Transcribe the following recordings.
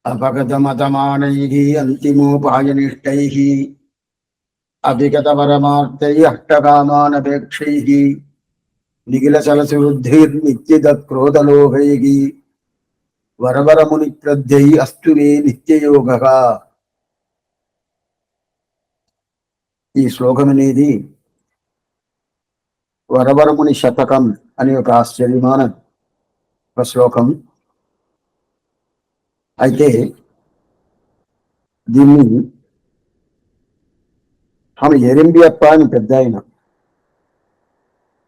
अपगतमतमानैः अन्तिमोपायनिष्ठैः अभिगतपरमार्थैः अष्टकामानपेक्षैः निखिलसलसुवृद्धिर्नित्यदक्रोधलोभैः वरवरमुनिप्रद्यैः अस्तु मे నిత్యయోగః. ఈ శ్లోకం అనేది వరవరముని శతకం అనే ఒక ఆశ్చర్యమైన ఒక శ్లోకం. అయితే దీన్ని ఆమె ఎరింబియప్ప అని పెద్ద ఆయన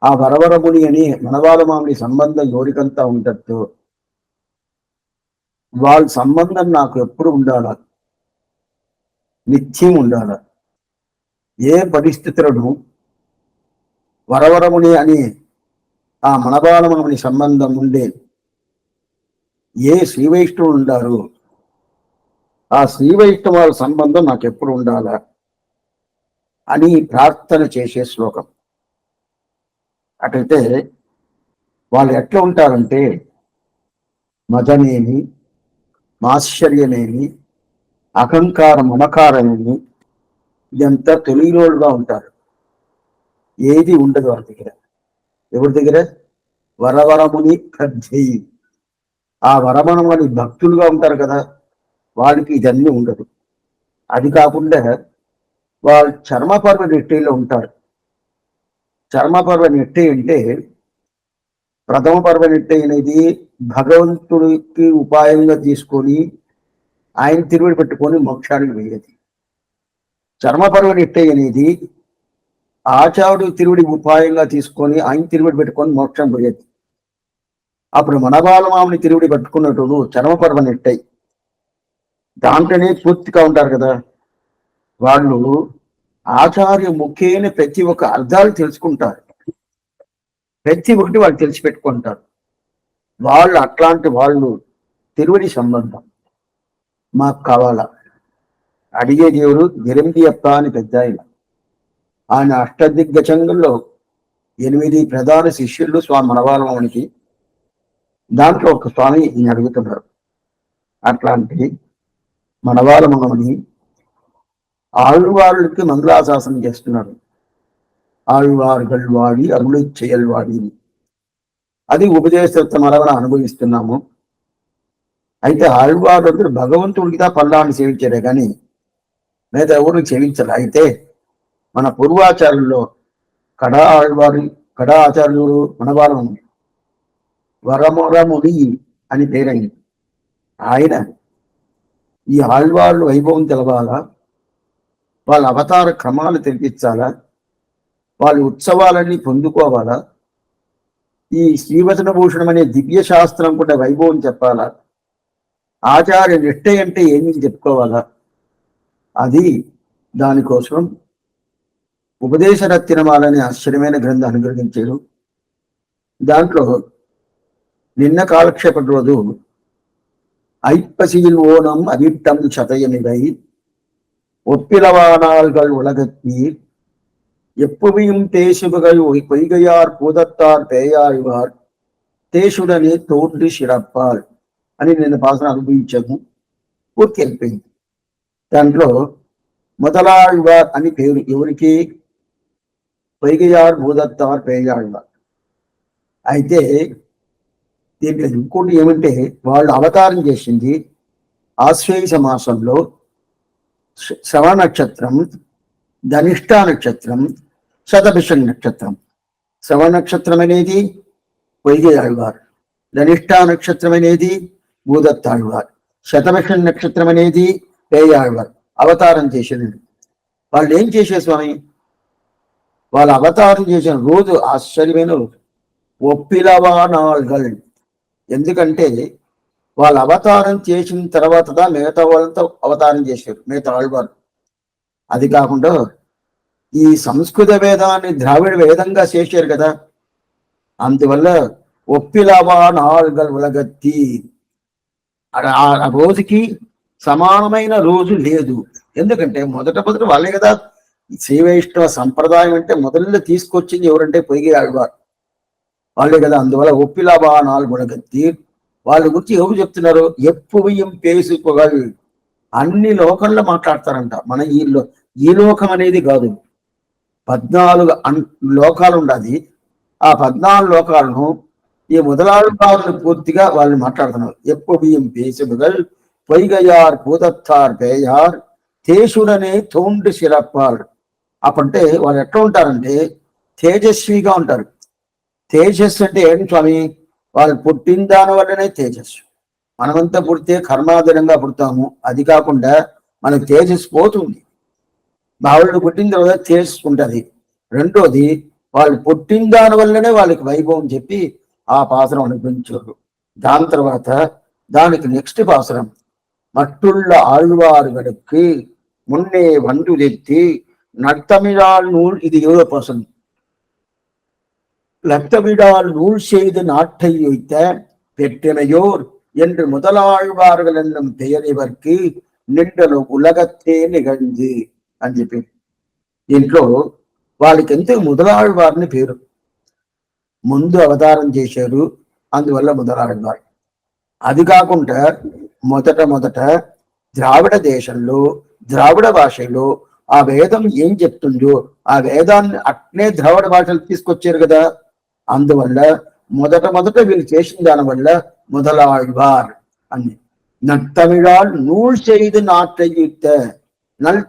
ఆ వరవరముని అని మనవాళ్ళ మామిడి సంబంధం ఎవరికంతా ఉంటుందో వాళ్ళ సంబంధం నాకు ఎప్పుడు ఉండాల, నిత్యం ఉండాల. ఏ పరిస్థితులను వరవరముని అని ఆ మనబాలముని సంబంధం ఉండే ఏ శ్రీ వైష్ణవులు ఉండారు ఆ శ్రీ వైష్ణవాల సంబంధం నాకు ఎప్పుడు ఉండాలా అని ప్రార్థన చేసే శ్లోకం. అటైతే వాళ్ళు ఎట్లా ఉంటారంటే మదనేమి, మాశ్చర్యమేమి, అహంకారం, మమకారమేమి ఇదంతా తొలిలోడుగా ఉంటారు. ఏది ఉండదు వాళ్ళ దగ్గర. ఎవరి దగ్గర? వరవరముని కధ్యేయి. ఆ వరవరముని భక్తులుగా ఉంటారు కదా, వాళ్ళకి ఇదన్నీ ఉండదు. అది కాకుండా వాళ్ళు చర్మపర్వ నెట్టేలో ఉంటారు. చర్మపర్వ నెట్టే అంటే ప్రథమ పర్వ నెట్టే అనేది భగవంతుడికి ఉపాయంగా తీసుకొని ఆయన తిరువడి పెట్టుకొని మోక్షానికి వెళ్ళేది. చర్మపర్వ నెట్టే అనేది ఆచార్యుడు తిరువడి ఉపాయంగా తీసుకొని ఆయన తిరువడి పెట్టుకొని మోక్షం పోయేది. అప్పుడు మనబాలమాముని తిరువడి పట్టుకున్నట్టు చర్మపర్వ నెట్టై దాంట్లోనే పూర్తిగా ఉంటారు కదా. వాళ్ళు ఆచార్య ముఖ్యమైన ప్రతి ఒక్క అర్థాలు తెలుసుకుంటారు, ప్రతి ఒక్కటి వాళ్ళు తెలిసిపెట్టుకుంటారు. వాళ్ళు అట్లాంటి వాళ్ళు తిరువడి సంబంధం మాకు కావాలా. అడిగే దేవుడు ఎరింబియప్ప అని పెద్ద ఆయన అష్టదిగ్గజంగంలో 8 ప్రధాన శిష్యులు స్వామి మనవాళ్ళకి. దాంట్లో ఒక స్వామి ఈయన అడుగుతున్నారు. అట్లాంటి మనవాళ్ళని ఆళ్వాళ్ళకి మంగళాశాసనం చేస్తున్నారు. ఆళ్వాர்கள் వాడి అరుళి చేయల్వాడి, అది ఉపదేశ మరవన అనుభవిస్తున్నాము. అయితే ఆళ్వారు భగవంతుడికి పల్లాన్ని సేవించారే కానీ లేదా ఎవరు సేవించారు. అయితే మన పూర్వాచార్యుల్లో కడా ఆచార్యుడు మనవారం వరమురముడి అని పేరైంది. ఆయన ఈ ఆళ్వాళ్ళు వైభవం తెలవాలా, వాళ్ళ అవతార క్రమాలు తెలిపించాలా, వాళ్ళ ఉత్సవాలన్నీ పొందుకోవాలా, ఈ శ్రీవచన భూషణం అనే దివ్య శాస్త్రం కూడా వైభవం చెప్పాలా, ఆచార్య నిష్ట అంటే ఏమి చెప్పుకోవాలా. అది దానికోసం ఉపదేశరత్నమాలని ఆశ్చర్యమైన గ్రంథం అనుగ్రహించాడు. దాంట్లో నిన్న కాలక్షేపం రోజు ஐப்பசியில் ஓணம் அவிட்டம் சதயமிவை ஒப்பிலவானாள்கள் உலகத்தீர் எப்பவையும் தேசுபுகள் பொய்கையார் பூதத்தார் பேயாழ்வார் தேசுடனே తోడ్రి శిరప్పాల్ అని నిన్న పాసన అనుభవించాము. పూర్తి అయిపోయింది. దాంట్లో మొదలాళ్వార్ అని పేరు ఎవరికి? పొయ్గయార్ భూదత్తార్ పేయాళ్వార్. అయితే దీంట్లో ఇంకోటి ఏమంటే వాళ్ళు అవతారం చేసింది ఆశ్వేయుష మాసంలో శ్రవణ నక్షత్రం, ధనిష్ట నక్షత్రం, శతభిష నక్షత్రం. శ్రవణ నక్షత్రం అనేది పొయ్గయాళ్వార్, ధనిష్ట నక్షత్రం అనేది భూదత్తాళ్వార్, శతభిష నక్షత్రం అనేది పేయాళ్వార్ అవతారం చేసేది. వాళ్ళు ఏం చేసే స్వామి? వాళ్ళ అవతారం చేసిన రోజు ఆశ్చర్యమైన రోజు, ఒప్పిలవానాళ్గల్. ఎందుకంటే వాళ్ళు అవతారం చేసిన తర్వాత మిగతా వాళ్ళతో అవతారం చేశారు, మిగతా ఆళ్వారు. అది కాకుండా ఈ సంస్కృత వేదాన్ని ద్రావిడ వేదంగా చేశారు కదా, అందువల్ల ఒప్పిలవానాళ్గల్ ఉలగత్తి ఆ రోజుకి సమానమైన రోజు లేదు. ఎందుకంటే మొదట వాళ్ళే కదా శ్రీ వైష్ణవ సంప్రదాయం అంటే మొదలు తీసుకొచ్చింది ఎవరంటే పొయ్గే ఆళ్వారు వాళ్ళే కదా. అందువల్ల ఒప్పిలవానాల్ ఉలగత్తి వాళ్ళ గురించి ఎవరు చెప్తున్నారు? ఎప్పుయం పేసుకొగల్, అన్ని లోకంలో మాట్లాడతారంట. మన ఈ లోకం అనేది కాదు, 14 లోకాలు ఉండాలి. ఆ 14 లోకాలను ఈ முதலாளிமார்கள் పూర్తిగా వాళ్ళు మాట్లాడుతున్నారు. ఎప్పుయం పేసుకొగల్ పొయ్గయార్ పూదత్తార్ పేయార్ తేషుడనే తోండు సిరప్పార్. అప్పుడంటే వాళ్ళు ఎట్లా ఉంటారంటే తేజస్విగా ఉంటారు. తేజస్సు అంటే ఏంటి స్వామి? వాళ్ళు పుట్టిన దాని వల్లనే తేజస్సు. మనమంతా పుడితే కర్మాధీనంగా పుడతాము, అది కాకుండా మనకు తేజస్సు పోతుంది. వాళ్ళు పుట్టిన తర్వాత తేజస్సు ఉంటుంది. రెండోది, వాళ్ళు పుట్టిన దాని వల్లనే వాళ్ళకి వైభవం చెప్పి ఆ పాసరం అనిపించారు. దాని తర్వాత దానికి నెక్స్ట్ పాసరం, మట్టుళ్ళ ఆళ్వారుగడుక్కి మున్నే వండుదెత్తి నట్టమిడాల్ నూల్, ఇది 7వ పాసరం. லத்தவிடால் நூல் செய்து நாட்டை வைத்த பெற்றமையோர் என்று முதலாழ்வார்கள் என்னும் பெயர் ఇవరికి నిండలు ఉలగత్తే నిగంది అని చెప్పి, దీంట్లో వాళ్ళకి ఎందుకు మొదలాళ్వారిని పేరు? ముందు అవతారం చేశారు, అందువల్ల మొదలాళ్వారు. అది కాకుండా మొదట ద్రావిడ దేశంలో ద్రావిడ భాషలో ఆ వేదం ఏం చెప్తుందో ఆ వేదాన్ని అట్నే ద్రావిడ భాషలు తీసుకొచ్చారు కదా. అందువల్ల మొదట వీళ్ళు చేసిన దానివల్ల మొదలాళ్వార్ అని. నట్టమిడాల్ నూల్ செய்து నాటయుత, నల్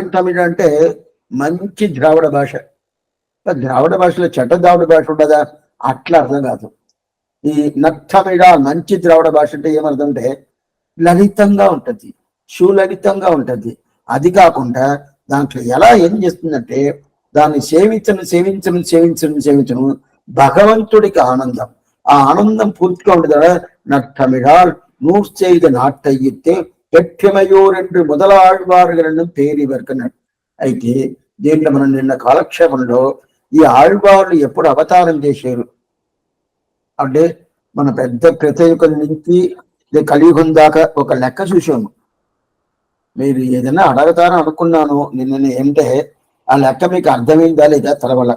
తమిళ అంటే మంచి ద్రావిడ భాష. ద్రావిడ భాషలో చెడ్డ ద్రావిడ భాష ఉండదా? అట్లా అర్థం కాదు. ఈ నట్టమిడాల్ మంచి ద్రావిడ భాష అంటే ఏమర్థం అంటే లలితంగా ఉంటుంది, సులలితంగా ఉంటుంది. అది కాకుండా దాంట్లో ఎలా ఏం చేస్తుందంటే దాన్ని సేవించను భగవంతుడికి ఆనందం. ఆ ఆనందం పూర్తిగా ఉంటుంది కదా. నట్టమిడాల్ నూర్ செய்து నాటయితే పెట్టిమయోర్ என்று முதலாழ்வார்கள் పేరు ఇవరకు. అయితే దీంట్లో మనం నిన్న కాలక్షేపంలో ఈ ఆళ్వార్లు ఎప్పుడు అవతారం చేశారు అంటే మన పెద్ద కృతయుగం నుంచి కలియుగం దాకా ఒక లెక్క చూసాము. మీరు ఏదైనా అడగతారని అనుకున్నాను నిన్న ఏంటంటే ఆ లెక్క మీకు అర్థమైందా లేదా తెలవల.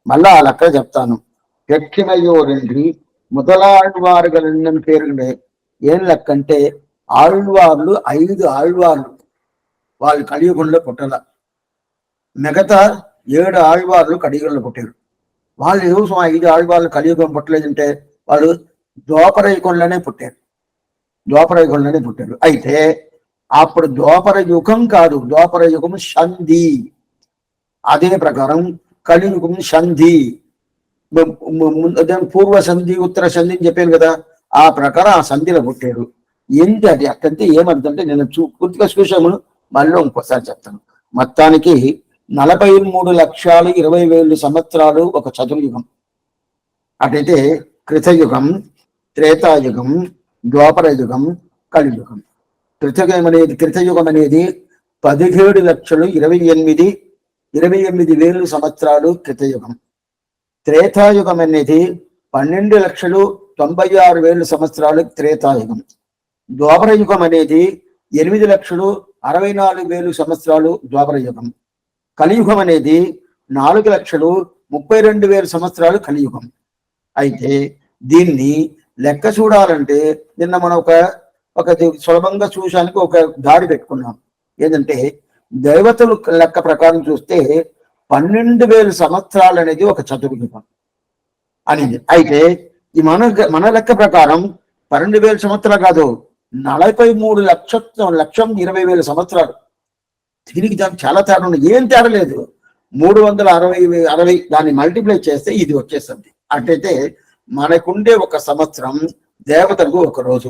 మళ్ళా ఆ లెక్క చెప్తాను. పెట్టిమయోరండి முதலாழ்வார்கள் పేరు ఏం లెక్క అంటే ఆళ్వార్లు 5 ఆళ్వార్లు వాళ్ళు కలియుగంలో పుట్టాల. మిగతా 7 ఆళ్వార్లు కలియుగంలో పుట్టారు. వాళ్ళు ఏమో 5 ఆళ్వార్లు కలియుగం పుట్టలేదంటే వాళ్ళు ద్వాపర యుగంలోనే పుట్టారు. అయితే అప్పుడు ద్వాపర యుగం కాదు, ద్వాపర యుగం సంధి. అదే ప్రకారం కలియుగం సంధి, పూర్వ సంధి ఉత్తర సంధి అని చెప్పాను కదా. ఆ ప్రకారం ఆ సంధిలో పుట్టారు. ఏంటి అది అక్కడంటే ఏమర్థంటే నేను పూర్తిగా చూసాము, మళ్ళీ ఇంకోసారి చెప్తాను. మొత్తానికి 43,20,000 సంవత్సరాలు ఒక చతుర్యుగం. అటైతే కృతయుగం, త్రేతాయుగం, ద్వాపర యుగం, కలియుగం. కృతయుగం అనేది 17,28,000 సంవత్సరాలు కృతయుగం. త్రేతాయుగం అనేది 12,96,000 సంవత్సరాలు త్రేతాయుగం. ద్వాపర యుగం అనేది 8,64,000 సంవత్సరాలు ద్వాపర యుగం. కలియుగం అనేది 4,32,000 సంవత్సరాలు కలియుగం. అయితే దీన్ని లెక్క చూడాలంటే నిన్న మనం ఒక సులభంగా చూసానికి ఒక దారి పెట్టుకున్నాం. ఏంటంటే దేవతలు లెక్క ప్రకారం చూస్తే 12,000 సంవత్సరాలు అనేది ఒక చతుర్యుగం అనేది. అయితే ఈ మన లెక్క ప్రకారం 12,000 సంవత్సరాలు కాదు, 43,20,000 సంవత్సరాలు. దీనికి దానికి చాలా తేడా ఉంది. ఏం తేడా లేదు, 360 దాన్ని మల్టిప్లై చేస్తే ఇది వచ్చేస్తుంది. అట్టయితే మనకుండే ఒక సంవత్సరం దేవతలకు ఒక రోజు.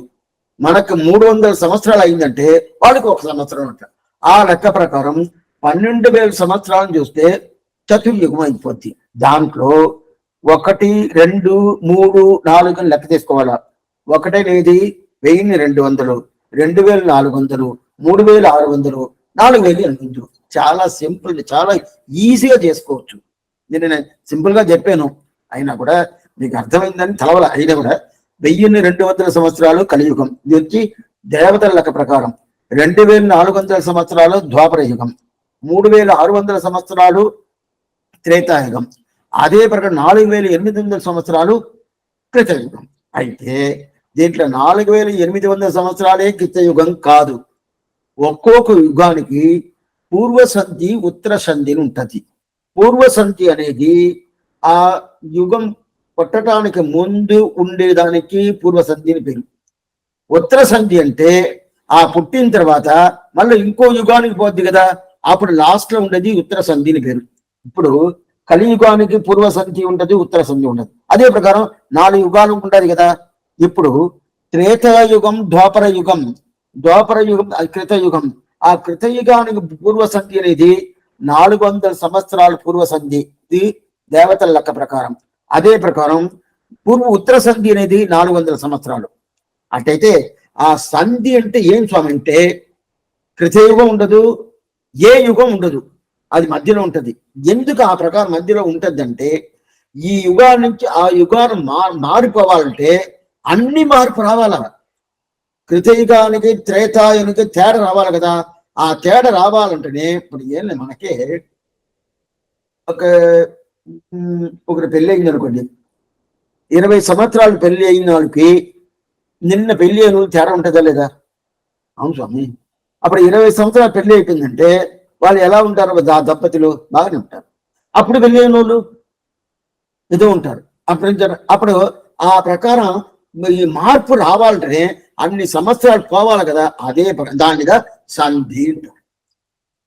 మనకు 300 సంవత్సరాలు అయిందంటే వాళ్ళకి ఒక సంవత్సరం ఉంటారు. ఆ లెక్క ప్రకారం 12,000 సంవత్సరాలను చూస్తే చతుర్యుగం అయిపోద్ది. దాంట్లో 1, 2, 3, 4 లెక్క తీసుకోవాలా. 1 1,200, 2,400, 3,600, 4,800. చాలా సింపుల్, చాలా ఈజీగా చేసుకోవచ్చు. నేను సింపుల్ గా చెప్పాను, అయినా కూడా మీకు అర్థమైందని తెలవాల. అయినా కూడా 1,200 సంవత్సరాలు కలియుగం. ఇది వచ్చి దేవతల లెక్క ప్రకారం 2,400 సంవత్సరాలు ద్వాపర యుగం, 3,600 సంవత్సరాలు త్రేతాయుగం. అదే ప్రకారం 4,800 సంవత్సరాలు కృతయుగం. అయితే దీంట్లో 4800 సంవత్సరాలే కృతయుగం కాదు. ఒక్కొక్క యుగానికి పూర్వ సంధి ఉత్తర సంధి ఉంటది. పూర్వ సంధి అనేది ఆ యుగం పుట్టడానికి ముందు ఉండేదానికి పూర్వ సంధిని పేరు. ఉత్తర సంధి అంటే ఆ పుట్టిన తర్వాత మళ్ళీ ఇంకో యుగానికి పోద్ది కదా, అప్పుడు లాస్ట్ లో ఉండేది ఉత్తర సంధిని పేరు. ఇప్పుడు కలియుగానికి పూర్వ సంధి ఉంటది, ఉత్తర సంధి ఉండదు. అదే ప్రకారం 4 యుగాలు ఉంటది కదా. ఇప్పుడు త్రేతాయుగం, ద్వాపర యుగం, ద్వాపర యుగం, కృతయుగం. ఆ కృతయుగానికి పూర్వ సంధి అనేది 400 సంవత్సరాలు పూర్వ సంధి, ఇది దేవతల లెక్క ప్రకారం. అదే ప్రకారం ఉత్తర సంధి అనేది 400 సంవత్సరాలు. అటైతే ఆ సంధి అంటే ఏం స్వామి అంటే కృతయుగం ఉండదు, ఏ యుగం ఉండదు, అది మధ్యలో ఉంటది. ఎందుకు ఆ ప్రకారం మధ్యలో ఉంటది అంటే ఈ యుగాల నుంచి ఆ యుగాన్ని మారిపోవాలంటే అన్ని మార్పు రావాల. కృతయుగానికి త్రేతాయునికి తేడా రావాలి కదా. ఆ తేడా రావాలంటేనే ఇప్పుడు ఏం మనకి ఒకటి పెళ్లి అయింది అనుకోండి, 20 సంవత్సరాలు పెళ్లి అయిన వాళ్ళకి నిన్న పెళ్లి అయిన తేడా ఉంటుందా లేదా? అవును స్వామి. అప్పుడు 20 సంవత్సరాలు పెళ్లి అయిపోయిందంటే వాళ్ళు ఎలా ఉంటారు? దంపతులు బాగానే ఉంటారు. అప్పుడు పెళ్లి అయిన వాళ్ళు ఏదో ఉంటారు. అప్పుడు ఆ ప్రకారం ఈ మార్పు రావాలంటే అన్ని సంవత్సరాలు పోవాలి కదా. అదే దానిగా సంధి.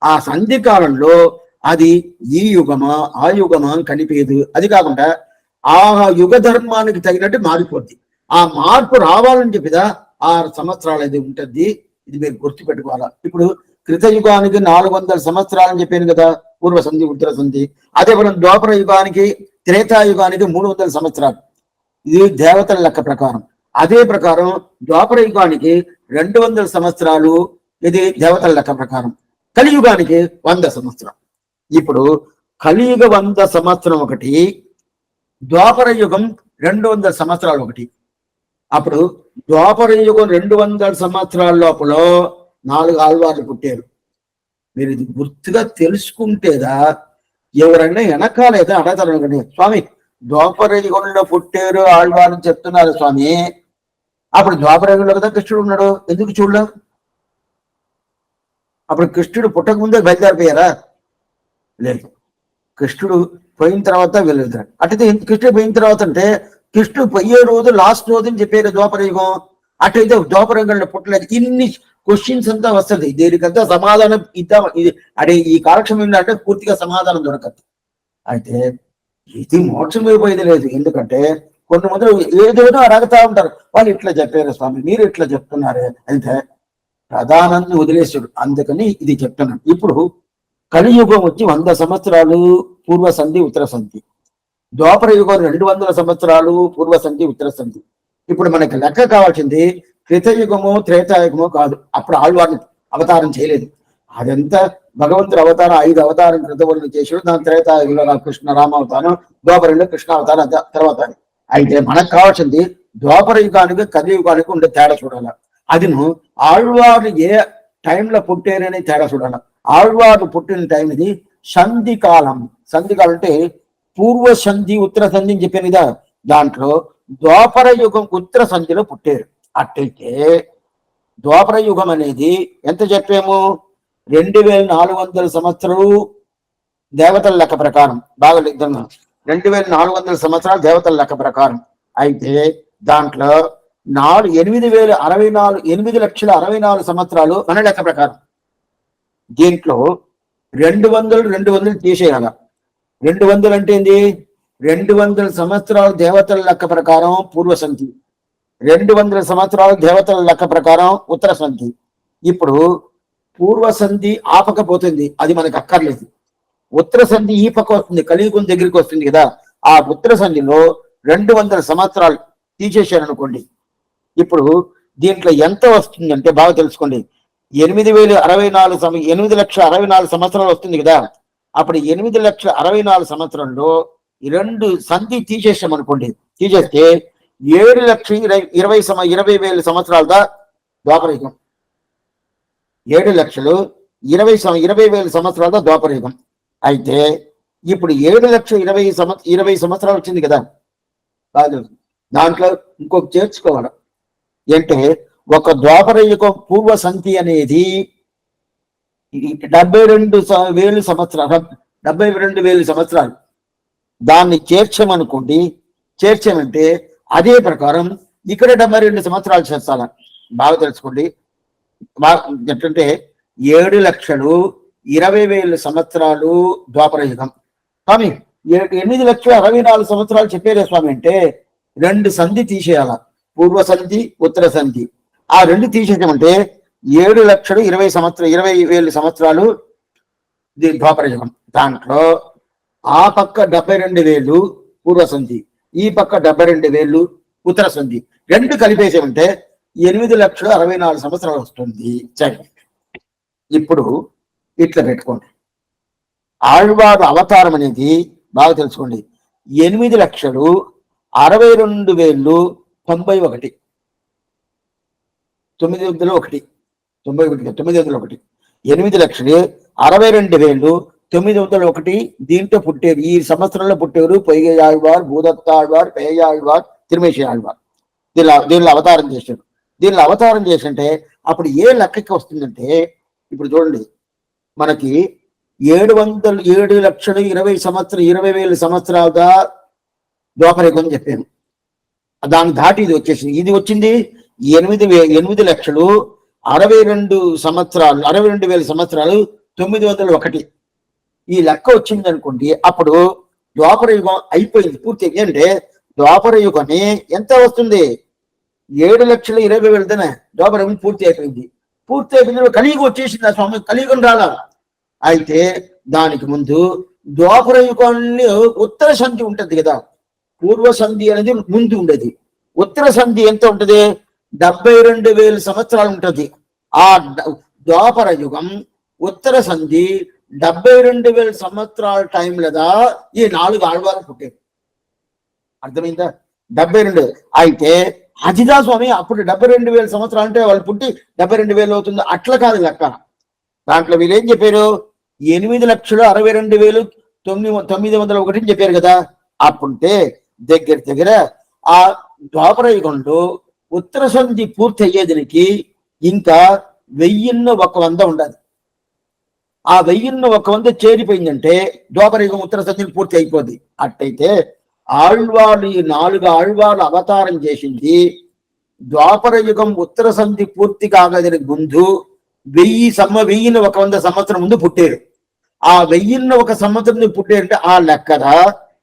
ఆ సంధి కాలంలో అది ఈ యుగమా ఆ యుగమా అని కనిపించదు. అది కాకుండా ఆ యుగ ధర్మానికి తగినట్టు మారిపోద్ది. ఆ మార్పు రావాలని చెప్పిదా 6 సంవత్సరాలు అది ఉంటుంది. ఇది మీరు గుర్తుపెట్టుకోవాలా. ఇప్పుడు కృతయుగానికి 400 సంవత్సరాలని చెప్పాను కదా, పూర్వ సంధి ఉత్తర సంధి. అదే మనం ద్వాపర యుగానికి త్రేతాయుగానికి 300 సంవత్సరాలు, ఇది దేవతల లెక్క ప్రకారం. అదే ప్రకారం ద్వాపర యుగానికి 200 సంవత్సరాలు, ఇది దేవతల లెక్క ప్రకారం. కలియుగానికి 100 సంవత్సరం. ఇప్పుడు కలియుగ 100 సంవత్సరం ఒకటి, ద్వాపర యుగం 200 సంవత్సరాలు ఒకటి. అప్పుడు ద్వాపర యుగం 200 సంవత్సరాల లోపల 4 ఆళ్వార్లు పుట్టారు. మీరు ఇది గుర్తుగా తెలుసుకుంటేదా ఎవరైనా వెనకాలేదా అడగతారు అనుకోండి, స్వామి ద్వాపర యుగంలో పుట్టారు ఆళ్వార్లు చెప్తున్నారు స్వామి, అప్పుడు ద్వాపర యుగంలో కదా కృష్ణుడు ఉన్నాడు, ఎందుకు చూడలేం? అప్పుడు కృష్ణుడు పుట్టక ముందే బయలుదేరిపోయారా? లేదు, కృష్ణుడు పోయిన తర్వాత వెళ్తాడు. అటైతే కృష్ణుడు పోయిన తర్వాత అంటే కృష్ణుడు పోయే రోజు లాస్ట్ రోజు అని చెప్పారు ద్వాపర యుగం. అటైతే ద్వాపర యుగంలో పుట్టలేదు. ఇన్ని క్వశ్చన్స్ అంతా వస్తుంది. దీనికంతా సమాధానం ఇద్దాం. ఇది అదే ఈ కాలక్షేమం అంటే పూర్తిగా సమాధానం దొరకదు. అయితే ఇది మోక్షం అయిపోయేది లేదు. ఎందుకంటే కొన్ని మంది ఏదేదో అడగతా ఉంటారు, వాళ్ళు ఇట్లా చెప్పారు స్వామి, మీరు ఇట్లా చెప్తున్నారే అంటే ప్రధానాన్ని వదిలేశాడు. అందుకని ఇది చెప్తున్నాను. ఇప్పుడు కలియుగం వచ్చి 100 సంవత్సరాలు పూర్వ సంధి ఉత్తర సంధి, ద్వాపర యుగం 200 సంవత్సరాలు పూర్వ సంధి ఉత్తర సంధి. ఇప్పుడు మనకి లెక్క కావాల్సింది కృతయుగమో త్రేతాయుగమో కాదు. అప్పుడు ఆళ్వారిని అవతారం చేయలేదు. అదంతా భగవంతుడు అవతారం 5 అవతారం కృతవులను చేసాడు. దాని త్రేతాయుగంలో కృష్ణ రామావతారం, ద్వాపరంలో కృష్ణ అవతారం తర్వాత. అయితే మనకు కావాల్సింది ద్వాపర యుగానికి కలియుగానికి ఉండే తేడా చూడాలి. అదిను ఆళ్వారు ఏ టైంలో పుట్టారని తేడా చూడాలి. ఆళ్వారు పుట్టిన టైం ఇది సంధి కాలం. సంధి కాలం అంటే పూర్వ సంధి ఉత్తర సంధి అని చెప్పాను కదా, దాంట్లో ద్వాపర యుగం ఉత్తర సంధిలో పుట్టారు. అట్టయితే ద్వాపర యుగం అనేది ఎంత చెప్పాము? 2400 సంవత్సరాలు దేవతల లెక్క ప్రకారం. బాగా 2400 సంవత్సరాలు దేవతల లెక్క ప్రకారం. అయితే దాంట్లో 8,64,8,64,000 సంవత్సరాలు మన లెక్క ప్రకారం. దీంట్లో 200 తీసేయాల. 200 అంటే ఏంది? 200 సంవత్సరాలు దేవతల లెక్క ప్రకారం పూర్వ సంధి, 200 సంవత్సరాలు దేవతల లెక్క ప్రకారం ఉత్తర సంధి. ఇప్పుడు పూర్వ సంధి ఆపకపోతుంది, అది మనకు అక్కర్లేదు. ఉత్తర సంధి ఈ పక్క వస్తుంది, కలియుగం దగ్గరికి వస్తుంది కదా. ఆ ఉత్తర సంధిలో 200 సంవత్సరాలు తీసేశారు అనుకోండి. ఇప్పుడు దీంట్లో ఎంత వస్తుందంటే బాగా తెలుసుకోండి. 8,64,8,64,000 సంవత్సరాలు వస్తుంది కదా. అప్పుడు 8,64,000 సంవత్సరంలో 2 సంధి తీసేసాం అనుకోండి. తీసేస్తే 7,20,000 సంవత్సరాలదా ద్వాపరయుగం. 7,20,000 సంవత్సరాలదా ద్వాపరయుగం. అయితే ఇప్పుడు 7,20,000 సంవత్సరాలు వచ్చింది కదా. కాదు, దాంట్లో ఇంకొక చేర్చుకోవాలి అంటే ఒక ద్వాపర యుగ పూర్వ సంధి అనేది 72,000 సంవత్సరాలు, 72,000 సంవత్సరాలు. దాన్ని చేర్చమనుకోండి, చేర్చామంటే అదే ప్రకారం ఇక్కడ 72 సంవత్సరాలు చేస్తాను. బాగా తెలుసుకోండి. ఎట్లంటే 7,20,000 సంవత్సరాలు ద్వాపర యుగం. స్వామి 8,64,000 సంవత్సరాలు చెప్పారే స్వామి అంటే 2 సంధి తీసేయాల, పూర్వ సంధి ఉత్తర సంధి. ఆ 2 తీసేసామంటే 7,20,000 సంవత్సరాలు ద్వాపర యుగం. దాంట్లో ఆ పక్క 72,000 పూర్వ సంధి, ఈ పక్క 72,000 ఉత్తర సంధి. 2 కలిపేసామంటే 8,64,000 సంవత్సరాలు వస్తుంది. సరే, ఇప్పుడు ఇట్లా పెట్టుకోండి. ఆళ్వారు అవతారం అనేది బాగా తెలుసుకోండి. 8,62,92,091 901 8,62,92,901 దీంట్లో పుట్టేరు. ఈ సంవత్సరంలో పుట్టేరు పొయ్గై ఆళ్వార్, భూదత్తాళ్వార్, పేయాళ్వార్, తిరుమేషి ఆళ్వార్. దీనిలో అవతారం చేశాడు. దీనిలో అవతారం చేసింటే అప్పుడు ఏ లెక్కకి వస్తుందంటే, ఇప్పుడు చూడండి, మనకి 7,20,000 సంవత్సరాలుగా ద్వాపరయుగం చెప్పాను. దాన్ని దాటి ఇది వచ్చేసింది. ఇది వచ్చింది 8,62,000 సంవత్సరాలు, 62,000 సంవత్సరాలు 901. ఈ లెక్క వచ్చింది అనుకోండి, అప్పుడు ద్వాపర యుగం అయిపోయింది పూర్తి. అంటే ద్వాపర యుగమే ఎంత వస్తుంది? 7,20,000 ద్వాపర యుగం పూర్తి అయిపోయింది. పూర్తి అయిపోయింది, కలియుగం వచ్చేసింది. ఆ స్వామి కలియుగం రాలా. అయితే దానికి ముందు ద్వాపర యుగాన్ని ఉత్తర సంధి ఉంటుంది కదా, పూర్వ సంధి అనేది ముందు ఉండేది. ఉత్తర సంధి ఎంత ఉంటుంది? 72,000 సంవత్సరాలు ఉంటుంది. ఆ ద్వాపర యుగం ఉత్తర సంధి 72,000 సంవత్సరాల టైంలోదా ఈ 4 ఆళ్వారు పుట్టారు. అర్థమైందా? 72. అయితే అజిదా స్వామి అప్పుడు 72,000 సంవత్సరాలు అంటే వాళ్ళు పుట్టి 72,000 అవుతుంది. అట్లా కాదు లెక్క. దాంట్లో వీళ్ళు ఏం చెప్పారు? 8,62,901 అని చెప్పారు కదా. అప్పుంటే దగ్గర ఆ ద్వాపర యుగంలో ఉత్తర సంధి పూర్తి అయ్యేదానికి ఇంకా 1,100 ఉండాలి. ఆ 1,100 చేరిపోయిందంటే ద్వాపర యుగం ఉత్తర సంధి పూర్తి అయిపోద్ది. అట్టయితే ఆళ్వాళ్ళు, ఈ 4 ఆళ్వాళ్ళు అవతారం చేసింది ద్వాపర యుగం ఉత్తర సంధి పూర్తి కాగడానికి ముందు 1,100 సంవత్సరం ముందు పుట్టారు. ఆ 1,100 సంవత్సరం పుట్టారంటే ఆ లెక్కన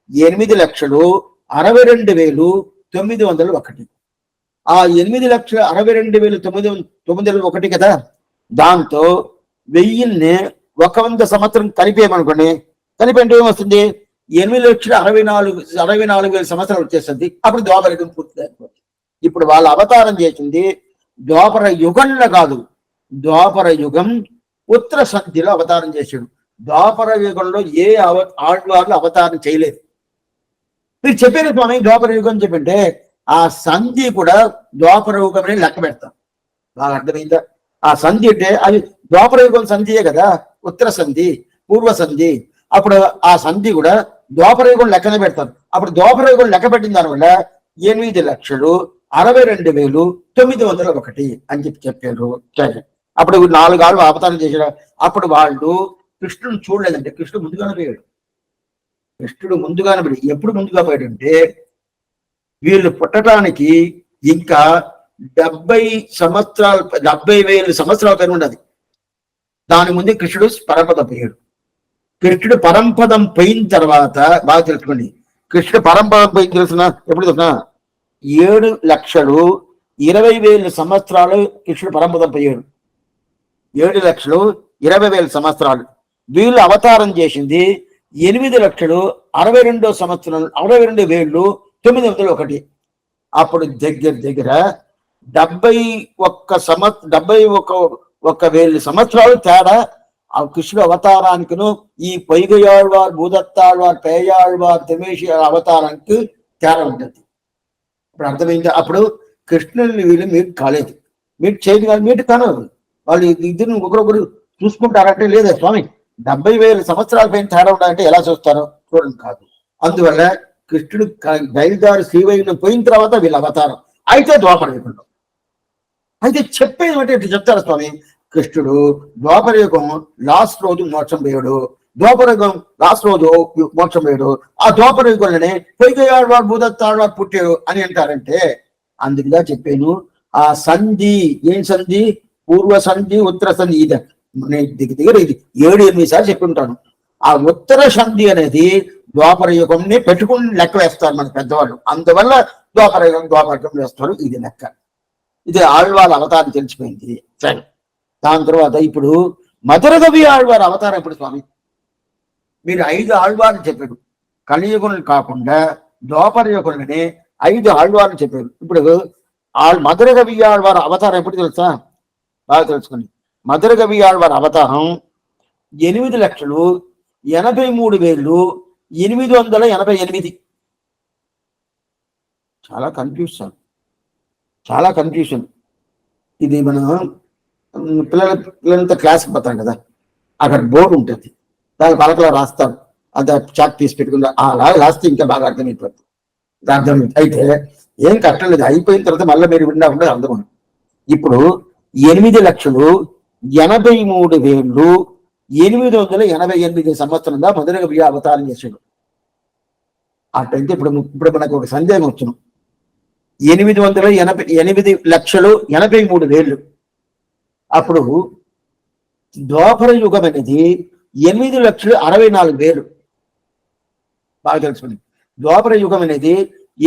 8,62,901. ఆ 8,62,901 కదా. దాంతో 1,100 సంవత్సరం కలిపేయమనుకోండి. కలిపేంటే ఏమొస్తుంది? 8,64,000 సంవత్సరాలు వచ్చేస్తుంది. అప్పుడు ద్వాపర యుగం పూర్తి అయిపోతుంది. ఇప్పుడు వాళ్ళ అవతారం చేసింది ద్వాపర యుగంలో కాదు, ద్వాపర యుగం ఉత్తర సంధిలో అవతారం చేశాడు. ద్వాపర యుగంలో ఏ ఆళ్వార్లు అవతారం చేయలేదు. మీరు చెప్పారు స్వామి ద్వాపర యుగం చెప్పింటే ఆ సంధి కూడా ద్వాపర యుగం అని లెక్క పెడతాం. బాగా అర్థమైందా? ఆ సంధి అంటే అది ద్వాపర యుగం సంధియే కదా, ఉత్తర సంధి పూర్వ సంధి. అప్పుడు ఆ సంధి కూడా ద్వాపర యుగం లెక్కనే పెడతారు. అప్పుడు ద్వాపర యుగం లెక్క పెట్టిన దానివల్ల 8,62,901 అని చెప్పారు. అప్పుడు 4 ఆళ్ళు అవతారం చేశారు. అప్పుడు వాళ్ళు కృష్ణుని చూడలేదంటే కృష్ణుడు ముందుగానే పోయాడు. ఎప్పుడు ముందుగా పోయాడంటే వీళ్ళు పుట్టడానికి ఇంకా 70,000 సంవత్సరాల పైన ఉండదు. దాని ముందు కృష్ణుడు పరపదం పోయాడు. కృష్ణుడు పరంపదం పోయిన తర్వాత బాగా తెలుసుకోండి, కృష్ణుడు పరంపదం పోయిన తెలుసిన ఎప్పుడు తెలుసిన 7,20,000 సంవత్సరాలు కృష్ణుడు పరంపదం పోయాడు. 7,20,000 సంవత్సరాలు. వీళ్ళు అవతారం చేసింది 8,62,000 సంవత్సరం, 62,901. అప్పుడు దగ్గర 71,000 సంవత్సరాలు తేడా ఆ కృష్ణుడు అవతారానికిను ఈ పొయ్గయాళ్వార్, భూదత్తాళ్వార్, పేయాళ్వార్, తిరుమేషి అవతారానికి తేడా ఉంటుంది. ఇప్పుడు అర్థమైంది. అప్పుడు కృష్ణుని వీళ్ళు మీట్ కాలేదు, మీట్ చేయదు కానీ మీట్ కానరు. వాళ్ళు ఇద్దరు ఒకరొకరు చూసుకుంటారంటే లేదా స్వామి 70,000 సంవత్సరాల పైన తేడా ఉండాలంటే ఎలా చూస్తారో చూడండి. కాదు. అందువల్ల కృష్ణుడు బయలుదారి శ్రీవైకుంఠం పోయిన తర్వాత వీళ్ళ అవతారం. అయితే ద్వాపర యుగంలో అయితే చెప్పేది అంటే ఇట్లా చెప్తారు స్వామి. కృష్ణుడు ద్వాపర యుగం లాస్ట్ రోజు మోక్షం పోయాడు, ద్వాపర యుగం లాస్ట్ రోజు మోక్షం పోయాడు, ఆ ద్వాపర యుగంలోనే పొయ్యివాడు భూదత్తాళ్వారు పుట్టాడు అని అంటారంటే అందుకుగా చెప్పాను. ఆ సంధి ఏం సంధి? పూర్వ సంధి, ఉత్తర సంధి. ఇది దగ్గర ఇది 7-8 సార్లు చెప్పి ఉంటాను. ఆ ఉత్తర సంధి అనేది ద్వాపర యుగంని పెట్టుకుని లెక్క వేస్తారు మన పెద్దవాళ్ళు. అందువల్ల ద్వాపర యుగం వేస్తారు. ఇది లెక్క. ఇది ఆళ్వాళ్ళ అవతారం తెలిసిపోయింది. సరే, దాని తర్వాత ఇప్పుడు మధుర కవి ఆళ్వారి అవతారం ఎప్పుడు స్వామి? మీరు 5 ఆళ్వార్లు చెప్పారు. కలియుగం కాకుండా ద్వాపర యుగంలోనే 5 ఆళ్వార్లు చెప్పారు. ఇప్పుడు మధుర కవి ఆళ్వారి అవతారం ఎప్పుడు తెలుసా? బాగా తెలుసుకుని. మధుర కవి ఆళ్వారి అవతారం 8,83,888. చాలా కన్ఫ్యూషన్. ఇది మనం పిల్లలంతా క్లాస్కి పోతాం కదా, అక్కడ బోర్డు ఉంటుంది, దాని పలకలో రాస్తారు. అది చాక్ తీసి పెట్టుకుందా అలా రాస్తే ఇంకా బాగా అర్థమైపోతుంది. అయితే ఏం కట్టలేదు, అయిపోయిన తర్వాత మళ్ళీ మీరు విన్నా ఉండదు అర్థం. ఇప్పుడు 8,83,888 సంవత్సరంగా మధుర కవి అవతారం చేశాడు. అట్టయితే ఇప్పుడు మనకు ఒక సందేహం వచ్చును. 8,83,000 అప్పుడు ద్వాపర యుగం అనేది 8,64,000. బాగా తెలుసుకుంది. ద్వాపర యుగం అనేది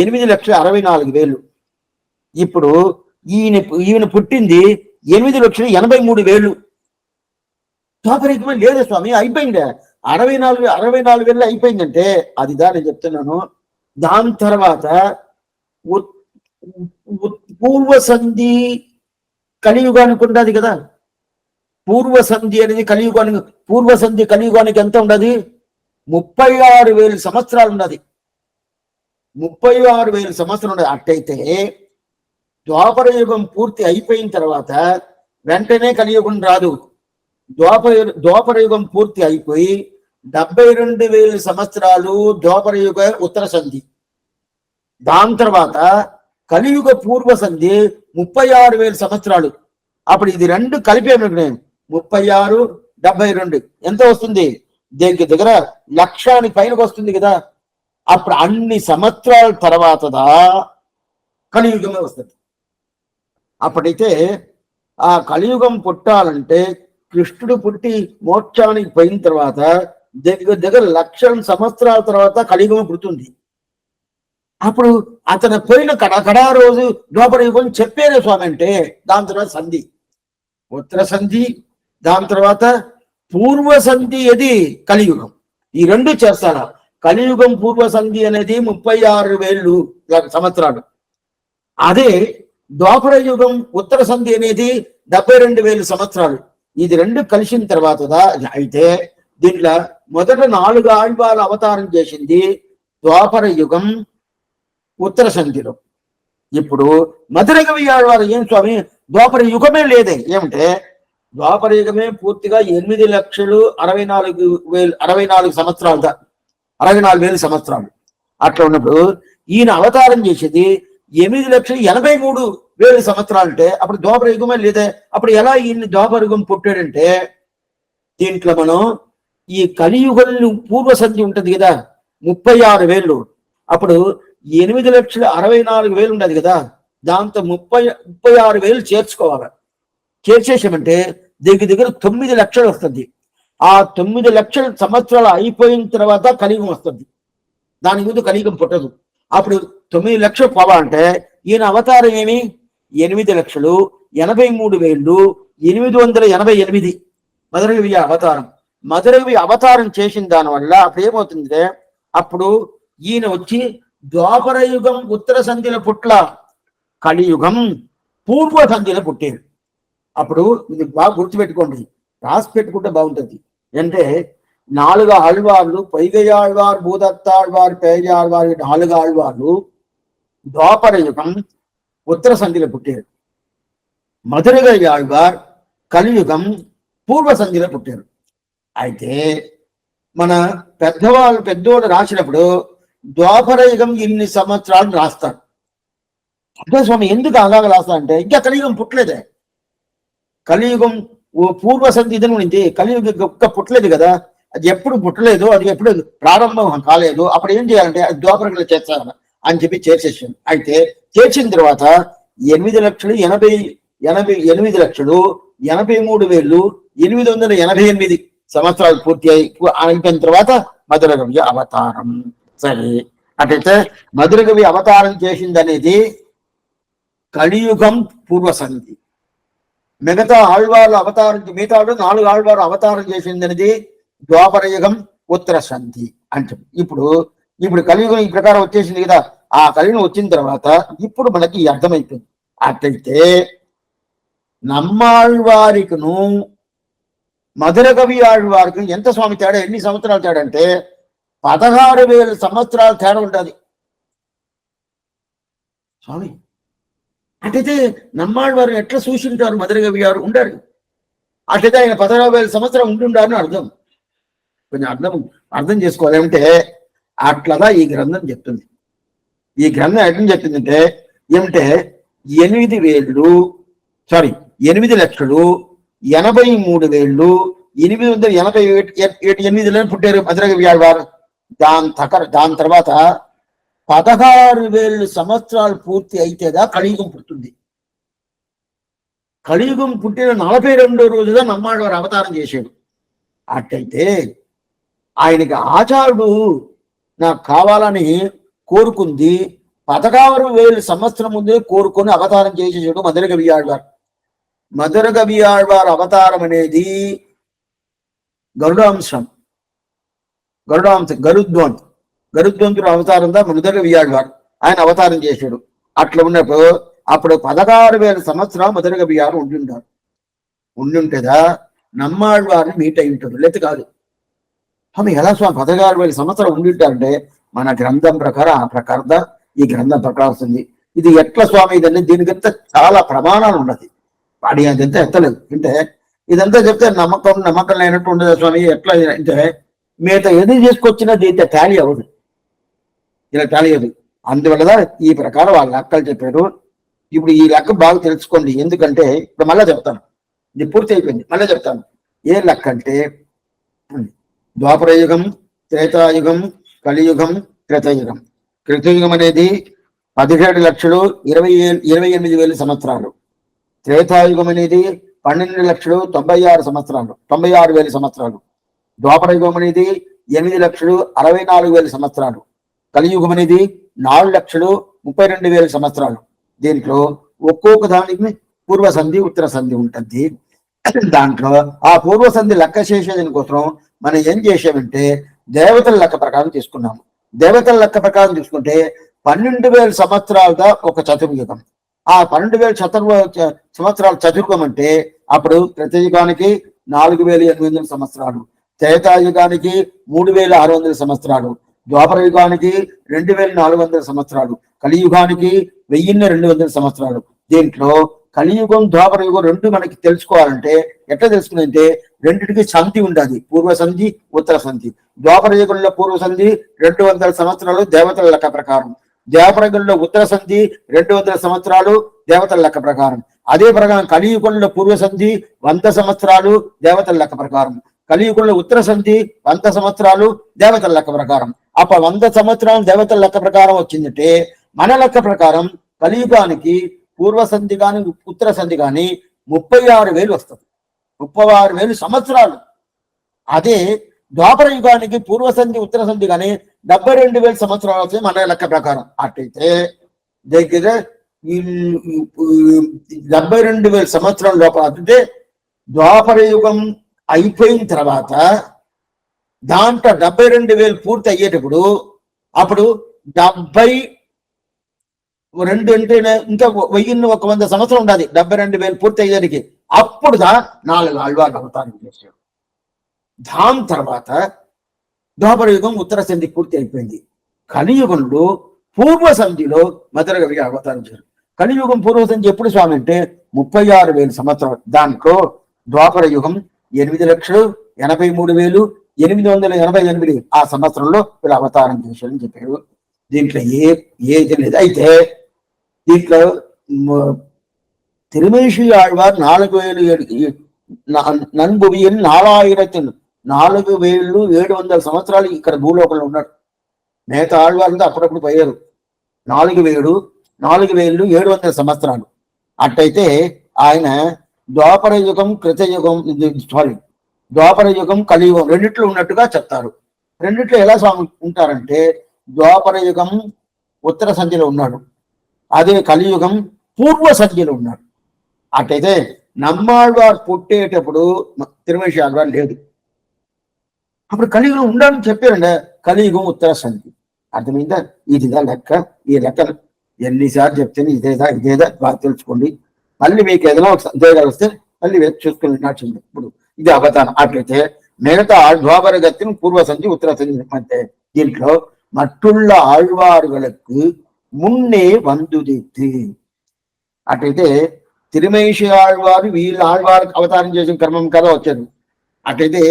8,64,000. ఇప్పుడు ఈయన పుట్టింది 8,83,000. ద్వాపర యుగం లేదు స్వామి, అయిపోయింది. 64,000 అయిపోయిందంటే అది నేను చెప్తున్నాను. దాని తర్వాత పూర్వ సంధి కలియుగానికి ఉండదు కదా. పూర్వ సంధి అనేది కలియుగానికి ఎంత ఉండదు? 36,000 సంవత్సరాలు ఉన్నది. 36,000 సంవత్సరాలు ఉన్నది. అట్టయితే ద్వాపర యుగం పూర్తి అయిపోయిన తర్వాత వెంటనే కలియుగం రాదు. ద్వాపర యుగం పూర్తి అయిపోయి 72,000 సంవత్సరాలు ద్వాపర యుగ ఉత్తర సంధి. దాని తర్వాత కలియుగ పూర్వ సంధి 36,000 సంవత్సరాలు. అప్పుడు ఇది రెండు కలిపేమి 36, 72 ఎంత వస్తుంది? దగ్గర లక్షానికి పైనకు వస్తుంది కదా. అప్పుడు అన్ని సంవత్సరాల తర్వాత కలియుగమే వస్తుంది. అప్పుడైతే ఆ కలియుగం పుట్టాలంటే కృష్ణుడు పుట్టి మోక్షానికి పోయిన తర్వాత దగ్గర లక్షల సంవత్సరాల తర్వాత కలియుగం పుడుతుంది. అప్పుడు అతను పోయిన కడకడా రోజు ద్వాపర యుగం చెప్పేదే స్వామి అంటే దాని తర్వాత సంధి, ఉత్తర సంధి, దాని తర్వాత పూర్వ సంధి ఏది కలియుగం. ఈ రెండు చేస్తారా? కలియుగం పూర్వ సంధి అనేది 36,000 సంవత్సరాలు. అదే ద్వాపర యుగం ఉత్తర సంధి అనేది 72,000 సంవత్సరాలు. ఇది రెండు కలిసిన తర్వాత అయితే దీంట్లో మొదట 4 ఆళ్వార్ల అవతారం చేసింది ద్వాపర యుగం ఉత్తర సంధిలో. ఇప్పుడు మధుర కవి ఆళ్వారు ఏం స్వామి ద్వాపర యుగమే లేదే ఏమంటే ద్వాపర యుగమే పూర్తిగా 8,64,000 సంవత్సరాలు, 64,000 సంవత్సరాలు. అట్లా ఉన్నప్పుడు ఈయన అవతారం చేసేది 8,83,000 సంవత్సరాలు అంటే అప్పుడు ద్వాపర యుగమే లేదే. అప్పుడు ఎలా ఈయన ద్వాపర యుగం పుట్టాడంటే దీంట్లో మనం ఈ కలియుగం పూర్వ సంధి ఉంటుంది కదా 36,000. అప్పుడు 8,64,000 ఉండదు కదా, దాంతో 36,000 చేర్చుకోవాలి. చేర్చేసామంటే దగ్గర 9 లక్షలు వస్తుంది. ఆ 9 లక్షల సంవత్సరాలు అయిపోయిన తర్వాత కలియుగం వస్తుంది. దాని ముందు కలియుగం పుట్టదు. అప్పుడు 9 లక్షలు పోవాలంటే ఈయన అవతారం ఏమి 8,83,888 మధుర కవి అవతారం. మధుర కవి అవతారం చేసిన దానివల్ల అప్పుడు ఏమవుతుందంటే అప్పుడు ఈయన వచ్చి ద్వాపర యుగం ఉత్తర సంధిలో పుట్ల, కలియుగం పూర్వ సంధిలో పుట్టేది. అప్పుడు ఇది బాగా గుర్తుపెట్టుకోండి, రాసి పెట్టుకుంటే బాగుంటుంది. అంటే 4 ఆళ్వార్లు పొయ్యివాడు భూదత్తాళ్వారు పేజాళ్వారు 4 ఆళ్వార్లు ద్వాపర యుగం ఉత్తర సంధిలో పుట్టారు. మధుర కవి ఆళ్వార్ కలియుగం పూర్వ సంధిలో పుట్టారు. అయితే మన పెద్దోళ్ళు రాసినప్పుడు ద్వాపర యుగం ఇన్ని సంవత్సరాలు రాస్తాడు. అంటే స్వామి ఎందుకు అలాగ రాస్తా అంటే ఇంకా కలియుగం పుట్టలేదే. కలియుగం పూర్వ సంధి ఉంది, కలియుగం ఒక్క పుట్టలేదు కదా, అది ఎప్పుడు పుట్టలేదు, అది ఎప్పుడు ప్రారంభం కాలేదు. అప్పుడు ఏం చేయాలంటే అది ద్వాపరకులు చేస్తారు అని చెప్పి చేర్చేసాను. అయితే చేర్చిన తర్వాత 8,88,83,888 సంవత్సరాలు పూర్తి అయిపోయిన తర్వాత మధురగవి అవతారం. సరే, అటైతే మధురగవి అవతారం చేసింది అనేది కలియుగం పూర్వ సంధి. మిగతా ఆళ్వార్లు అవతారం, మిగతా 4 ఆళ్వారు అవతారం చేసింది అనేది ద్వాపర యుగం ఉత్తర సంధి అంటే. ఇప్పుడు కలియుగం ఈ ప్రకారం వచ్చేసింది కదా. ఆ కలియుగం వచ్చిన తర్వాత ఇప్పుడు మనకి అర్థమైపోయింది. అట్లయితే నమ్మాళ్వారికును మధుర కవి ఆళ్వారికి ఎంత స్వామి తేడా, ఎన్ని సంవత్సరాలు తేడా అంటే 16,000 సంవత్సరాలు తేడా ఉంటుంది స్వామి. అటైతే నమ్మాళ్వారు ఎట్లా సూచింటారు మధుర కవి గారు ఉండారు. అట్లయితే ఆయన 16,000 సంవత్సరం ఉంటుండారని అర్థం. కొంచెం అర్థం చేసుకోవాలంటే అట్లదా ఈ గ్రంథం చెప్తుంది. ఈ గ్రంథం ఎట్లా చెప్తుందంటే ఏమిటే 8,83,888 పుట్టారు మధురకవి ఆళ్వారు. దాని తర్వాత 16,000 సంవత్సరాలు పూర్తి అయితేదా కలియుగం పుట్టింది. కలియుగం పుట్టిన 42వ రోజుగా నమ్మాళ్వారు అవతారం చేశాడు. అట్టయితే ఆయనకి ఆచార్యుడు నాకు కావాలని కోరుకుంది 16,000 సంవత్సరం ముందే కోరుకొని అవతారం చేసేసాడు మధురకవి ఆళ్వారు. మధురకవి ఆళ్వారు అవతారం అనేది గరుద్వంతుడు అవతారంగా మధురకవి ఆళ్వారు ఆయన అవతారం చేశాడు. అట్లా ఉన్నప్పుడు అప్పుడు 16,000 సంవత్సరాలు మధురకవి గారు ఉండుంటేదా నమ్మాళ్వారిని మీట్ అయి ఉంటాడు. లేదు కాదు ఆమె ఎలా స్వామి 16,000 సంవత్సరాలు ఉండింటారంటే మన గ్రంథం ప్రకారం ఆ ప్రకారంగా ఈ గ్రంథం ప్రకారం వస్తుంది. ఇది ఎట్లా స్వామి ఇదన్నీ దీనికంతా చాలా ప్రమాణాలు ఉన్నది. వాడి అదంతా ఎత్తలేదు అంటే ఇదంతా చెప్తే నమ్మకం లేనట్టు ఉండదు స్వామి. ఎట్లా అంటే మిగతా ఏది చేసుకొచ్చినా దీంతో టాలీ అవ్వదు, ఇలా టాలీ అవ్వదు. అందువల్ల ఈ ప్రకారం వాళ్ళ లెక్కలు చెప్పారు. ఇప్పుడు ఈ లెక్క బాగా తెలుసుకోండి. ఎందుకంటే ఇప్పుడు మళ్ళీ చెప్తాను, ఇది పూర్తి అయిపోయింది, మళ్ళీ చెప్తాను. ఏ లెక్క అంటే ద్వాపరయుగం, త్రేతాయుగం, కలియుగం, కృతయుగం. కృతయుగం అనేది 17,28,000 సంవత్సరాలు. త్రేతాయుగం అనేది 12,96,000 సంవత్సరాలు. ద్వాపరయుగం అనేది 8,64,000 సంవత్సరాలు. కలియుగం అనేది 4,32,000 సంవత్సరాలు. దీంట్లో ఒక్కొక్క దానికి పూర్వ సంధి ఉత్తర సంధి ఉంటుంది. దాంట్లో ఆ పూర్వ సంధి లెక్క చేసేదాని కోసం మనం ఏం చేసామంటే దేవతల లెక్క ప్రకారం తీసుకున్నాము. దేవతల లెక్క ప్రకారం తీసుకుంటే 12,000 సంవత్సరాలుగా ఒక చతుర్యుగం. ఆ 12,000 సంవత్సరాల చతుర్యుగం అంటే అప్పుడు కృతయుగానికి 4,800 సంవత్సరాలు, త్రేతాయుగానికి 3,600 సంవత్సరాలు, ద్వాపర యుగానికి 2,400 సంవత్సరాలు, కలియుగానికి 1,200 సంవత్సరాలు. దీంట్లో కలియుగం ద్వాపర యుగం రెండు మనకి తెలుసుకోవాలంటే ఎట్లా తెలుసుకుందంటే రెండింటికి సంధి ఉండాలి, పూర్వ సంధి ఉత్తర సంధి. ద్వాపర యుగంలో పూర్వ సంధి 200 సంవత్సరాలు దేవతల లెక్క ప్రకారం, ద్వాపర యుగంలో ఉత్తర సంధి 200 సంవత్సరాలు దేవతల లెక్క ప్రకారం. అదే ప్రకారం కలియుగంలో పూర్వ సంధి 100 సంవత్సరాలు దేవతల లెక్క ప్రకారం, కలియుగంలో ఉత్తర సంధి 100 సంవత్సరాలు దేవతల లెక్క ప్రకారం. అప్పుడు 100 సంవత్సరాలు దేవతల లెక్క ప్రకారం వచ్చిందంటే మన లెక్క ప్రకారం కలియుగానికి పూర్వ సంధి కానీ ఉత్తర సంధి కానీ 36,000 వస్తుంది, 36,000 సంవత్సరాలు. అదే ద్వాపర యుగానికి పూర్వ సంధి ఉత్తర సంధి కానీ 72,000 సంవత్సరాలు వస్తాయి మన లెక్క ప్రకారం. అట్టయితే దగ్గర 72,000 సంవత్సరాల లోపల అంటే ద్వాపర యుగం అయిపోయిన తర్వాత దాంట్లో 72,000 పూర్తి అయ్యేటప్పుడు అప్పుడు 72 అంటే ఇంకా 1,100 సంవత్సరం ఉండాలి 72,000 పూర్తి అయ్యేదానికి. అప్పుడు 4 ఆళ్వార్లు అవతారం చేశాడు. దాని తర్వాత ద్వాపర యుగం ఉత్తర సంధి పూర్తి అయిపోయింది. కలియుగంలో పూర్వ సంధిలో మధురకవి అవతరించారు. కలియుగం పూర్వ సంధి ఎప్పుడు స్వామి అంటే 36,000 సంవత్సరాలు. దాంట్లో ద్వాపర యుగం 8,83,888 ఆ సంవత్సరంలో వీళ్ళు అవతారం చేశారని చెప్పారు. దీంట్లో ఏది లేదు. అయితే దీంట్లో తిరుమేషి ఆళ్వార్ 4000 నన్బువియన్ 4700 సంవత్సరాలు ఇక్కడ భూలోకంలో ఉన్నాడు. మిగతా ఆళ్వార్లతో అప్పుడప్పుడు పోయారు. 4700 సంవత్సరాలు. అట్టయితే ఆయన ద్వాపర యుగం కృతయుగం ద్వాపర యుగం కలియుగం రెండిట్లో ఉన్నట్టుగా చెప్తారు. రెండిట్లో ఎలా ఉంటారంటే ద్వాపర యుగం ఉత్తర సంధ్యలో ఉన్నాడు, అదే కలియుగం పూర్వ సంధ్యలో ఉన్నాడు. అట్టయితే నమ్మాళ్వారు పుట్టేటప్పుడు తిరుమేషి ఆళ్వారు లేదు. అప్పుడు కలియుగం ఉండాలని చెప్పారండి. కలియుగం ఉత్తర సంధి. అర్థమైందా? ఇదిదా లెక్క. ఈ లెక్కను ఎన్నిసార్లు చెప్తేనే ఇదేదా బాగా తెలుసుకోండి. మళ్ళీ మీకు ఏదైనా ఒక సందేహాలు వస్తే మళ్ళీ వేసి చూసుకుని నచ్చింది. ఇప్పుడు ఇది అవతారం. అట్లయితే మిగతా ద్వాపర గతిని పూర్వ సంధి ఉత్తర సంధి అంటే దీంట్లో మట్టుళ్ళ ఆళ్వారులకు మున్నే వందుదిత్తి. అట్లయితే తిరుమేషి ఆళ్వారు వీళ్ళ ఆళ్వారికి అవతారం చేసిన క్రమం కదా వచ్చారు. అట్లయితే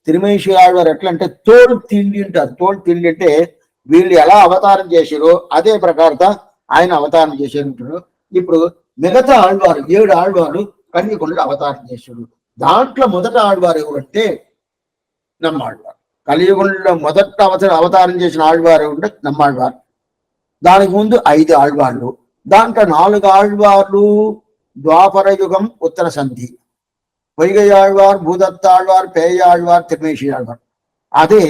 తిరుమేషి ఆళ్వారు ఎట్లా అంటే తోడు తిండి అంటారు. తోడు తిండి అంటే వీళ్ళు ఎలా అవతారం చేశారో అదే ప్రకారంగా ఆయన అవతారం చేశారు. ఇప్పుడు మిగతా ఆళ్వారు 7 ఆళ్వారు కన్యకొండలు అవతారం చేశారు. దాంట్లో మొదట ఆళ్వారు ఎవరంటే నమ్మాళ్వారు. కలియుగంలో మొదట అవతారం చేసిన ఆళ్వారు ఎవరంటే నమ్మాళ్వారు. దానికి ముందు 5 ఆళ్వార్లు, దాంట్లో 4 ఆళ్వార్లు ద్వాపర యుగం ఉత్తర సంధి, పొయ్గయాళ్వార్, భూదత్తాళ్వార్, పేయాళ్వార్, తిరుమేషి ఆళ్వార్. అదే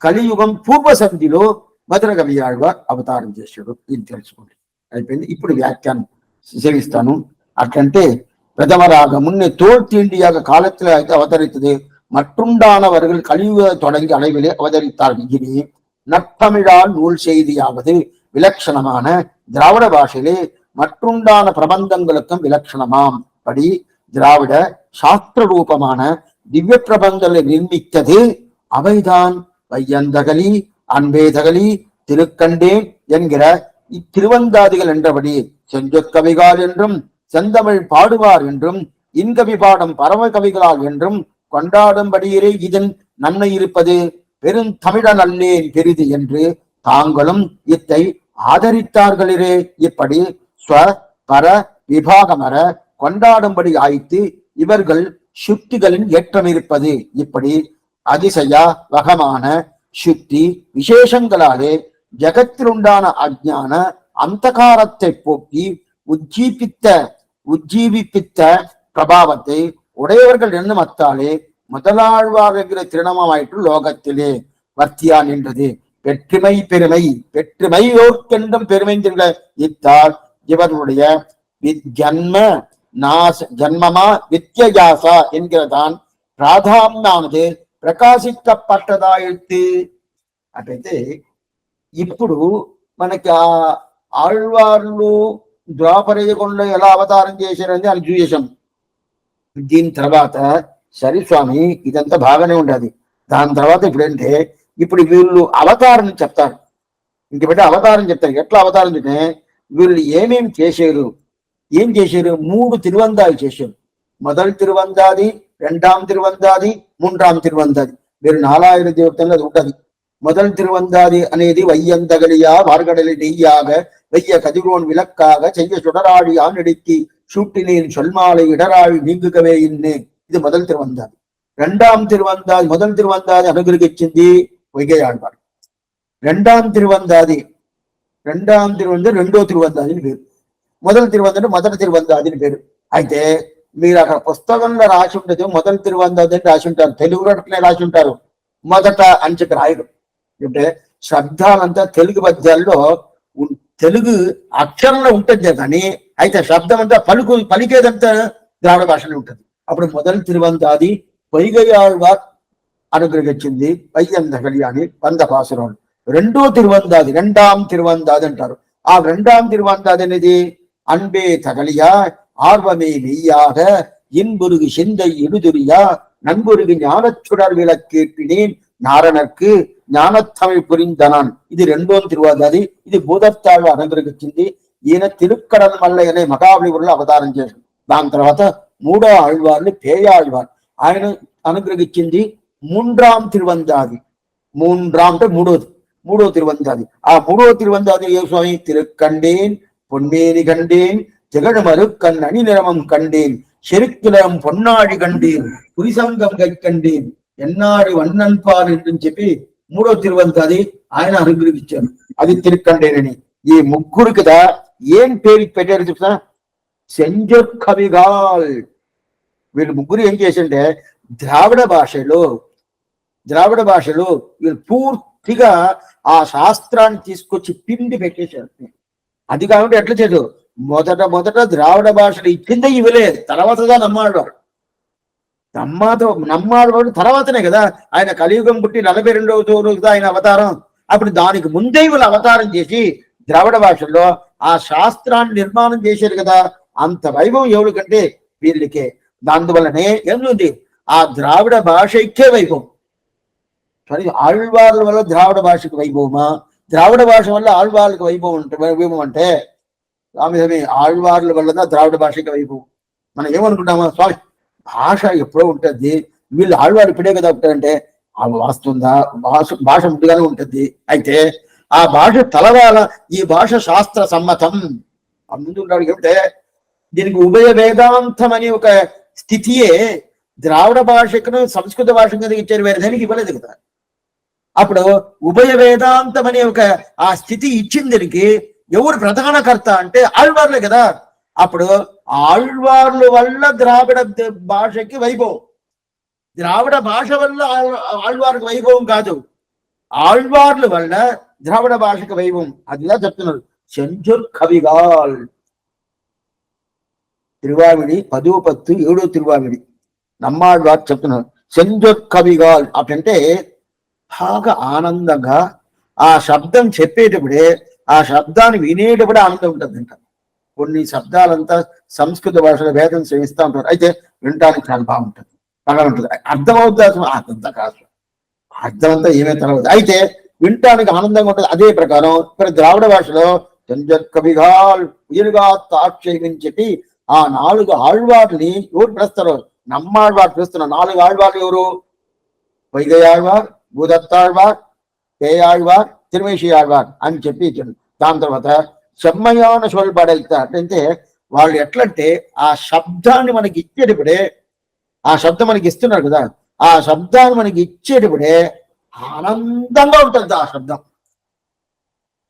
కలియుగం పూర్వ సంధిలో మధురగవి ఆళ్వార్ అవతారం చేశాడు. ఇది తెలుసుకోండి. అయిపోయింది. ఇప్పుడు వ్యాఖ్యానం సేవిస్తాను. అట్లంటే பிரதம ராக முன்னே தோல் தீண்டியாக காலத்தில் அவதரித்தது மற்றுண்டானவர்கள் கலியுக தொடங்கி அளவிலே அவதரித்தார்கள். இனி நற்றமிழால் நூல் செய்தியாவது விலட்சணமான திராவிட பாஷையிலே மற்றுண்டான பிரபந்தங்களுக்கும் விலட்சணமாம் படி திராவிட சாஸ்திர ரூபமான திவ்ய பிரபந்தங்களை நிர்மித்தது அவைதான் வையந்தகலி, அன்பேதகலி, திருக்கண்டேன் என்கிற இத்திருவந்தாதிகள் என்றபடி செஞ்சொற்கவிகால் என்றும் செந்தமிழ் பாடுவார் என்றும் இன்கவி பாடம் பரம கவிகளால் என்றும் கொண்டாடும்படியிலே இதன் நன்மை இருப்பது பெருந்தமிழ நல்லேன் பெரிது என்று தாங்களும் இத்தை ஆதரித்தார்களே. இப்படி ஸ்வ பர விபாகமர கொண்டாடும்படி ஆய்த்து இவர்கள் சுத்திகளின் ஏற்றம் இருப்பது. இப்படி அதிசய வகமான சுத்தி விசேஷங்களாலே ஜகத்திலுண்டான அஜ்ஞான அந்தகாரத்தை போக்கி உஜ்ஜீவிப்பித்த பிரபாவத்தை உடையவர்கள் என்ன மத்தாலே முதலாழ்வார் என்கிற திருணமாயிற்று லோகத்திலே வர்த்தியா நின்றது. பெற்றுமை பெருமை பெற்றுமையோர்க்கென்றும் பெருமை என்ற இத்தால் இவர்களுடைய ஜன்மமா வித்யாசா என்கிறதான் ప్రాధాన్యానది ప్రకాశించపట్టదాయితే. అటైతే ఇప్పుడు మనకి ఆ ఆళ్వార్లు ద్వాపరయుగంలో ఎలా అవతారం చేశారని అని చూసేశాం. దీని తర్వాత సరే స్వామి ఇదంతా బాగానే ఉండదు. దాని తర్వాత ఇప్పుడంటే ఇప్పుడు వీళ్ళు అవతారం చెప్తారు. ఇంక బిడ్డ అవతారం చెప్తారు. ఎట్లా అవతారం చెప్తే వీళ్ళు ఏమేమి చేశారు, ఏం చేశారు? 3 తిరువందాలు చేశారు. మొదటి తిరువందాది, 2ஆம் తిరువందాది, 3ஆம் తిరువందాది. మీరు 4000 దేవతల్లో అది ఉంటుంది. முதல் திருவந்தாதி అనేది வையந்தகலியா மார்கடலி நெய்யாக வெய்ய கதிரோன் விளக்காக செய்ய சுடராழி ஆணடிக்கு சூட்டினேன் சொல்மாலை இடராழி நீங்குகவே இன்னே. இது முதல் திருவந்தாதி. 2ஆம் திருவந்தாதி, முதல் திருவந்தாதி అనుగ్రహించింది వైగయాళ్వార్. 2ஆம் திருவந்தாది రెండో తిరువందాది అని పేరు. మొదటి తిరువందాది మొదటి తిరువందాది అని పేరు. అయితే మీరు అక్కడ పుస్తకంలో రాసి ఉండదు మొదటి తిరువందాది అని రాసి ఉంటారు. తెలుగులో రాసి ఉంటారు మొదట అని చెప్పి రాయడు. అంటే శబ్దాలంతా తెలుగు పద్యాల్లో తెలుగు అక్షరంలో ఉంటుంది కానీ అయితే శబ్దం అంతా పలికేదంతా ద్రావిడ భాషలో ఉంటుంది. అప్పుడు మొదటి తిరువందాది వైగయాళ్వార్ అనుగ్రహించింది వైయందగలి అని 100 పాసురాలు. రెండో తిరువందాది 2ஆம் తిరువందాది అంటారు. ఆ 2ஆம் తిరువందాది అనేది அன்பே தகலியா ஆர்வமே மெய்யாக இன்புருகு சிந்தை இடுதுரியா நண்புருகு ஞானச்சுடர் விளக்கேற்றினேன் நாரணர்க்கு ஞானத்தமிழ் புரிந்தனான். ఇది 2వ తిరువందాది. ఇది భూదత్తాళ్వ అనుగ్రహించింది. ఈయన తిరుక్కడల మల్లయ్య మహాబలిపురంలో అవతారం చేశారు. దాని తర్వాత 3వ ఆళ్వార్లు పేయాళ్వార్. ఆయన అనుగ్రహించింది 3ஆம் తిరువందాది. 3 అంటే 3వది. மூடோ திருவந்தாதி. மூடோ திருவந்தாதி ஏ சுவாமி? திருக்கண்டேன் பொன்னேரி கண்டேன், திகழ்மரு கண் அணி நிறமம் கண்டேன், செருக்கிலம் పొన్నాడి కండేన్, పురిసంగం గై కండేన్, ఎన్నాడి వన్నన్పాల్ అని చెప్పి మూడో తిరువంతాది ఆయన అనుగ్రహించారు. అది తిరుక్కండేనని. ఈ ముగ్గురు కదా ఏం పేరు పెట్టారు చెప్తా? సెంజర్ కవిగాల్. వీళ్ళు ముగ్గురు ఏం చేసింటే ద్రావిడ భాషలో వీళ్ళు పూర్తిగా ఆ శాస్త్రాన్ని తీసుకొచ్చి పిండి పెట్టేశారు. అది కాబట్టి ఎట్లా చేయదు, మొదట ద్రావిడ భాషలు ఇచ్చిందే ఇవ్వలేదు, తర్వాతగా నమ్మాడు తర్వాతనే కదా ఆయన కలియుగం పుట్టి 42వ రోజు ఆయన అవతారం. అప్పుడు దానికి ముందే వీళ్ళు అవతారం చేసి ద్రావిడ భాషల్లో ఆ శాస్త్రాన్ని నిర్మాణం చేశారు కదా. అంత వైభవం ఎవరికంటే వీళ్ళకే. దానివల్లనే ఏముంది, ఆ ద్రావిడ భాషకే వైభవం. కానీ ఆళ్వార్ల వల్ల ద్రావిడ భాషకు వైభవమా, ద్రావిడ భాష వల్ల ఆళ్వార్లకు వైభవం అంటే స్వామి ఆళ్వార్ల వల్ల ద్రావిడ భాషకి వైభవం. మనం ఏమనుకుంటామా, స్వామి భాష ఎప్పుడో ఉంటుంది, వీళ్ళు ఆళ్వారు ఇప్పుడే కదా ఉంటారంటే వాస్తుందా? భాష ముందుగానే ఉంటుంది. అయితే ఆ భాష తలవాల, ఈ భాష శాస్త్ర సమ్మతం ముందు ఉంటాడు. ఏమిటే దీనికి ఉభయ వేదాంతం అని ఒక స్థితియే ద్రావిడ భాషకును సంస్కృత భాష కింద ఇచ్చారు, వేరే దానికి ఇవ్వలేదు కదా. అప్పుడు ఉభయ వేదాంతం అనే ఒక ఆ స్థితి ఇచ్చింది దీనికి ఎవరు ప్రధానకర్త అంటే ఆళ్వార్లే కదా. అప్పుడు ఆళ్వార్ల వల్ల ద్రావిడ భాషకి వైభవం, ద్రావిడ భాష వల్ల ఆళ్వార్కి వైభవం కాదు, ఆళ్వార్ల వల్ల ద్రావిడ భాషకి వైభవం. అదిలా చెప్తున్నారు. సెంజర్ కవిగాల్ తిరువావిడి 10వ పత్తు 7వ తిరువావిడి నమ్మాళ్వారు చెప్తున్నారు. సెంజర్ కవిగాల్ అంటే బాగా ఆనందంగా ఆ శబ్దం చెప్పేటప్పుడే, ఆ శబ్దాన్ని వినేటప్పుడే ఆనందం ఉంటుందంట. కొన్ని శబ్దాలంతా సంస్కృత భాషలో వేదం సేవిస్తూ ఉంటారు, అయితే వినడానికి చాలా బాగుంటుంది, బాగా ఉంటుంది. అర్థమవుతుంది, అర్థంతా కాదు, అర్థమంతా ఏమే తర్వాత, అయితే వినటానికి ఆనందంగా ఉంటుంది. అదే ప్రకారం ఇక్కడ ద్రావిడ భాషలో సెంజర్ కవిగాల్ ఉయరుగా తాక్షేయని చెప్పి ఆ 4 ఆళ్వార్ని ఎవరు పిలుస్తారు? నమ్మాళ్వారు పిలుస్తున్నారు. 4 ఆళ్వార్లు ఎవరు? వైగై ఆళ్వార్, భూదత్తాళ్వార్, పేయాళ్వార్, తిరుమేషి ఆళ్వార్ అని చెప్పి ఇచ్చాడు. దాని తర్వాత చెమ్మయాన సోల్పాడెళ్తారు. అంటే వాళ్ళు ఎట్లంటే ఆ శబ్దాన్ని మనకి ఇచ్చేటప్పుడే, ఆ శబ్దం మనకి ఇస్తున్నారు కదా, ఆ శబ్దాన్ని మనకి ఇచ్చేటప్పుడే ఆనందంగా ఉంటుంది ఆ శబ్దం.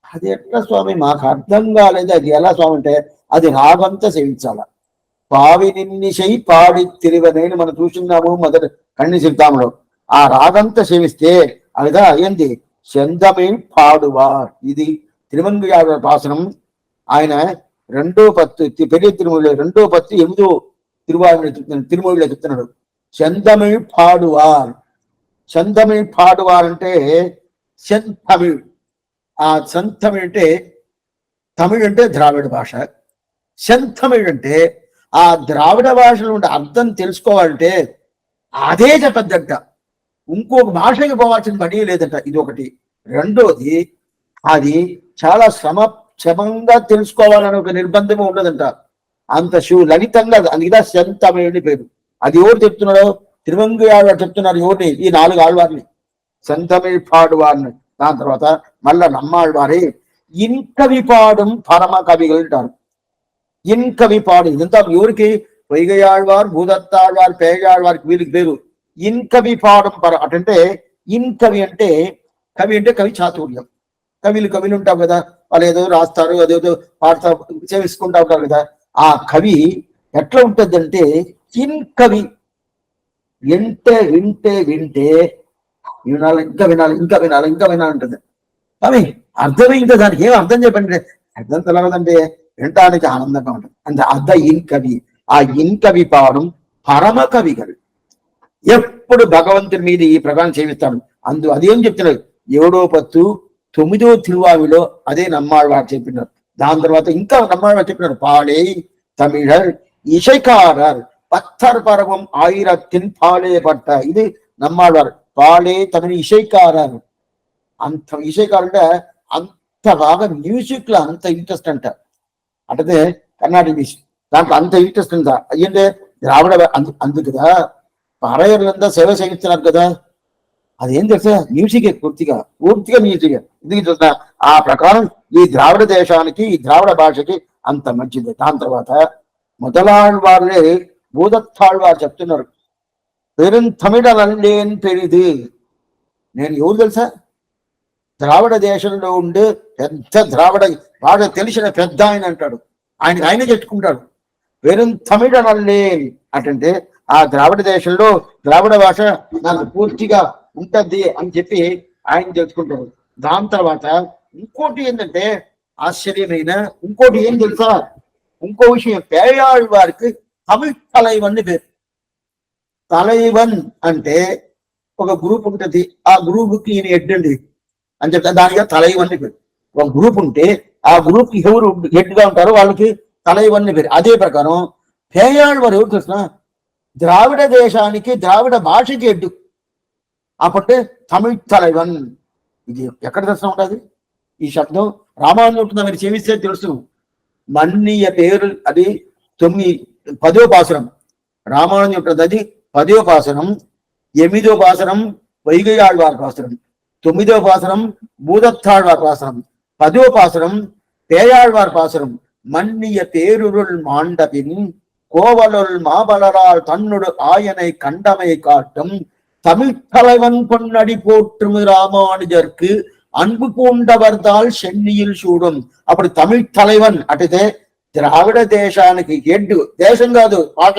అది ఎట్లా స్వామి మాకు అర్థం కాలేదు, అది ఎలా స్వామి అంటే అది రాగంతా సేవించాల. పావి నిన్నిశై పాడి తిరిగనేని మనం చూస్తున్నాము మొదటి కన్ని సిద్ధాంలో. ఆ రాగంతా సేవిస్తే అదిగా ఏంది చందమే పాడువార్. ఇది తిరుమంగయాడ పాసనం. ఆయన 2వ పత్తు పెరియ తిరుమల 2వ పత్తు 8వ తిరుమలలో చెప్తున్నాడు. చందమే పాడువార్. చందమే పాడువార్ అంటే సెంతమిళ్. ఆ సెంతమిళ్ అంటే తమిళ్ అంటే ద్రావిడ భాష, సెంతమిళ్ అంటే ఆ ద్రావిడ భాషలో ఉండే అర్థం తెలుసుకోవాలంటే అదే చెప్పద్దంట, ఇంకొక భాషకి పోవాల్సిన పని లేదంట. ఇది ఒకటి. రెండోది అది చాలా క్షమంగా తెలుసుకోవాలని ఒక నిర్బంధం ఉండదంట, అంత లలితంగా. అందుకే సెంతమిళ్ పేరు. అది ఎవరు చెప్తున్నాడు? తిరుమంగయాళ్వారు చెప్తున్నారు. ఎవరిని? ఈ 4 ఆళ్వార్ని, సెంతమిళ్ పాడువార్ని. దాని తర్వాత మళ్ళా నమ్మాళ్వారి ఇన్కవి పాడం పరమ కవిகள் అంటారు. ఇన్కవి పాడు ఇదంతా ఎవరికి? వైగయాళ్వార్, భూదత్తాళ్వార్, పేయాళ్వారికి వీరికి పేరు ఇన్కవి పాడం అంటే ఇన్కవి అంటే కవి అంటే కవి చాతుర్యం. కవిలు ఉంటాం కదా, వాళ్ళు ఏదో రాస్తారు, అదేదో పాడతా సేవిసుకుంటా ఉంటారు కదా. ఆ కవి ఎట్లా ఉంటుందంటే ఇన్కవి. వింటే వింటే వింటే వినాలి, ఇంకా వినాలి, ఇంకా వినాలి, ఇంకా వినాలి ఉంటుంది. అవి అర్థమే ఇంకా దానికి ఏం అర్థం చెప్పండి. అర్థం తెలవదంటే వినటానికి ఆనందంగా ఉంటుంది. అంటే అర్థ ఇన్కవి. ఆ ఇన్కవి పావడం పరమ కవిகள் ఎప్పుడు భగవంతుని మీద ఈ ప్రకారం సేవిస్తాడు. అదేం చెప్తున్నారు? 7వ పత్తు 9వ తిరువావిలో అదే నమ్మాళ్వారు చెప్పినారు. దాని తర్వాత ఇంకా నమ్మాళ్వారు చెప్పినారు. పాడే తమిళర్ ఇషైకారర్ పత్తర్ పర్వం ఆయిరత్తిన్ పాడే పట్ట. ఇది నమ్మాళ్వారు. పాడే తమిళ ఇషైకారర్. అంత ఇషైకారు అంటే అంత బాగా మ్యూజిక్ లో అంత ఇంట్రెస్ట్ అంట. అంటే కర్ణాటక మ్యూజిక్ దాంట్లో అంత ఇంట్రెస్ట్ ఉందా? అయ్యంటే ద్రావిడ అందుకుదా పారాయణంతా సేవ చేయిస్తున్నారు కదా. అదేం తెలుసా, మ్యూజికే, పూర్తిగా పూర్తిగా మ్యూజికే. ఎందుకు చూసిన ఆ ప్రకారం ఈ ద్రావిడ దేశానికి, ఈ ద్రావిడ భాషకి అంత మంచిది. దాని తర్వాత మొదలాళ్వార్లే భూదత్తాళ్వారు చెప్తున్నారు, పెరుంతమిళనల్లేన్ పెరిది. నేను ఎవరు తెలుసా, ద్రావిడ దేశంలో ఉండే పెద్ద ద్రావిడ బాగా తెలిసిన పెద్ద ఆయన అంటాడు. ఆయనే చెప్పుకుంటాడు పెరుంతమిళనల్లేన్ అంటే ఆ ద్రావిడ దేశంలో ద్రావిడ భాష నాకు పూర్తిగా ఉంటది అని చెప్పి ఆయన తెలుసుకుంటాడు. దాని తర్వాత ఇంకోటి ఏంటంటే ఆశ్చర్యమైన ఇంకోటి ఏం తెలుసా, ఇంకో విషయం, పేయాళ్ వారికి తమిళ్ తలైవన్ పేరు. తలైవన్ అంటే ఒక గ్రూప్ ఉంటుంది, ఆ గ్రూప్కి ఈయన హెడ్ అండి అని చెప్తా, దానిగా తలైవన్ పేరు. ఒక గ్రూప్ ఉంటే ఆ గ్రూప్ కి ఎవరు హెడ్ గా ఉంటారో వాళ్ళకి తలైవన్ పేరు. అదే ప్రకారం పేయాళ్ వారు ఎవరు చూసిన ద్రావిడ దేశానికి, ద్రావిడ భాషకి హెడ్. అప్పటి తమిళ్ తలైవన్. ఇది ఎక్కడ దర్శనం ఉంటుంది ఈ శబ్దం? రామాయణం ఉంటుందా మీరు చేవిస్తే తెలుసు. మన్నియ పేరు అది 10వ పాసురం రామాయణం ఉంటుంది, అది 10వ పాసురం. 8వ పాసురం వైగయాళ్వార్ పాసురం. 9వ పాసురం భూదత్తాళ్వార్ పాసురం. 10వ పాసురం పేయాళ్వార్ పాసురం. మన్నియ పేరురుள் மாண்டபின் கோவலுள் மாபலரால் தன்னுடு ஆயனை கண்டமை காட்டும் தமிழ் தலைவன் பொன்னடி போற்றும் ராமானுஜர்க்கு అన్బు పూండవర్దాల్ చెన్నీయులు చూడం. అప్పుడు తమిళ తలైవన్ అంటే ద్రావిడ దేశానికి హెడ్, దేశం కాదు భాష,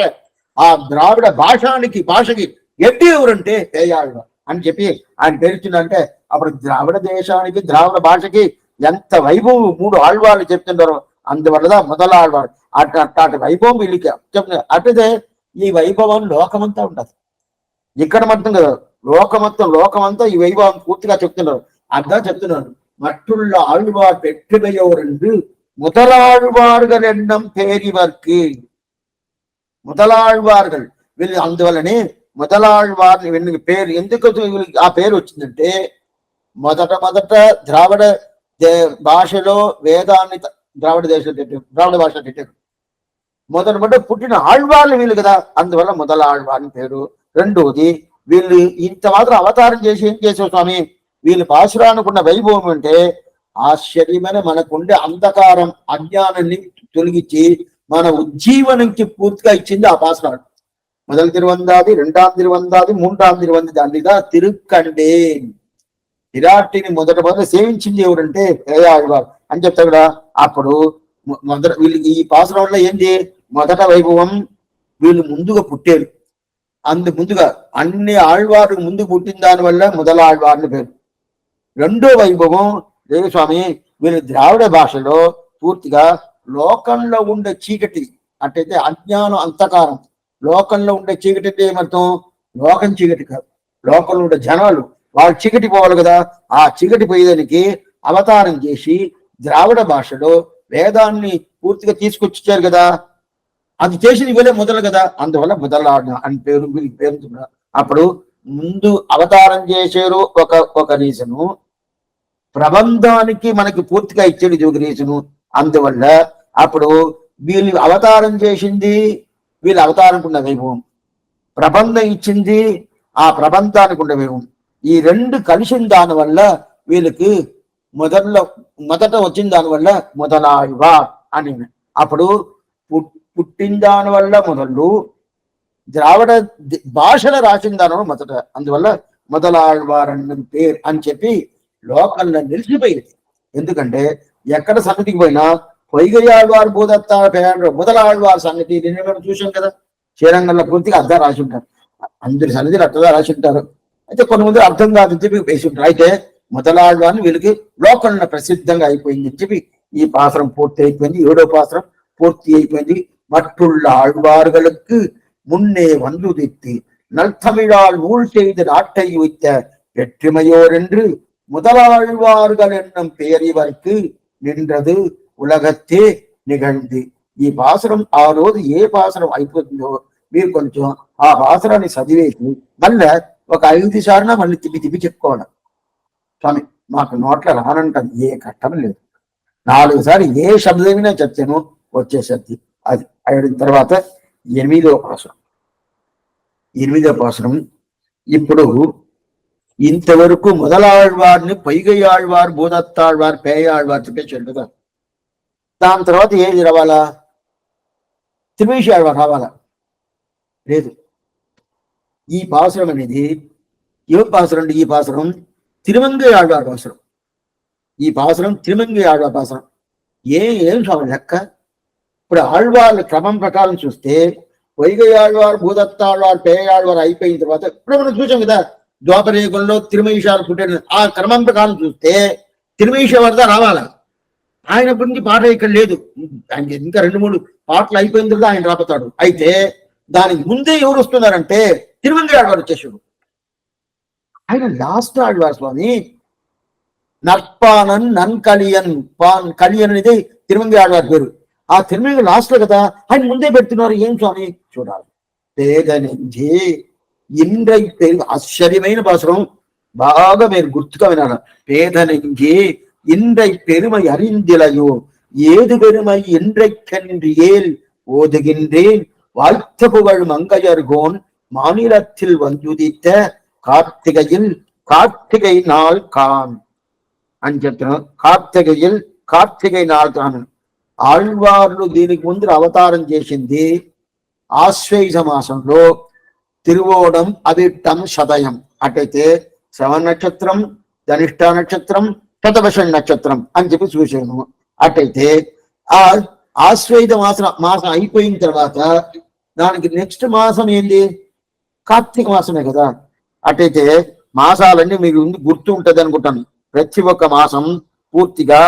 ఆ ద్రావిడ భాషకి హెడ్ ఎవరంటే పేయాళ్ళ అని చెప్పి ఆయన పేరుచ్చిందంటే, అప్పుడు ద్రావిడ దేశానికి, ద్రావిడ భాషకి ఎంత వైభవం 3 ఆళ్వాళ్ళు చెప్తున్నారు. అందువల్ల మొదల ఆళ్వారు అట్లాంటి వైభవం వీళ్ళకి చెప్తున్నారు. అటుదే ఈ వైభవం లోకమంతా ఉంటుంది, ఇక్కడ మొత్తం కదా, లోకమంతా ఈ వైభవం పూర్తిగా చెప్తున్నారు. அதான் చెప్తున్నాను, మట్టుள்ள ఆళ్వార్ பெற்றுமையோரென்று முதலாழ்வார்கள் ఎన్నం పేరివర్కి. మొదలాళ్వార్గల్ వీళ్ళు, అందువల్లనే మొదలాళ్వార్ పేరు ఎందుకు ఆ పేరు వచ్చిందంటే, మొదట ద్రావిడ భాషలో వేదాన్ని ద్రావిడ దేశం పెట్టారు, ద్రావిడ భాష పెట్టారు. మొదట పుట్టిన ఆళ్వార్లు వీళ్ళు కదా, అందువల్ల మొదలాళ్వార్ పేరు. రెండోది, వీళ్ళు ఇంత మాత్రం అవతారం చేసి ఏం చేసావు స్వామి, వీళ్ళు పాశురానుకున్న వైభవం అంటే ఆశ్చర్యమైన మనకుండే అంధకారం, అజ్ఞానాన్ని తొలగించి మన ఉజ్జీవనంకి పూర్తిగా ఇచ్చింది ఆ పాశురాలు. முதல் திருவந்தாதி, 2ஆம் திருவந்தாది, 3ஆம் திருవంది, దానిగా తిరుక్కండే విరాటిని మొదట సేవించింది ఎవరంటే పేయాళ్వార్ అని చెప్తా కదా. అప్పుడు వీళ్ళకి ఈ పాశురంలో ఏంది, మొదట వైభవం వీళ్ళు ముందుగా పుట్టారు. ముందుగా అన్ని ఆళ్వారు ముందు పుట్టిన దాని వల్ల మొదలాళ్వార్ని పేరు. రెండో వైభవం దేవస్వామి వీళ్ళు ద్రావిడ భాషలో పూర్తిగా లోకంలో ఉండే చీకటి అంటే అజ్ఞానం, అంతకారం, లోకంలో ఉండే చీకటి అంటే ఏమర్థం, లోకం చీకటి కాదు, లోకంలో ఉండే జనాలు వాళ్ళు చీకటి పోవాలి కదా, ఆ చీకటి పోయేదానికి అవతారం చేసి ద్రావిడ భాషలో వేదాన్ని పూర్తిగా తీసుకొచ్చారు కదా, అది చేసింది వీళ్ళే మొదలు కదా, అందువల్ల మొదలాడ అని పేరు వీళ్ళకి పేరు. అప్పుడు ముందు అవతారం చేశారు ఒక రీజను, ప్రబంధానికి మనకి పూర్తిగా ఇచ్చేది ఇది ఒక రీజను. అందువల్ల అప్పుడు వీళ్ళు అవతారం చేసింది, వీళ్ళు అవతారానికి ఉన్న వైభవం, ప్రబంధం ఇచ్చింది ఆ ప్రబంధానికి ఉన్న వైభవం, ఈ రెండు కలిసిన దానివల్ల వీళ్ళకి మొదట వచ్చిన దానివల్ల మొదలాళ్వా అని. అప్పుడు పుట్టిన దానివల్ల మొదలు ద్రావిడ భాషలో రాసిన దానివల్ల మొదట, అందువల్ల మొదలాళ్వారన్న పేరు అని చెప్పి లోకల్లో నిలిచిపోయింది. ఎందుకంటే ఎక్కడ సన్నిధికి పోయినా పొయ్గయాళ్వారు, భూదత్తాళ్వారు, మొదలాళ్వారు సంగతి నేను చూసాం కదా, శ్రీరంగంలో పూర్తిగా అర్థం రాసి ఉంటారు, అందరి సన్నిధిని అర్థంగా రాసి ఉంటారు. అయితే కొంతమంది అర్థం కాదని చెప్పి వేసి ఉంటారు. అయితే మొదలాళ్వారిని వీళ్ళకి లోకంలో ప్రసిద్ధంగా అయిపోయింది అని చెప్పి ఈ పాత్రం పూర్తి అయిపోయింది. 7వ పాత్రం పూర్తి అయిపోయింది. మట్టుள்ள ఆళ్వాர்களுக்கு முன்னே வந்துதித்து நல்தமிழால் நூல் செய்து நாட்டை வைத்த வெற்றிமையோர் என்று முதலாழ்வார்கள் என்னும் పేరివర్కి నిండ్రదు ఉలగత్తే నిగండి. ఈ పాసురం ఆ రోజు ఏ పాసురం అయిపోతుందో మీరు కొంచెం ఆ పాసురాన్ని చదివేసి మళ్ళీ ఒక 5 సార్లు మళ్ళీ తిప్పి చెప్పుకోవాలి. స్వామి మాకు నోట్ల రానంటాను, ఏ కట్టం లేదు, 4 సార్లు ఏ శబ్దమైనా చెప్తాను వచ్చేసరికి. అది అయిన తర్వాత 8వ పాసురం. 8వ పాసురం ఇప్పుడు ఇంతవరకు మొదలాళ్వారిని పొయ్గయాళ్వారు భూదత్తాళ్వారు పేయాళ్వారు చెప్పేసాడు కదా. దాని తర్వాత ఏది రావాలా? తిరుమేశాళ్వారు రావాలా? లేదు. ఈ పాసురం అనేది ఏం పాసురం అండి? ఈ పాసురం తిరుమంగయాళ్వారు పాసురం. ఈ పాసురం తిరుమంగయాళ్వారు పాసురం. ఏం స్వామి లెక్క? ఇప్పుడు ఆళ్వార్ల క్రమం ప్రకారం చూస్తే పొయ్గయాళ్వారు భూదత్తాళ్వారు పేయాళ్వారు అయిపోయిన తర్వాత ఇప్పుడు మనం చూసాం కదా, ద్వాపరయుగంలో తిరుమేశాలు పుట్టిన ఆ క్రమం ప్రకారం చూస్తే తిరుమేశ వరద రావాలా. ఆయన గురించి పాట ఇక్కడ లేదు. ఆయన ఇంకా 2-3 పాటలు అయిపోయిన తర్వాత ఆయన రాబోతాడు. అయితే దానికి ముందే ఎవరు వస్తున్నారంటే తిరుమంగయాళ్వారు వచ్చేసాడు. ఆయన లాస్ట్ ఆళ్వారు స్వామి. నర్పానన్ నన్ కలియన్ కలియన్ అనేది తిరుమంగయాళ్వారి పేరు. ఆ తిరుమంగ లాస్ట్ లో కదా, ఆయన ముందే పెడుతున్నారు. ఏం స్వామి చూడాలి. పేదనించి ఇంద్రై పేరు ఆశ్చర్యమైన భాషరం. బాగా మీరు గుర్తుగా వినాలి. పేదనించి இன்றை பெருமை அறிந்திலையோ ஏது பெருமை இன்றைக்கன்றியேல் ஓதுகின்றேன் வாழ்த்த புகழ் மங்கையர்கோன் மாநிலத்தில் வந்துதித்த கார்த்திகை நாள் கான் అంచెప్తున్నాను. కార్తికై నాள் కాను. ఆళ్వార్లు దీనికి ముందు అవతారం చేసింది ఆశ్వేజ మాసంలో తిరువోడం అవిట్టం శతయం. అటైతే శ్రవణ నక్షత్రం, ధనిష్ట నక్షత్రం, శతవశ నక్షత్రం అని చెప్పి చూసాను. అటైతే ఆ ఆశ్వేజ మాసం అయిపోయిన తర్వాత దానికి నెక్స్ట్ మాసం ఏంది? కార్తీక మాసమే కదా. అటైతే మాసాలన్నీ మీకు గుర్తు ఉంటది అనుకుంటాను. ప్రతి ఒక్క మాసం పూర్తిగా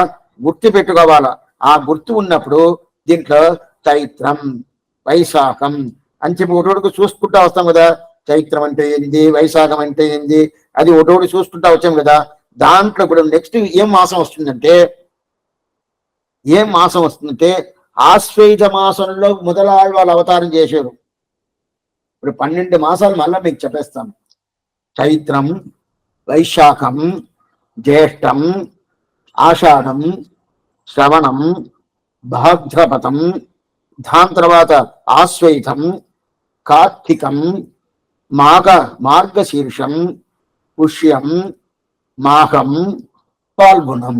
గుర్తు పెట్టుకోవాలా. ఆ గుర్తు ఉన్నప్పుడు దీంట్లో చైత్రం, వైశాఖం అని చెప్పి ఒకటోడికి చూసుకుంటా వస్తాం కదా. చైత్రం అంటే ఏంది, వైశాఖం అంటే ఏంది, అది ఒకటోడి చూసుకుంటా వచ్చాం కదా. దాంట్లో ఇప్పుడు నెక్స్ట్ ఏం మాసం వస్తుందంటే ఆశ్వేజ మాసంలో మొదలాళ్వారు అవతారం చేశారు. ఇప్పుడు 12 మాసాలు మళ్ళా మీకు చెప్పేస్తాను. చైత్రం, వైశాఖం, జ్యేష్టం, ఆషాఢం, శ్రవణం, భాద్రపదం, దాని తర్వాత ఆశ్వేజం, కార్తీకం, మార్గశీర్షం, పుష్యం, మాఘం, పాల్గొనం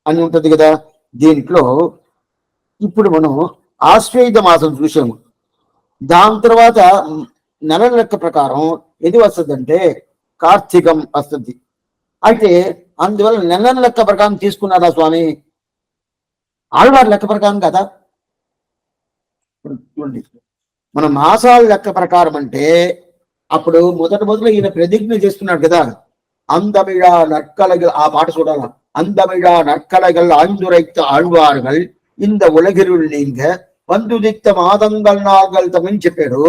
అని ఉంటది కదా. దీంట్లో ఇప్పుడు మనం ఆశ్వేజ మాసం చూసాము. దాని తర్వాత నెలల లెక్క ప్రకారం ఏది వస్తుందంటే కార్తీకం వస్తుంది. అయితే అందువల్ల నెలల లెక్క ప్రకారం తీసుకున్నారా స్వామి? ఆళ్వారి లెక్క ప్రకారం కదా. చూడండి, మన మాసాల లెక్క ప్రకారం అంటే అప్పుడు మొదలు ఈయన ప్రతిజ్ఞ చేస్తున్నాడు కదా. అందమిழா நற்கலைகள், ఆ పాట చూడాల. అందమిழா நற்கலைகள் ஆய்ந்துரைத்த ஆழ்வார்கள் இந்த உலகிరుள் நீங்க வந்துதித்த மாதங்கள் நாள்கள் తమని చెప్పాడు.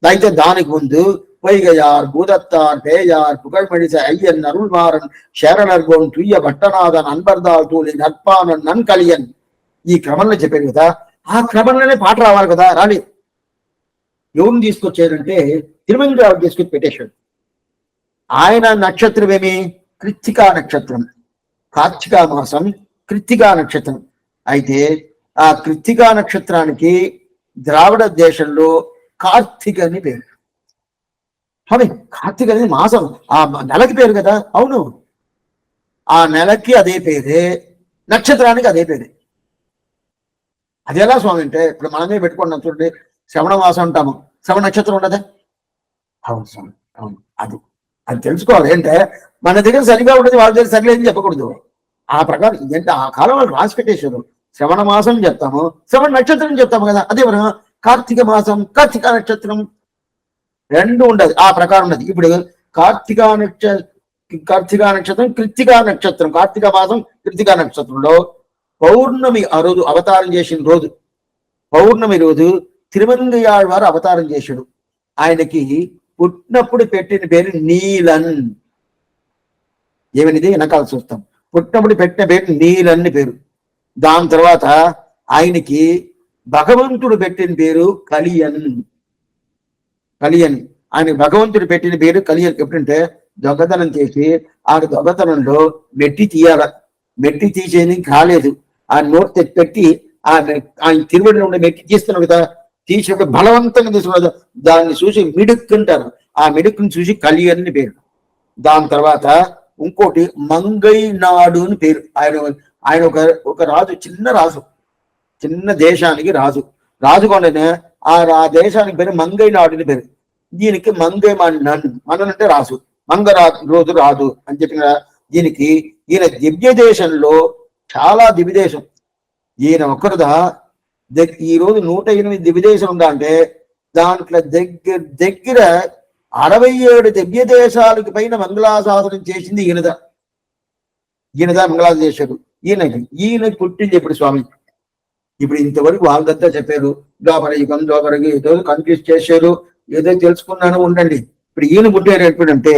అయితే దానికి ముందు பொய்கையார், பூதத்தார், பேயார், புகழ்மழிச ஐயன், அருள்மாறன், శరణర్గోన్, తుయ్య భట్టనాథన్, అన్బర్దాల్ తూలి, నర్పానన్, నన్కలియన్ ఈ క్రమంలో చెప్పాడు కదా. ఆ క్రమంలోనే పాట రావాలి కదా. రాలి ఎవరిని తీసుకొచ్చారంటే తిరుమంగయాళ్వారు తీసుకొచ్చి పెట్టేశాడు. ఆయన నక్షత్రం ఏమి? కృత్తికా నక్షత్రం. కార్తీకా మాసం కృత్తికా నక్షత్రం. అయితే ఆ కృత్తికా నక్షత్రానికి ద్రావిడ దేశంలో కార్తీక అని పేరు. అవి కార్తీక అనేది మాసం, ఆ నెలకి పేరు కదా. అవును, ఆ నెలకి అదే పేరే, నక్షత్రానికి అదే పేరే. అది ఎలా స్వామి అంటే ఇప్పుడు మనమే పెట్టుకున్నాం చూడండి. శ్రవణ మాసం అంటాము, శ్రవణ నక్షత్రం ఉండదే. అవును స్వామి, అవును. అది తెలుసుకోవాలి. అంటే మన దగ్గర సరిగా ఉండదు, వాళ్ళ దగ్గర సరిలేదని చెప్పకూడదు. ఆ ప్రకారం ఏంటంటే ఆ కాలంలో రాసి పెట్టేశారు. శ్రవణ మాసం చెప్తాము, శ్రవణ నక్షత్రం చెప్తాము కదా. అదే మనం కార్తీక మాసం, కార్తీక నక్షత్రం రెండు ఉండదు. ఆ ప్రకారం ఉన్నది. ఇప్పుడు కార్తీక నక్షత్రం, కృత్తికా నక్షత్రం, కార్తీక మాసం కృత్తికా నక్షత్రంలో పౌర్ణమి ఆ రోజు అవతారం చేసిన రోజు, పౌర్ణమి రోజు తిరుమంగయాళ్వారు అవతారం చేశాడు. ఆయనకి పుట్టినప్పుడు పెట్టిన పేరు నీలన్. ఏమనిది వెనకాల చూస్తాం. పుట్టినప్పుడు పెట్టిన పేరు నీలన్ పేరు. దాని తర్వాత ఆయనకి భగవంతుడు పెట్టిన పేరు కలియన్. ఆయన భగవంతుడు పెట్టిన పేరు కలియన్. ఎప్పుడంటే దొంగతనం చేసి ఆ దొంగతనంలో మెట్టి తీయాల. మెట్టి తీసేది కాలేదు. ఆ నోట్ పెట్టి ఆయన తిరువడిలో ఉండే మెట్టి తీస్తున్నాడు కదా. తీసినప్పుడు బలవంతంగా తీసుకున్నాడు. దాన్ని చూసి మిడుక్కుంటారు. ఆ మిడుక్కుని చూసి కలియన్ పేరు. దాని తర్వాత ఇంకోటి మంగై నాడు అని పేరు. ఆయన ఒక రాజు, చిన్న దేశానికి రాజు. రాజుకొండనే ఆ దేశానికి పేరు మంగై నాడు అని పేరు. దీనికి మంగై మనన్ అంటే రాజు, రోజు రాజు అని చెప్పిన దీనికి ఈయన దివ్య దేశంలో చాలా దివ్య దేశం. ఈయన ఒక్కరుదా ఈ రోజు 108 దివ్య దేశం ఉందా అంటే దాంట్లో దగ్గర 67 దివ్య దేశాలకు పైన మంగళాశాసనం చేసింది ఈయనదా మంగళాశాసనం చేశాడు. ఈయన పుట్టింది ఎప్పుడు స్వామి? ఇప్పుడు ఇంతవరకు వాళ్ళంతా చెప్పారు, ద్వాపరయుగం ఏదో కన్ఫ్యూజ్ చేశారు, ఏదో తెలుసుకున్నాను ఉండండి. ఇప్పుడు ఈయన పుట్టారు ఎప్పుడంటే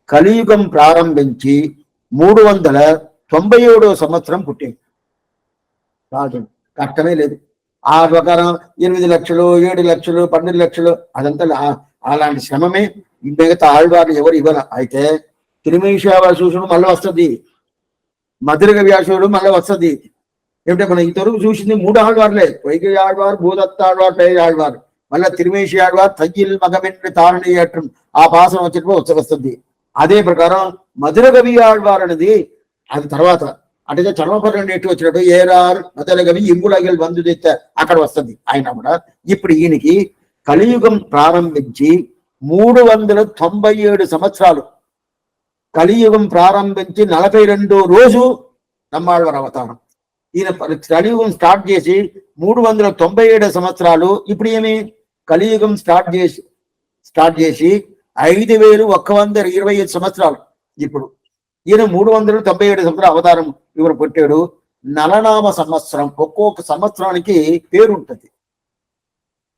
కలియుగం ప్రారంభించి 397వ సంవత్సరం పుట్టింది రాజు. కష్టమే లేదు. ఆ ప్రకారం 8 లక్షలు 7 లక్షలు 12 లక్షలు అదంతా అలాంటి శ్రమమే. మిగతా ఆళ్వార్లు ఎవరు ఇవ్వరు. అయితే తిరుమేశ్వరుడు మళ్ళీ వస్తుంది, మధురగ వ్యాసుడు మళ్ళీ వస్తుంది. ఏమిటంటే మనం ఇంతవరకు చూసింది 3 ఆళ్వార్లే, వైగై ఆళ్వార్, భూదత్త ఆళ్వార్, పేయ ఆళ్వార్, మళ్ళీ తిరుమేశి ఆళ్వార్, తయ్యిల్ మగమెన్ని తారణి ఆ పాసనం వచ్చినప్పుడు వస్తుంది. అదే ప్రకారం మధురగవి ఆళ్వార్ అనేది అది తర్వాత, అంటే చర్మపర్ణం ఎటు వచ్చినట్టు ఏరార్ మధురగవి ఇంగులగిల్ బంధు తెస్తే అక్కడ వస్తుంది ఆయన కూడా. ఇప్పుడు ఈయనకి కలియుగం ప్రారంభించి 397 సంవత్సరాలు, కలియుగం ప్రారంభించి 42వ రోజు నమ్మాళ్వార్ అవతారం. ఈయన కలియుగం స్టార్ట్ చేసి 397 సంవత్సరాలు. ఇప్పుడు ఏమి కలియుగం స్టార్ట్ చేసి 5125 సంవత్సరాలు. ఇప్పుడు ఈయన 397 సంవత్సరాల అవతారం ఇవరు పుట్టాడు. నలనామ సంవత్సరం, ఒక్కొక్క సంవత్సరానికి పేరుంటది,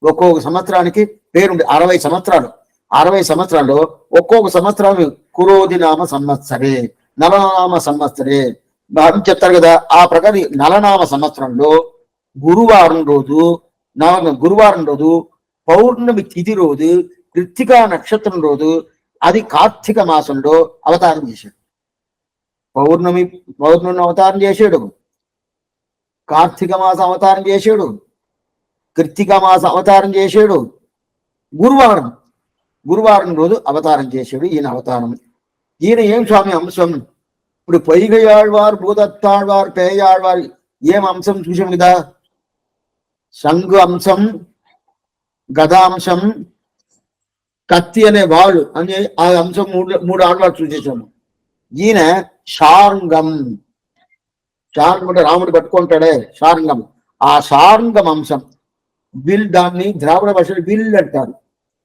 ఒక్కొక్క సంవత్సరానికి పేరుంది. 60 సంవత్సరాలు, 60 సంవత్సరాల్లో ఒక్కొక్క సంవత్సరాలు కురోధినామ సంవత్సరే, నలనామ సంవత్సరే అని చెప్తారు కదా. ఆ ప్రకారం నలనామ సంవత్సరంలో గురువారం రోజు పౌర్ణమి తిథి రోజు కృత్తికా నక్షత్రం రోజు, అది కార్తీక మాసంలో అవతారం చేశాడు. పౌర్ణమి అవతారం చేశాడు, కార్తీక మాసం అవతారం చేశాడు, కృత్తిక మాసం అవతారం చేశాడు, గురువారం రోజు అవతారం చేశాడు ఈయన అవతారం. ఈయన ఏం స్వామి అంశం? ఇప్పుడు పొయ్గై ఆళ్వార్, భూదత్తాళ్వార్, పేయ ఆళ్వార్ ఏం అంశం చూసాం కదా. శంగు అంశం, గదాంశం, కత్తి అనే వాడు అనే ఆ అంశం మూడు ఆళ్వార్ చూసేసాము. ఈయన షార్ంగం అంటే రాముడు పట్టుకుంటాడే షార్ంగం, ఆ షార్ంగం అంశం దాన్ని ద్రావిడ భాషలో విల్ అంటారు.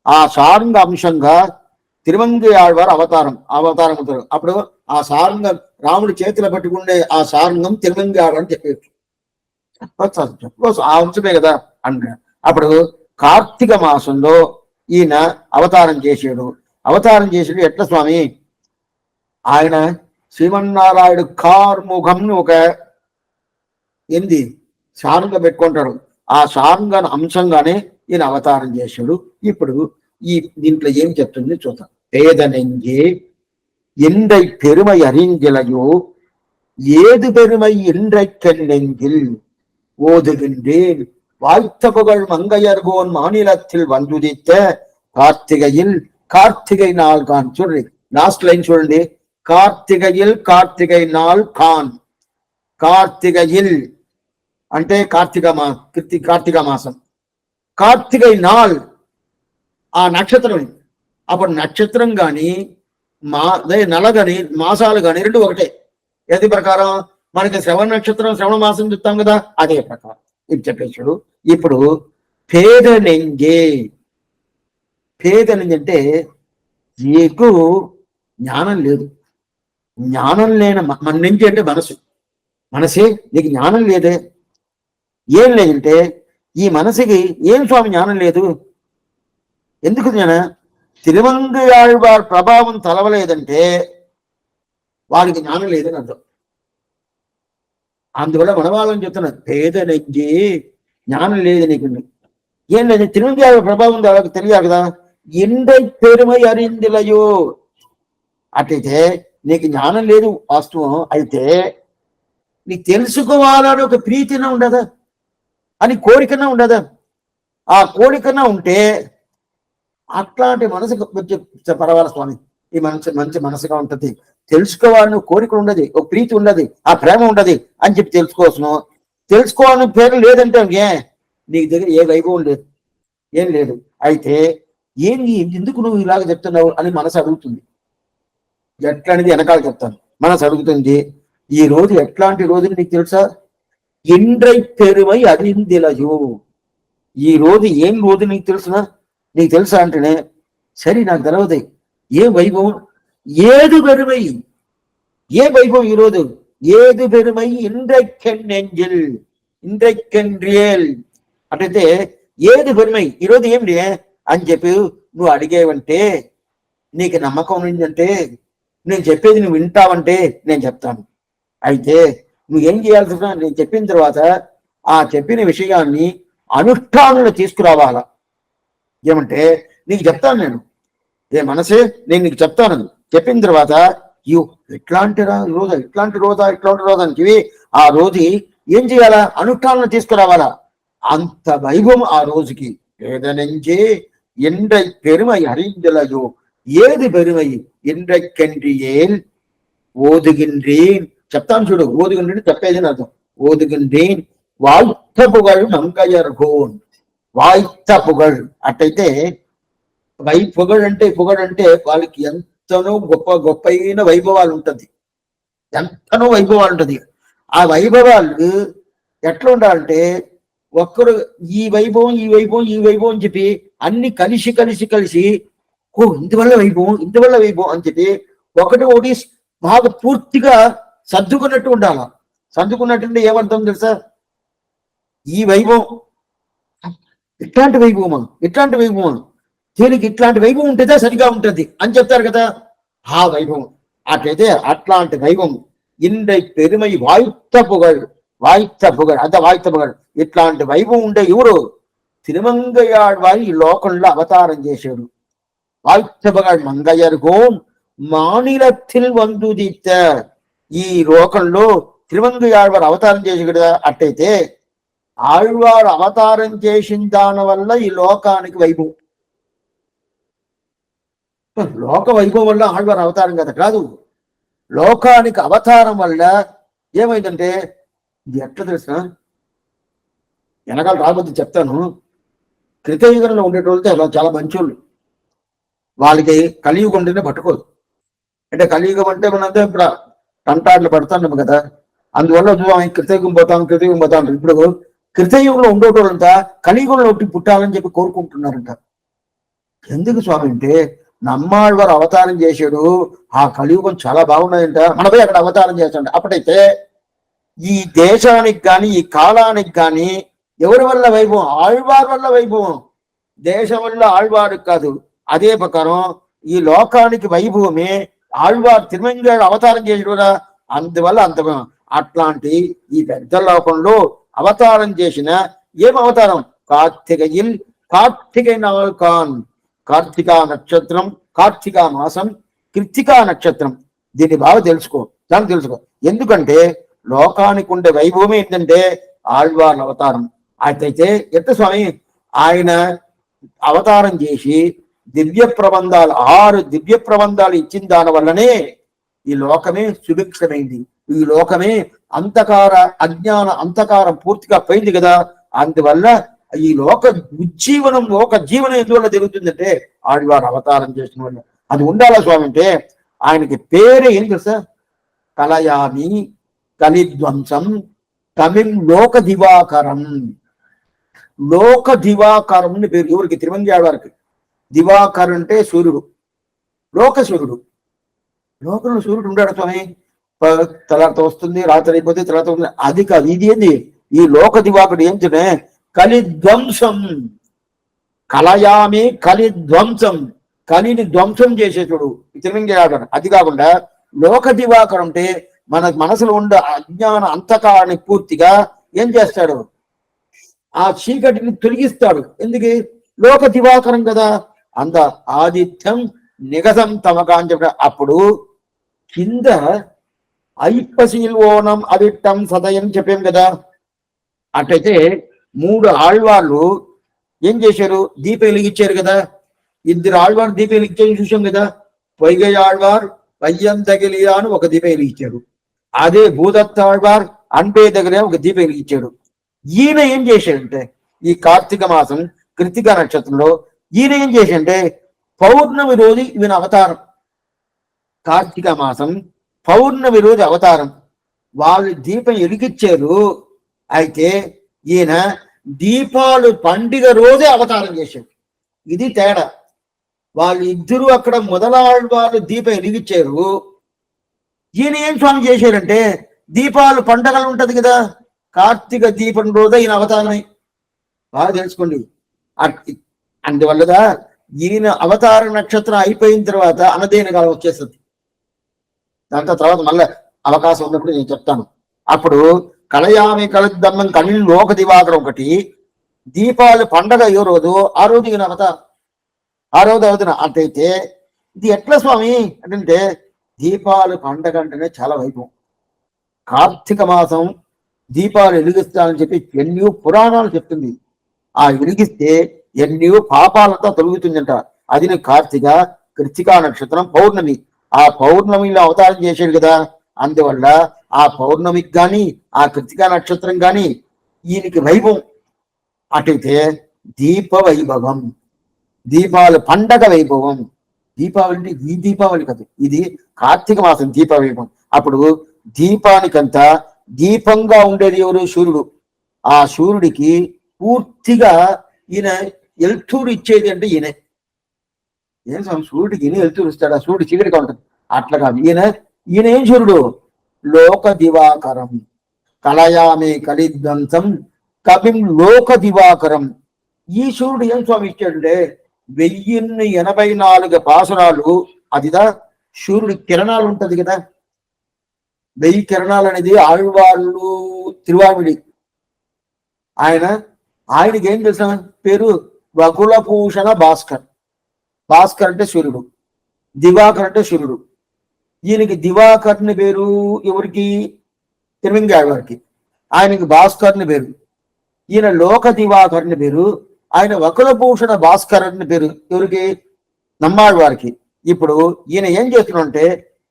ఆ షార్ంగ అంశంగా తిరుమంగి ఆళ్వారు అవతారం అవుతారు. అప్పుడు ఆ సారంగం రాముడి చేతిలో పట్టుకుండే ఆ సారంగం తిరుమంగి ఆళ్వారు అని చెప్పేసి ఆ అంశమే కదా అన్నాడు. అప్పుడు కార్తీక మాసంలో ఈయన అవతారం చేసాడు. ఎట్లా స్వామి? ఆయన శ్రీమన్నారాయుడు కార్ముఖం ఒక సారంగం పెట్టుకుంటాడు. ఆ సారంగ అంశంగానే ఈయన అవతారం చేశాడు. ఇప్పుడు దీంట్లో ఏం చెప్తుంది చూద్దాం. పేదనెంగే ఎండై பெருமை அறிந்திலையோ ஏது பெருமை என்றைக்கென்னெங்கில் ஓதுகின்றேன் வாய்த்த புகழ் மங்கையர்கோன் மாநிலத்தில் வந்துதித்த கார்த்திகை நாள் கான். చూడండి లాస్ట్ లైన్ చూడండి. కార్తికై నాள் కాన్. కార్తికయిల్ అంటే కార్తీక మాసం. కార్తికై నాள் ఆ నక్షత్రం. అప్పుడు నక్షత్రం గాని నెల గాని మాసాలు గాని రెండు ఒకటే. ఏది ప్రకారం మనకి శ్రవణ నక్షత్రం శ్రవణ మాసం చెప్తాం కదా, అదే ప్రకారం ఇది చెప్పేశాడు. ఇప్పుడు పేదనెంగే అంటే నీకు జ్ఞానం లేదు. జ్ఞానం లేని మన నుంచి అంటే మనసే నీకు జ్ఞానం లేదే. ఏం లేదంటే ఈ మనసుకి ఏం స్వామి జ్ఞానం లేదు? ఎందుకు తిరుమంగి ఆళ్వార్ ప్రభావం తలవలేదంటే వాడికి జ్ఞానం లేదని అర్థం. అందువల్ల మనవాళ్ళని చెప్తున్నారు, పేదనెంగి జ్ఞానం లేదు నీకు. ఏం లేదు, తిరుమంగి ఆళ్వార్ ప్రభావం వాళ్ళకి తెలియాలి కదా. ఎండై పెరుమై అరిందిలయో, అట్లయితే నీకు జ్ఞానం లేదు వాస్తవం. అయితే నీకు తెలుసుకోవాలని ఒక ప్రీతినా ఉండదా, అని కోరికనా ఉండదా? ఆ కోరికనా ఉంటే అట్లాంటి మనసుకు పర్వాలేదు స్వామి, ఈ మంచి మంచి మనసుగా ఉంటది. తెలుసుకోవాలని కోరిక ఉండదు, ఒక ప్రీతి ఉండదు, ఆ ప్రేమ ఉండదు అని చెప్పి తెలుసుకోవచ్చును. తెలుసుకోవాలని పేరు లేదంటే నీకు దగ్గర ఏ వైభవం లేదు, ఏం లేదు. అయితే ఏంది, ఎందుకు నువ్వు ఇలాగ చెప్తున్నావు అని మనసు అడుగుతుంది. ఎట్లా అనేది వెనకాల చెప్తాను. మనసు అడుగుతుంది, ఈ రోజు ఎట్లాంటి రోజు నీకు తెలుసా? ఇండ్రై పెరుమై అరిందిలయు. ఈ రోజు ఏం రోజు నీకు తెలుసునా? నీకు తెలుసా అంటేనే సరే నాకు తెలవదు. ఏ వైభవం, ఏదు పెరుమై, ఏ వైభవం ఈరోజు? ఏదు పెరుమై ఇండ్రెక్కన్ నెంజిల్, ఇండ్రెక్కన్ రియల్. అటైతే ఏది పెరుమై, ఈరోజు ఏమిటి అని చెప్పి నువ్వు అడిగేవంటే, నీకు నమ్మకం ఉందంటే, నేను చెప్పేది నువ్వు వింటావంటే నేను చెప్తాను. అయితే నువ్వేం చేయాల్సి నేను చెప్పిన తర్వాత ఆ చెప్పిన విషయాన్ని అనుష్ఠానంలో తీసుకురావాలా. ఏమంటే నీకు చెప్తాను నేను, ఏ మనసే నేను నీకు చెప్తాను. చెప్పిన తర్వాత ఇట్లాంటి రోజా, ఇట్లాంటి రోజా, ఇట్లాంటి రోజా అని చెప్పి ఆ రోజు ఏం చేయాలా? అనుష్ఠానంలో తీసుకురావాలా. అంత వైభవం ఆ రోజుకి. ఏదనంజే ఎండ్రై పెరుమై அறிந்தலையோ, ఏది పెరుమై என்றைக்கென்றியேல் ఓదుగిன்றேன். చెప్తాను చూడు, ఓదుగిன்றేన్ చెప్పేది అర్థం. ఓదుగిன்றేన్ వాయిத்த పుగళ్ మంగయర్గోన్. వాయిத்த పుగళ్ అట్టయితే పొగడంటే వాళ్ళకి ఎంతనో గొప్ప గొప్పైన వైభవాలు ఉంటుంది, ఎంతనో వైభవాలు ఉంటుంది. ఆ వైభవాలు ఎట్లా ఉండాలంటే ఒక్కరు ఈ వైభవం ఈ వైభవం ఈ వైభవం అని చెప్పి అన్ని కలిసి కలిసి కలిసి ఇందువల్ల వైభవం ఇందువల్ల వైభవం అని చెప్పి ఒకటి బాగా పూర్తిగా సర్దుకున్నట్టు ఉండాల. సర్దుకున్నట్టుంటే ఏమర్థం తెలుసా? ఈ వైభవం ఇట్లాంటి వైభవమా, ఇట్లాంటి వైభవమా, దీనికి ఇట్లాంటి వైభవం ఉంటేదా సరిగా ఉంటుంది అని చెప్తారు కదా, ఆ వైభవం. అట్లయితే అట్లాంటి వైభవం ఇండ్రై పెరుమై వాయిத்த పుగళ్, వాయిத்த పుగళ్ అంత వాయిத்த పుగళ్. ఇట్లాంటి వైభవం ఉండే ఎవరు? తిరుమంగయాழ்వారి ఈ లోకంలో అవతారం చేశాడు. వాయిத்த పుగళ్ మంగయర్గోన్ మానిలத்தில் వందుదిత్త. ఈ లోకంలో తిరుమంగయాழ்వారు అవతారం చేశాడు కదా. అట్టయితే ఆళ్వారు అవతారం చేసిన దాని వల్ల ఈ లోకానికి వైభవం. లోక వైభవం వల్ల ఆళ్వారు అవతారం కదా కాదు, లోకానికి అవతారం వల్ల ఏమైందంటే ఇది ఎట్లా తెలిసిన వెనకాల రాబోద్ది చెప్తాను. కృతయుగంలో ఉండేటోళ్ళతో అలా చాలా మంచోళ్ళు, వాళ్ళకి కలియుగం ఉంటేనే పట్టుకోదు. అంటే కలియుగం అంటే మనంతా ఇప్పుడు కంటాట్లు పడుతున్నాము కదా, అందువల్ల కృతయుగం పోతాం కృతయుగం పోతాం. ఇప్పుడు కృతయుగంలో ఉండేటోళ్ళంతా కలియుగంలో పుట్టాలని చెప్పి కోరుకుంటున్నారంట. ఎందుకు స్వామి అంటే నమ్మాళ్వారు అవతారం చేశాడు, ఆ కలియుగం చాలా బాగున్నాయంట, మనపై అక్కడ అవతారం చేస్తాడు. అప్పుడైతే ఈ దేశానికి కానీ ఈ కాలానికి కానీ ఎవరి వల్ల వైభవం? ఆళ్వారు వల్ల వైభవం. దేశం వల్ల ఆళ్వారు కాదు. అదే ప్రకారం ఈ లోకానికి వైభవమే ఆళ్వారు తిరుమంగాడు అవతారం చేశాడు కదా, అందువల్ల అంత. అట్లాంటి ఈ పెద్ద లోకంలో అవతారం చేసిన ఏం అవతారం? కార్తికై నాల్కాన్. కార్తీకా నక్షత్రం, కార్తీకా మాసం, కృత్తికా నక్షత్రం. దీన్ని బాగా తెలుసుకో, దాన్ని తెలుసుకో. ఎందుకంటే లోకానికి ఉండే వైభవం ఏంటంటే ఆళ్వార్ల అవతారం. అయితే ఎంత స్వామి ఆయన అవతారం చేసి దివ్య ప్రబంధాలు 6 దివ్య ప్రబంధాలు ఇచ్చిన దాని వల్లనే ఈ లోకమే సుభిక్షమైంది. ఈ లోకమే అంధకార అజ్ఞాన అంధకారం పూర్తిగా పోయింది కదా. అందువల్ల ఈ లోక ఉజ్జీవనం, లోక జీవనం ఎందువల్ల జరుగుతుందంటే ఆడివారు అవతారం చేసిన వల్ల. అది ఉండాలా స్వామి అంటే ఆయనకి పేరే ఏం తెలుసా? కలయామి కలిధ్వంసం తమిళ్ లోక దివాకరం. లోక దివాకరం పేరు ఎవరికి? తిరుమంగాళ్వారికి. దివాకరం అంటే సూర్యుడు, లోక సూర్యుడు. లోకంలో సూర్యుడు ఉంటాడు స్వామి, తర్వాత వస్తుంది, రాత్రి అయిపోతే తర్వాత వస్తుంది, అది కాదు. ఇది ఏంది? ఈ లోక దివాకరుడు ఏంటంటే కలిధ్వంసం. కలయామి కలిధ్వంసం, కలిని ధ్వంసం చేసేటుడు తిరుమంగాళ్వారు. అది కాకుండా లోక దివాకరం అంటే మన మనసులో ఉండే అజ్ఞాన అంతకారాన్ని పూర్తిగా ఏం చేస్తాడు? ఆ చీకటిని తొలగిస్తాడు. ఎందుకు? లోక దివాకరం కదా. అంత ఆదిత్యం నిగసం తమక అని చెప్ప. అప్పుడు కింద ఐప్పశీల్వోనం అవిట్టం సదయం చెప్పాం కదా. అట్టయితే 3 ఆళ్వార్లు ఏం చేశారు? దీపం వెలిగించారు కదా. 2 ఆళ్వార్లు దీపం వెలిగించారు చూసాం కదా. పొయ్గయాళ్వార్ పయ్యంతగిలియాను ఒక దీపం వెలిగించాడు. అదే భూదత్తాళ్వార్ అన్పే దగ్గర ఒక దీపం వెలిగించాడు. ఈయన ఏం చేశాడంటే ఈ కార్తీక మాసం కృతిక నక్షత్రంలో ఈయన ఏం చేశాడంటే పౌర్ణమి రోజు ఈయన అవతారం. కార్తీక మాసం పౌర్ణమి రోజు అవతారం. వాళ్ళు దీపం వెలిగించారు. అయితే ఈయన దీపాలు పండుగ రోజే అవతారం చేశాడు. ఇది తేడా. వాళ్ళు ఇద్దరు అక్కడ మొదలాళ్ళు దీపం వెలిగించారు. ఈయన ఏం స్వామి చేశారంటే దీపాలు పండగలు ఉంటది కదా, కార్తీక దీపం రోజే ఈయన అవతారమై బాగా తెలుసుకోండి. అందువల్లదా ఈయన అవతార నక్షత్రం అయిపోయిన తర్వాత అనదేన కాలం వచ్చేస్తుంది. దాంతో తర్వాత మళ్ళీ అవకాశం ఉన్నప్పుడు నేను చెప్తాను. అప్పుడు కలయామి కలుద్దామని కళ్ళు లోక దివాకరం ఒకటి, దీపాలు పండగ ఏ రోజు ఆ రోజు ఈయన అవతారం, ఆ రోజు అవుతున్న. అంటైతే ఇది ఎట్లా స్వామి అంటే దీపాలు పండగ అంటేనే చాలా వైభవం. కార్తీక మాసం దీపాలు వెలిగిస్తానని చెప్పి ఎన్నో పురాణాలు చెప్తుంది. ఆ వెలిగిస్తే ఎన్నో పాపాలతో తొలుగుతుందంట. అది కార్తీక కృతికా నక్షత్రం పౌర్ణమి. ఆ పౌర్ణమిలో అవతారం చేశాడు కదా, అందువల్ల ఆ పౌర్ణమికి కానీ ఆ కృతికా నక్షత్రం కానీ ఈయనకి వైభవం. అటైతే దీప వైభవం, దీపాలు పండగ వైభవం. దీపావళి అంటే ఈ దీపావళి కాదు, ఇది కార్తీక మాసం దీప వైభవం. అప్పుడు దీపానికంతా దీపంగా ఉండేది ఎవరు? సూర్యుడు. ఆ సూర్యుడికి పూర్తిగా ఈయన ఎల్తూరు ఇచ్చేది అంటే ఈయనే. ఏం సూర్యుడికి ఈయన ఎల్తూరు ఇస్తాడు, ఆ సూర్యుడు చీకటిగా ఉంటుంది. అట్లా కాదు, ఈయన ఏం సూర్యుడు? లోక దివాకరం. కలయామే కలిధ్వంసం కవిం లోక దివాకరం. ఈ సూర్యుడు ఏం స్వామి ఇచ్చాడంటే 1084 పాసురాలు. అదిదా సూర్యుడి కిరణాలు ఉంటది కదా, 1000 కిరణాలు అనేది ఆళ్వాళ్ళు తిరువామిడి. ఆయనకి ఏం తెలుసా పేరు? వకులభూషణ భాస్కర్. భాస్కర్ అంటే సూర్యుడు, దివాకర్ అంటే సూర్యుడు. ఈయనకి దివాకర్ని పేరు ఎవరికి? తిరుమంగాళ్వారికి. ఆయనకి భాస్కర్ని పేరు. ఈయన లోక దివాకర్ని పేరు. ఆయన వకులభూషణ భాస్కర్ అని పేరు ఎవరికి? నమ్మాళ్వారికి. ఇప్పుడు ఈయన ఏం చేస్తున్నాడంటే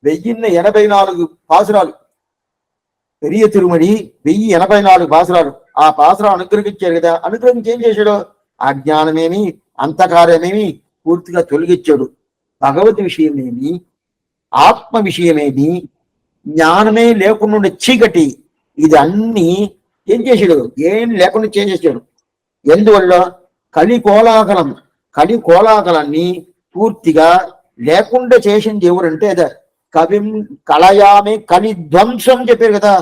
1084 పాసురాలు, పెరియ తిరుమడి 1084 పాసురాలు. ఆ పాసురాలు అనుగ్రహించాడు కదా, అనుగ్రహించి ఏం చేశాడు? అజ్ఞానమేమి అంతకారమేమి పూర్తిగా తొలగించాడు. భగవత్ విషయమేమి ఆత్మ విషయమేమి జ్ఞానమే లేకుండా చీకటి ఇది అన్ని ఏం చేశాడు? ఏం లేకుండా చేసేసాడు. ఎందువల్ల? కలి కోలాహలాన్ని పూర్తిగా లేకుండా చేసింది ఎవరంటే అదే కవిం కలయామే కలి ధ్వంసం చెప్పారు కదా.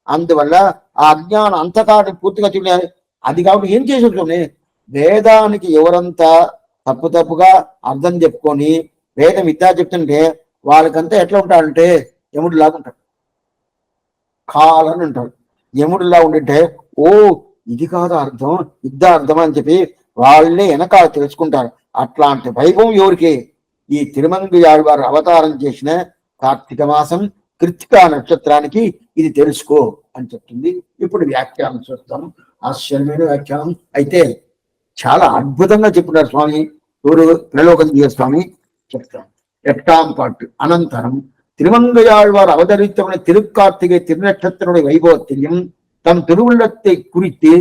అందువల్ల ఆ అజ్ఞాన అంతకాన్ని పూర్తిగా తినే అది కాబట్టి ఏం చేసేటోనే వేదానికి ఎవరంతా తప్పుగా అర్థం చెప్పుకొని వేదం విద్యా చెప్తుంటే వాళ్ళకంతా ఎట్లా ఉంటాడంటే యముడిలాగా ఉంటాడు, కాలని ఉంటాడు. యముడిలా ఉండింటే ఓ ఇది కాదు అర్థం, ఇద్దా అర్థం అని చెప్పి వాళ్ళే వెనకాల తెలుసుకుంటారు. అట్లాంటి వైభవం ఎవరికి? ఈ తిరుమంగయాళ్వారు అవతారం చేసిన కార్తీక మాసం కృతికా నక్షత్రానికి ఇది తెలుసుకో అని చెప్తుంది. ఇప్పుడు వ్యాఖ్యానం చూస్తాం. ఆశ్చర్యమైన వ్యాఖ్యానం అయితే చాలా అద్భుతంగా చెప్తున్నారు స్వామి. ఎవరు? త్రిలోకంజీయ స్వామి చెప్తాం. 8వ పాటు అనంతరం திருமங்கையாழ்வார் அவதரித்தவனை திருக்கார்த்திகை திருநட்சத்திரனுடைய வைபவத்தையும் தம் திருவுள்ளத்தை குறித்து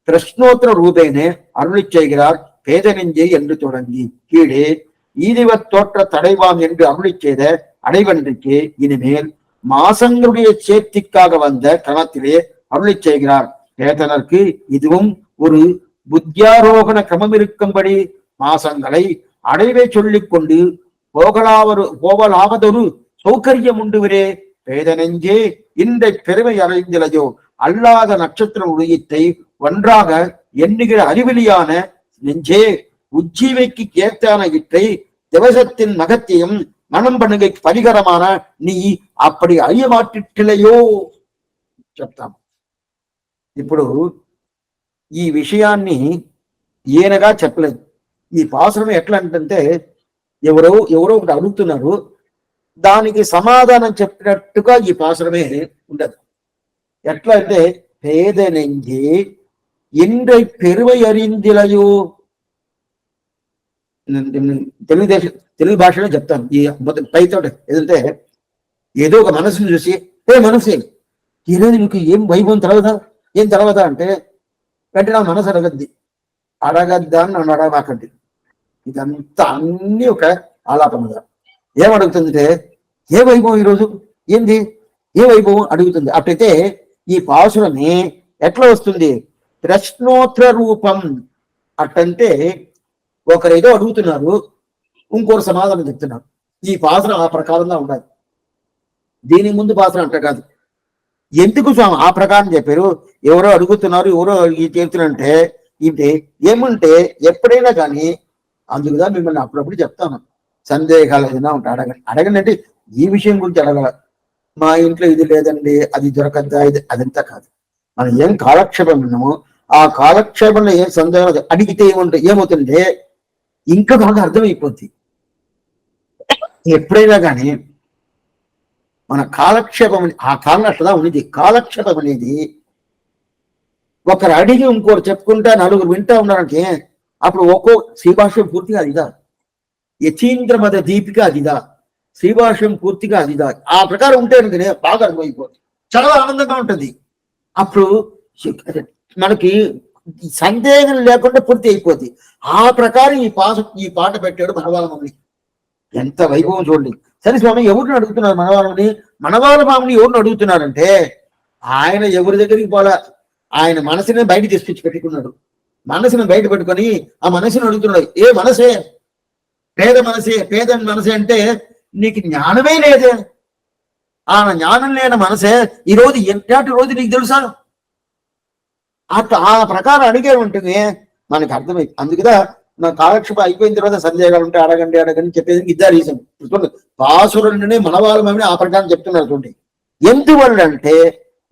பிரஷ்னோத்தர ரூபேனே அருளி செய்கிறார் பேதநெஞ்சை என்று தொடங்கி கீழே ஈதிவத் தோற்ற தடைவாம் என்று அருளி செய்த அடைவன்றிக்கு இனிமேல் மாசங்களுடைய சேர்த்திக்காக வந்த கிரமத்திலே அருளி செய்கிறார். பேதனருக்கு இதுவும் ஒரு புத்தியாரோகண கிரமம் இருக்கும்படி மாசங்களை அடைவை சொல்லிக் கொண்டு போகலாவதொரு சௌகரியம் உண்டுவரே. பேதனெஞ்சே இந்த பெருமை அறிந்திலையோ அல்லாத நட்சத்திர உதயத்தை ஒன்றாக எண்ணுகிற அறிவிலியான நெஞ்சே உஜ்ஜீவைக்கு கேத்தான இற்றை திவசத்தின் மகத்தையும் மனம் பண்ணுகை பரிகரமான நீ அப்படி அறிய మాటిట్టిలయో చెప్తాం. ఇప్పుడు ఈ విషయాన్ని ఈయనగా చెప్పలేదు. ఈ పాసురం ఎట్లా అంటే ఎవరో ఒకటి అడుగుతున్నారు, దానికి సమాధానం చెప్పినట్టుగా ఈ పాసురమే ఉండదు. ఎట్లా అంటే పేదనెంగి ఇంద్రై పెరువై అరిందిలయో, తెలుగు భాషలో చెప్తాను. ఈ పైతో ఏదంటే ఏదో ఒక మనసుని చూసి మనసే ఈరోజు నీకు ఏం వైభవం తెలవదా, ఏం తెలవదా అంటే వెంటనే నా మనసు అడగద్దా అని నన్ను అడగమాకండి. ఇదంతా అన్ని ఒక ఆలాపనగా ఏమడుగుతుందంటే ఏ వైభవం ఈరోజు ఏంది, ఏ వైభవం అడుగుతుంది. అట్లయితే ఈ పాసులని ఎట్లా వస్తుంది, ప్రశ్నోత్తర రూపం. అట్టంటే ఒకరు ఏదో అడుగుతున్నారు, ఇంకోరు సమాధానం చెప్తున్నారు. ఈ పాసన ఆ ప్రకారంగా ఉండాలి. దీని ముందు పాసన అంట కాదు. ఎందుకు స్వామి ఆ ప్రకారం చెప్పారు, ఎవరో అడుగుతున్నారు, ఎవరో చెప్తున్నారంటే ఇది ఏముంటే ఎప్పుడైనా కానీ అందుకుదా మిమ్మల్ని అప్పుడప్పుడు చెప్తాను, సందేహాలు ఏదైనా ఉంటాయి అడగండి అంటే ఈ విషయం గురించి అడగల. మా ఇంట్లో ఇది లేదండి, అది దొరకద్దా, ఇది అదంతా కాదు. మనం ఏం కాలక్షేపం ఉన్నామో ఆ కాలక్షేపంలో ఏం సందేహం అడిగితే ఏమవుతుంటే ఇంకా బాగా అర్థమైపోద్ది. ఎప్పుడైనా కానీ మన కాలక్షేపం ఆ కాలం అట్లా ఉన్నది. కాలక్షేపం అనేది ఒకరు అడిగి ఇంకోరు చెప్పుకుంటా నలుగురు వింటా ఉన్నారంటే అప్పుడు ఒక్కో శ్రీభాష్యం పూర్తిగా అదిదా, యచీంద్ర మద దీపిక అదిదా, శ్రీభాష్యం పూర్తిగా అదిదా. ఆ ప్రకారం ఉంటే బాగా అర్థమైపోతుంది, చాలా ఆనందంగా ఉంటుంది. అప్పుడు మనకి సందేహం లేకుండా పూర్తి అయిపోద్ది. ఆ ప్రకారం ఈ పాట పెట్టాడు మనవాళ్ళని. ఎంత వైభవం చూడండి. సరే స్వామి ఎవరిని అడుగుతున్నారు మనవాళ్ళని? మనవాళ్ళ మామని ఎవరిని అడుగుతున్నారంటే ఆయన ఎవరి దగ్గరికి పోలా, ఆయన మనసునే బయట తీసుకొచ్చి పెట్టుకున్నాడు. మనసుని బయట పెట్టుకొని ఆ మనసుని అడుగుతున్నాడు. ఏ మనసే, పేద మనసే, పేద మనసే అంటే నీకు జ్ఞానమే లేదే. ఆ జ్ఞానం లేని మనసే ఈరోజు ఎంతటి రోజు నీకు తెలుసా? ఆ ప్రకారం అడిగే ఉంటుంది మనకి అర్థమై. అందుకుదా నా కాలక్షేపం అయిపోయిన తర్వాత సందేహాలు ఉంటే అడగండి చెప్పేది ఇద్దరు రీజన్. పాసురుడిని మనవాళ్ళమని ఆ ప్రకారం చెప్తున్నారు చూడండి. ఎందువల్ల అంటే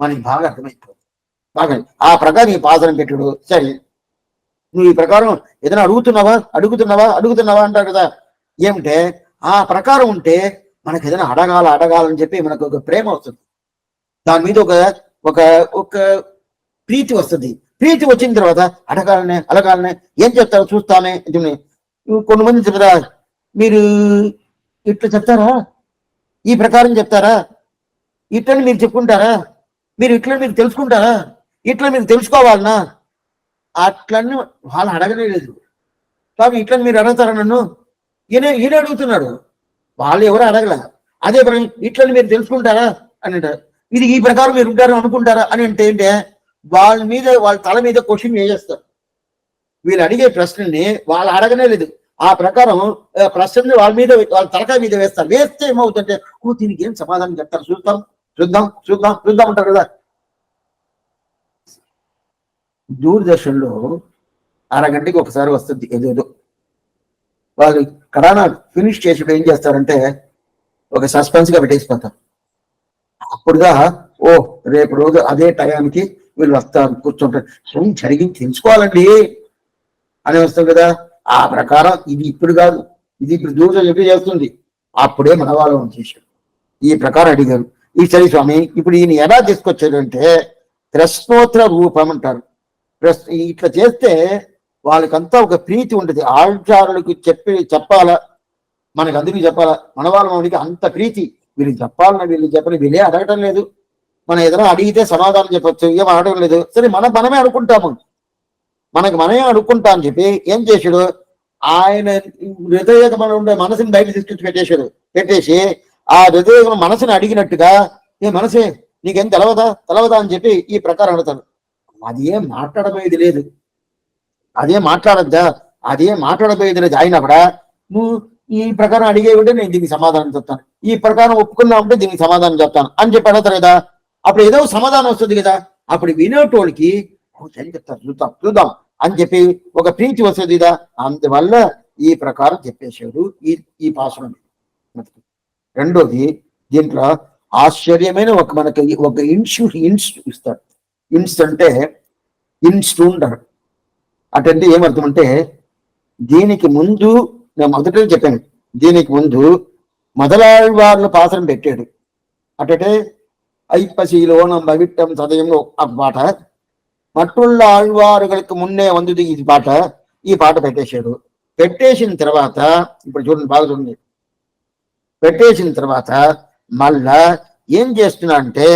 మనకి బాగా అర్థమైపోతుంది. బాగా ఆ ప్రకారం ఈ పాసురం పెట్టుడు. సరే నువ్వు ఈ ప్రకారం ఏదైనా అడుగుతున్నావా అంటారు కదా. ఏమిటే ఆ ప్రకారం ఉంటే మనకు ఏదైనా అడగాలని చెప్పి మనకు ఒక ప్రేమ వస్తుంది. దాని మీద ఒక ఒక ప్రీతి వస్తుంది. ప్రీతి వచ్చిన తర్వాత అడగాలనే ఏం చెప్తారో చూస్తామే. కొంతమంది చెప్తారా, మీరు ఇట్లా చెప్తారా, ఈ ప్రకారం చెప్తారా, ఇట్లని మీరు చెప్పుకుంటారా, మీరు ఇట్లా మీరు తెలుసుకుంటారా, ఇట్లా మీరు తెలుసుకోవాలనా, అట్లన్నీ వాళ్ళు అడగనే లేదు. కానీ ఇట్లని మీరు అడుగుతారా నన్ను, ఈయన అడుగుతున్నాడు, వాళ్ళు ఎవరు అడగల. అదే ఇట్లని మీరు తెలుసుకుంటారా అని అంటారు. ఇది ఈ ప్రకారం మీరు ఉంటారు అనుకుంటారా అని అంటే ఏంటే వాళ్ళ తల మీద క్వశ్చన్ వేసేస్తారు. వీళ్ళు అడిగే ప్రశ్నల్ని వాళ్ళు అడగనే లేదు. ఆ ప్రకారం ప్రశ్నని వాళ్ళ తలకాయ మీద వేస్తారు. వేస్తే ఏమవుతుంటే దీనికి ఏం సమాధానం చెప్తారు, చూద్దాం అంటారు కదా. దూరదర్శన్లో అరగంటకి ఒకసారి వస్తుంది ఏదేదో. వాళ్ళు కరోనా ఫినిష్ చేసి ఏం చేస్తారంటే ఒక సస్పెన్స్ గా పెట్టేసిపోతారు. అప్పుడుగా రేపు రోజు అదే టయానికి వీళ్ళు వస్తారు, కూర్చుంటారు. ఏం జరిగింది తెలుసుకోవాలండి అని వస్తాం కదా. ఆ ప్రకారం ఇది ఇప్పుడు కాదు, ఇది ఇప్పుడు దూరం చెప్పి చేస్తుంది. అప్పుడే మన వాళ్ళు చేశారు. ఈ ప్రకారం అడిగారు. ఈ సరి స్వామి ఇప్పుడు ఈయన ఎలా తీసుకొచ్చాడంటే ప్రశ్నోత్తర రూపం అంటారు. ఇట్లా చేస్తే వాళ్ళకంతా ఒక ప్రీతి ఉంటుంది. ఆచారులకు చెప్పాలా, మనకు అందరికీ చెప్పాలా. మన వాళ్ళకి అంత ప్రీతి. వీళ్ళు చెప్పాలని వీళ్ళు చెప్పని వీళ్ళే అడగటం లేదు. మనం ఏదైనా అడిగితే సమాధానం చెప్పచ్చు, ఏం అడగడం లేదు. సరే మనమే అనుకుంటాము, మనమే అనుకుంటా అని చెప్పి ఏం చేశాడు, ఆయన హృదయగమనం ఉండే మనసుని బయట తీసుకొచ్చి పెట్టేసి ఆ హృదయగమనం మనసుని అడిగినట్టుగా ఏ మనసే నీకేం తెలవదా అని చెప్పి ఈ ప్రకారం అడుగుతాడు. అదేం మాట్లాడబోయేది లేదు, అదేం మాట్లాడబోయేది లేదు. ఆయన కూడా నువ్వు ఈ ప్రకారం అడిగే ఉంటే నేను దీనికి సమాధానం చెప్తాను, ఈ ప్రకారం ఒప్పుకున్నా ఉంటే దీనికి సమాధానం చెప్తాను అని చెప్పి అడుగుతారు కదా. అప్పుడు ఏదో సమాధానం వస్తుంది కదా. అప్పుడు వినేటోళ్ళకి చెప్తారు, చూద్దాం అని చెప్పి ఒక ప్రీతి వస్తుంది కదా. అందువల్ల ఈ ప్రకారం చెప్పేశాడు ఈ పాసురం. రెండోది దీంట్లో ఆశ్చర్యమైన మనకి ఒక ఇన్స్ ఇస్తాడు. ఇన్స్ అంటే ఇన్స్టూండర్ అటంటే ఏమర్థం అంటే దీనికి ముందు నేను మొదట చెప్పాను, దీనికి ముందు మొదలాళ్వార్లు పాసరం పెట్టాడు. అటంటే ఐప్పశీలోనం భవిట్టం సదయంలో ఒక పాట, మట్టుళ్ళ ఆళ్వారులకు మున్నే వందుది ఈ పాట పెట్టేశాడు. పెట్టేసిన తర్వాత ఇప్పుడు చూడండి, బాగా చూడండి, పెట్టేసిన తర్వాత మళ్ళా ఏం చేస్తున్నా అంటే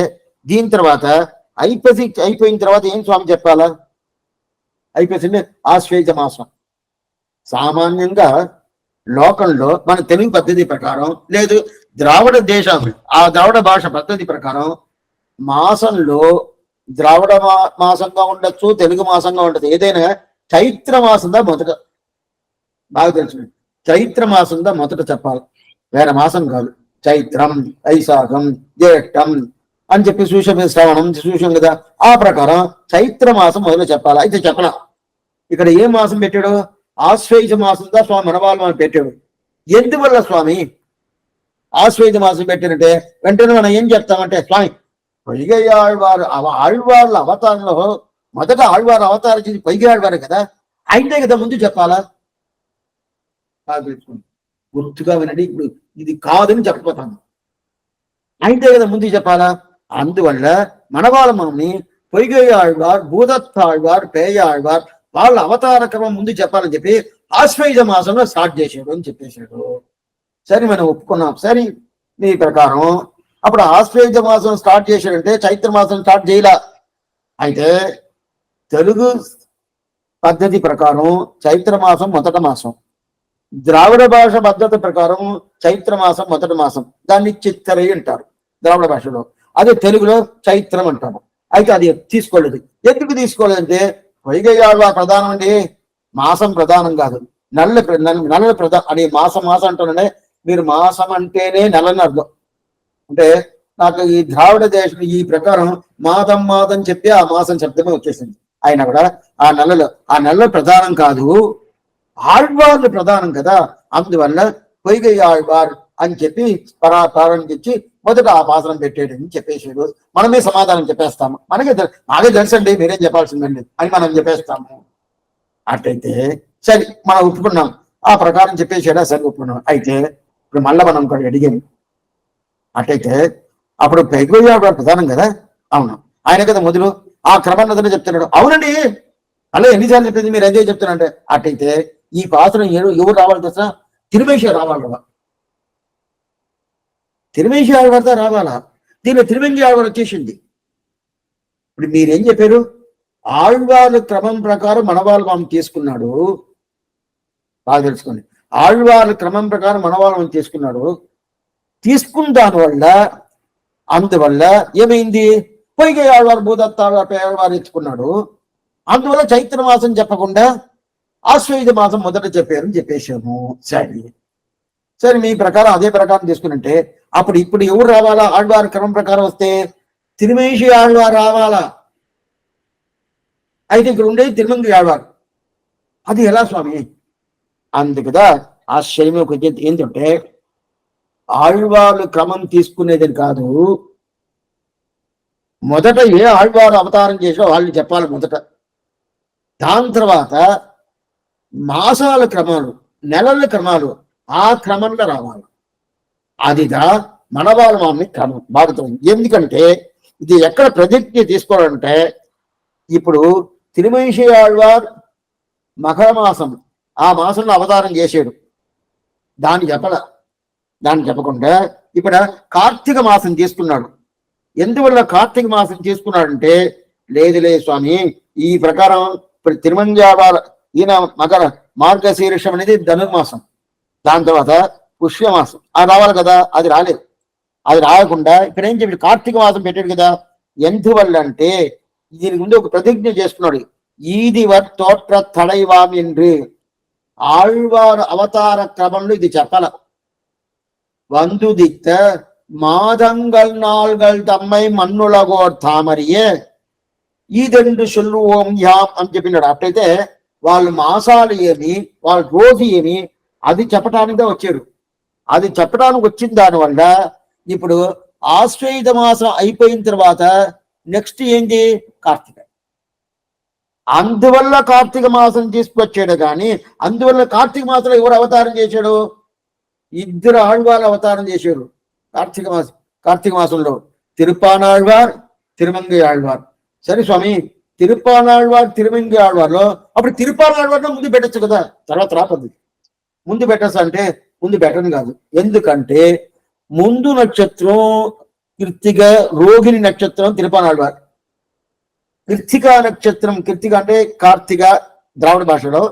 దీని తర్వాత అయిపోయిన తర్వాత ఏం స్వామి చెప్పాలా? అయిపోయింది ఆశ్వేజ మాసం. సామాన్యంగా లోకంలో మన తెలుగు పద్ధతి ప్రకారం, లేదు ద్రావిడ దేశం ఆ ద్రావిడ భాష పద్ధతి ప్రకారం మాసంలో ద్రావిడ మాసంగా ఉండొచ్చు, తెలుగు మాసంగా ఉండదు, ఏదైనా చైత్ర మాసంగా మొదట బాగా తెలుసు. చైత్ర మాసంగా మొదట చెప్పాలి, వేరే మాసం కాదు. చైత్రం, వైశాఖం, జ్యేష్టం అని చెప్పి చూసాం, శ్రవణం చూసాం కదా. ఆ ప్రకారం చైత్ర మాసం మొదలు చెప్పాలి. అయితే చెప్పలా, ఇక్కడ ఏ మాసం పెట్టాడు? ఆశ్వేజ మాసంగా స్వామి మనవాళ్ళు పెట్టాడు. ఎందువల్ల స్వామి ఆశ్వేజ మాసం పెట్టినట్టే వెంటనే మనం ఏం చెప్తామంటే, స్వామి పొయ్గై ఆళ్వార్ల అవతారంలో మొదట ఆళ్వారు అవతారం చేసి పొయ్గై ఆళ్వారు కదా, అయితే కదా ముందు చెప్పాలా? గుర్తుగా వినండి, ఇప్పుడు ఇది కాదని చెప్పిపోతాను, అయితే కదా ముందు చెప్పాలా? అందువల్ల మనవాళ్ళ మమ్మల్ని పొయ్గై ఆళ్వార్, భూదత్త ఆళ్వార్, పేయ ఆళ్వార్ వాళ్ళ అవతార క్రమం ముందు చెప్పాలని చెప్పి ఆశ్వేజ మాసంలో స్టార్ట్ చేశాడు అని చెప్పేశాడు. సరే మనం ఒప్పుకున్నాం. సరే మీ ప్రకారం అప్పుడు ఆశ్వేజ మాసం స్టార్ట్ చేశాడంటే చైత్ర మాసం స్టార్ట్ చేయలా. అయితే తెలుగు పద్ధతి ప్రకారం చైత్ర మాసం మొదటి మాసం, ద్రావిడ భాష పద్ధతి ప్రకారం చైత్ర మాసం మొదటి మాసం, దాన్ని చిత్తరై అంటారు ద్రావిడ భాషలో, అదే తెలుగులో చైత్రం అంటారు. అయితే అది తీసుకోలేదు. ఎందుకు తీసుకోలేదంటే పొయ్గై ఆళ్వార్ ప్రధానం అండి, మాసం ప్రధానం కాదు, నెలల ప్రధానం అని. మాసం అంటానంటే మీరు మాసం అంటేనే నెలని అర్థం. అంటే నాకు ఈ ద్రావిడ దేశం ఈ ప్రకారం మాదం చెప్పి ఆ మాసం శబ్దమే వచ్చేసింది. ఆయన కూడా ఆ నెలలు ప్రధానం కాదు, ఆళ్వార్లు ప్రధానం కదా. అందువల్ల పొయ్గై ఆళ్వార్ అని చెప్పి ప్రారంభించి మొదట ఆ పాసనం పెట్టేయడని చెప్పేసాడు. మనమే సమాధానం చెప్పేస్తాము, నాకే తెలుసండి మీరేం చెప్పాల్సిందండి అని మనం చెప్పేస్తాము. అట్లయితే సరే మనం ఒప్పుకున్నాం, ఆ ప్రకారం చెప్పేసాడా, సరే ఒప్పుకున్నాం. అయితే ఇప్పుడు మళ్ళీ మనం ఇక్కడ అడిగాము, అట్లయితే అప్పుడు పొయ్గై ఆళ్వార్ ప్రధానం కదా, అవును, ఆయన కదా మొదలు ఆ క్రమన్నదని చెప్తున్నాడు. అవునండి, అలా ఎన్నిసార్లు చెప్పింది మీరు ఎంజాయ్ చెప్తున్నారంటే, అట్లయితే ఈ పాత్రం ఎవరు రావాలి తెలుసా? తిరుమేష రావాలి కదా, తిరుమేషి ఆళ్వార్తో రావాలా? దీనిలో తిరుమంగి ఆళ్వార్ వచ్చేసింది. ఇప్పుడు మీరేం చెప్పారు? ఆళ్వార్ల క్రమం ప్రకారం మనవాళ్ళు మనం తీసుకున్నాడు, బాగా తెలుసుకోండి. ఆళ్వార్ల క్రమం ప్రకారం మనవాళ్ళు మనం తీసుకున్న దానివల్ల అందువల్ల ఏమైంది? పొయ్గై ఆళ్వార్, భూదత్త ఆళ్వార్, పేయ ఆళ్వార్ ఎత్తుకున్నాడు. అందువల్ల చైత్ర మాసం చెప్పకుండా ఆశ్వేజ మాసం మొదట చెప్పారని చెప్పేశాము. సరే మీ ప్రకారం అదే ప్రకారం తీసుకున్నట్టే ఇప్పుడు ఎవరు రావాలా? ఆళ్వార్ క్రమం ప్రకారం వస్తే తిరుమేషి ఆళ్వార్ రావాలా. అయితే ఇక్కడ ఉండేది తిరుమంగి ఆళ్వార్. అది ఎలా స్వామి? అందుకదా ఆశ్చర్యం ఏంటంటే ఆళ్వార్లు క్రమం తీసుకునేదని కాదు, మొదట ఏ ఆళ్వారు అవతారం చేసో వాళ్ళు చెప్పాలి మొదట. దాని తర్వాత మాసాల క్రమాలు, నెలల క్రమాలు, ఆ క్రమంలో రావాలి. అదిగా మనవాళ్ళ మామిని క్రమం బాగుతుంది. ఎందుకంటే ఇది ఎక్కడ ప్రతిజ్ఞ తీసుకోవాలంటే, ఇప్పుడు తిరుమేషి ఆళ్వార్ మకర మాసం ఆ మాసంలో అవతారం చేశాడు, దాన్ని చెప్పకుండా ఇప్పుడు కార్తీక మాసం తీసుకున్నాడు. ఎందువల్ల కార్తీక మాసం తీసుకున్నాడంటే, లేదు స్వామి, ఈ ప్రకారం ఇప్పుడు తిరుమంగి ఆళ్వార్ ఈయన మార్గశీర్షం అనేది ధనుర్మాసం, దాని తర్వాత పుష్యమాసం అది రావాలి కదా, అది రాలేదు. అది రాకుండా ఇక్కడ ఏం చెప్పి కార్తీక మాసం పెట్టాడు కదా. ఎందువల్ల అంటే దీని ముందు ఒక ప్రతిజ్ఞ చేసుకున్నాడు, ఈదివర్ తోట్ర తడైవాం என்று ఆళ్వార్ అవతార క్రమంలో ఇది చెప్పాల. வந்துதித்த மாதங்கள் நாள்கள் தம்மை மண்ணுலగోర్ తామరియే ఈదెందు சொல்லுவோம் యాం అని చెప్పినాడు. అట్లయితే వాళ్ళు మాసాలు ఏమి, వాళ్ళ రోజు ఏమి, అది చెప్పడానికి వచ్చారు. అది చెప్పడానికి వచ్చిన దానివల్ల ఇప్పుడు ఆశ్వేయుధ మాసం అయిపోయిన తర్వాత నెక్స్ట్ ఏంటి? కార్తీక. అందువల్ల కార్తీక మాసం తీసుకొచ్చాడు. కానీ అందువల్ల కార్తీక మాసంలో ఎవరు అవతారం చేశాడు? ఇద్దరు ఆళ్వార్లు అవతారం చేశారు కార్తీక మాసంలో, తిరుప్పానాళ్వార్, తిరుమంగి ఆళ్వార్. సరే స్వామి, తిరుప్పానాళ్వార్, తిరుమంగి ఆళ్వార్లో అప్పుడు తిరుప్పానాళ్వార్లో ముందు పెట్టచ్చు కదా, తర్వాత రాపద్దు. ముందు పెట్టచ్చు అంటే ముందు పెట్టను కాదు. ఎందుకంటే ముందు నక్షత్రం కృత్తిక, రోహిణి నక్షత్రం తిరుపనాళ్వార్. కృత్తికా నక్షత్రం, కృత్తిక అంటే కార్తీక ద్రావిడ భాషలో,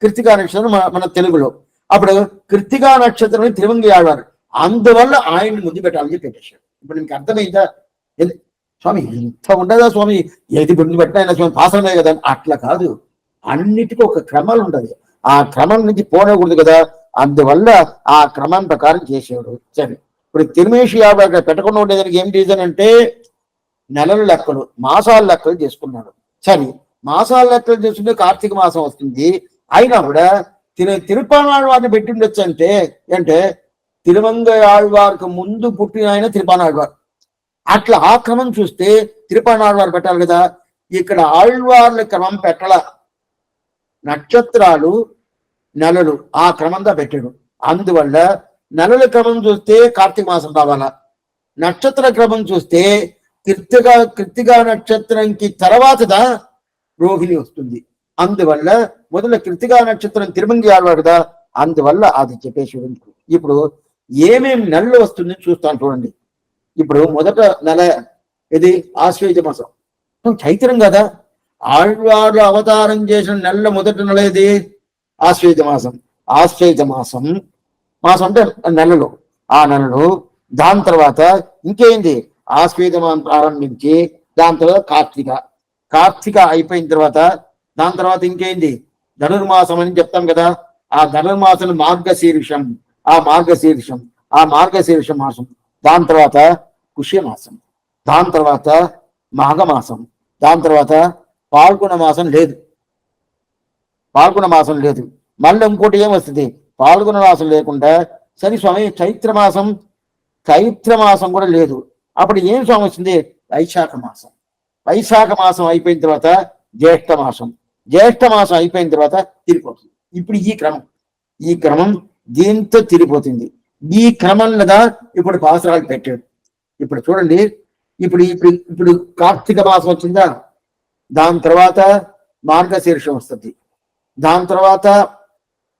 కృత్తికా నక్షత్రం మన తెలుగులో. అప్పుడు కృత్తికా నక్షత్రం తిరుమంగి ఆళ్వారు, అందువల్ల ఆయన్ని ముందు పెట్టాలని పెట్టేశాడు. ఇప్పుడు నీకు అర్థమైందా? స్వామి ఇంత ఉండదా స్వామి, ఏది ముందు పెట్టినా స్వామి పాసమే కదా? అట్లా కాదు, అన్నిటికీ ఒక క్రమాలు ఉంటుంది. ఆ క్రమం నుంచి పోనకూడదు కదా, అందువల్ల ఆ క్రమం ప్రకారం చేసేవాడు. సరే, ఇప్పుడు తిరుమేషి యాభై పెట్టకుండా ఉండేదానికి ఏం రీజన్ అంటే నెలల లెక్కలు, మాసాల లెక్కలు చేసుకున్నాడు. సరే, మాసాల లెక్కలు చేసుకుంటే కార్తీక మాసం వస్తుంది. అయినా కూడా తిరుపానాళ్వారిని పెట్టిండొచ్చు అంటే తిరుమంగ ఆళ్వారికి ముందు పుట్టిన ఆయన తిరుపానాళ్వారు. అట్లా ఆ క్రమం చూస్తే తిరుపానాళ్వారు పెట్టాలి కదా. ఇక్కడ ఆళ్వార్ల క్రమం పెట్టాల, నక్షత్రాలు నెలలు ఆ క్రమంగా పెట్టాడు. అందువల్ల నెలల క్రమం చూస్తే కార్తీక మాసం రావాలా, నక్షత్ర క్రమం చూస్తే కృత్తికా నక్షత్రంకి తర్వాతదా రోహిణి వస్తుంది. అందువల్ల మొదల కృత్తికా నక్షత్రం తిరుమంగి ఆళ్వారు కదా, అందువల్ల అది చెప్పేసి. ఇప్పుడు ఏమేమి నెలలు వస్తుంది చూస్తాను చూడండి. ఇప్పుడు మొదట నెల ఇది ఆశ్వేజ మాసం, చైత్రం కదా. ఆళ్వారు అవతారం చేసిన నెల మొదటి నెల ఇది ఆశ్వేజ మాసం. ఆశ్వేజ మాసం అంటే నెలలు, ఆ నెలలు. దాని తర్వాత ఇంకేంది, ఆశ్వేజ మాసం ప్రారంభించి దాని తర్వాత కార్తీక అయిపోయిన తర్వాత దాని తర్వాత ఇంకేంది ధనుర్మాసం అని చెప్తాం కదా. ఆ ధనుర్మాసం మార్గశీర్షం, ఆ మార్గశీర్ష మాసం. దాని తర్వాత పుష్యమాసం, దాని తర్వాత మాఘమాసం, దాని తర్వాత పాల్గొన మాసం లేదు. మళ్ళీ ఇంకోటి ఏమొస్తుంది, పాల్గొన మాసం లేకుండా సరే స్వామి చైత్ర మాసం కూడా లేదు. అప్పుడు ఏం స్వామి వస్తుంది, వైశాఖ మాసం అయిపోయిన తర్వాత జ్యేష్ఠ మాసం అయిపోయిన తర్వాత తిరిగిపోతుంది. ఇప్పుడు ఈ క్రమం దీంతో తిరిగిపోతుంది. ఈ క్రమంలో ఇప్పుడు పాసరాలు పెట్టాడు. ఇప్పుడు చూడండి, ఇప్పుడు కార్తీక మాసం వచ్చిందా, దాని తర్వాత మార్గశీర్షం వస్తుంది, దాని తర్వాత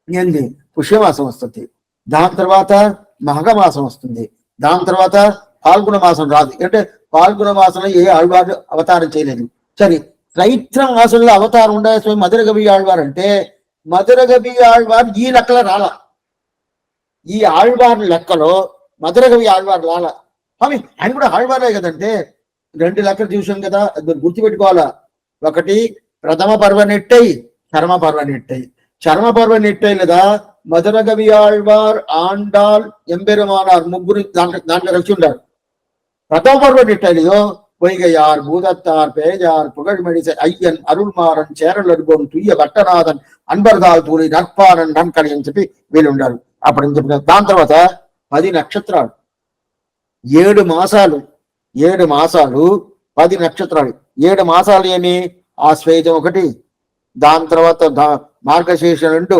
ఏంది పుష్యమాసం వస్తుంది, దాని తర్వాత మాఘమాసం వస్తుంది, దాని తర్వాత పాల్గొన మాసం రాదు. అంటే పాల్గొన మాసంలో ఏ ఆళ్వారు అవతారం చేయలేదు. సరే, చైత్ర మాసంలో అవతారం ఉండే స్వామి మధుర గవి ఆళ్వారు అంటే మధుర గవి ఆళ్వారు ఈ లెక్కలో రాల, ఈ ఆళ్వారు లెక్కలో మధుర గవి ఆళ్వారు రాల. స్వామి ఆయన కూడా ఆళ్వారే కదంటే 2 లెక్కలు చూసాం కదా, అది గుర్తుపెట్టుకోవాలా. ఒకటి ప్రథమ పర్వ నెట్టై, చర్మ పర్వ నెట్టై లేదా మధుర గవి ఆళ్వార్, ఆండాల్, ఎంబెరుమానార్ ముగ్గురు దాంట్లో కలిసి ఉండారు. ప్రథమ పర్వ నెట్టైలో பொய்கையார் பூதத்தார் பேஜார் புகழ்மெடிசை ஐயன் అరుల్మారన్ చేరలడుగోను తుయ్య భట్టనాథన్ అన్బర్దాల్ తూరి నర్పారన్ నన్కని అని చెప్పి వీళ్ళు ఉండారు. అప్పుడు ఏం చెప్పిన, దాని తర్వాత 10 నక్షత్రాలు, 7 మాసాలు, 10 నక్షత్రాలు. 7 మాసాలు ఏమి, ఆశ్వేజం 1, దాని తర్వాత మార్గశీర్షం 2,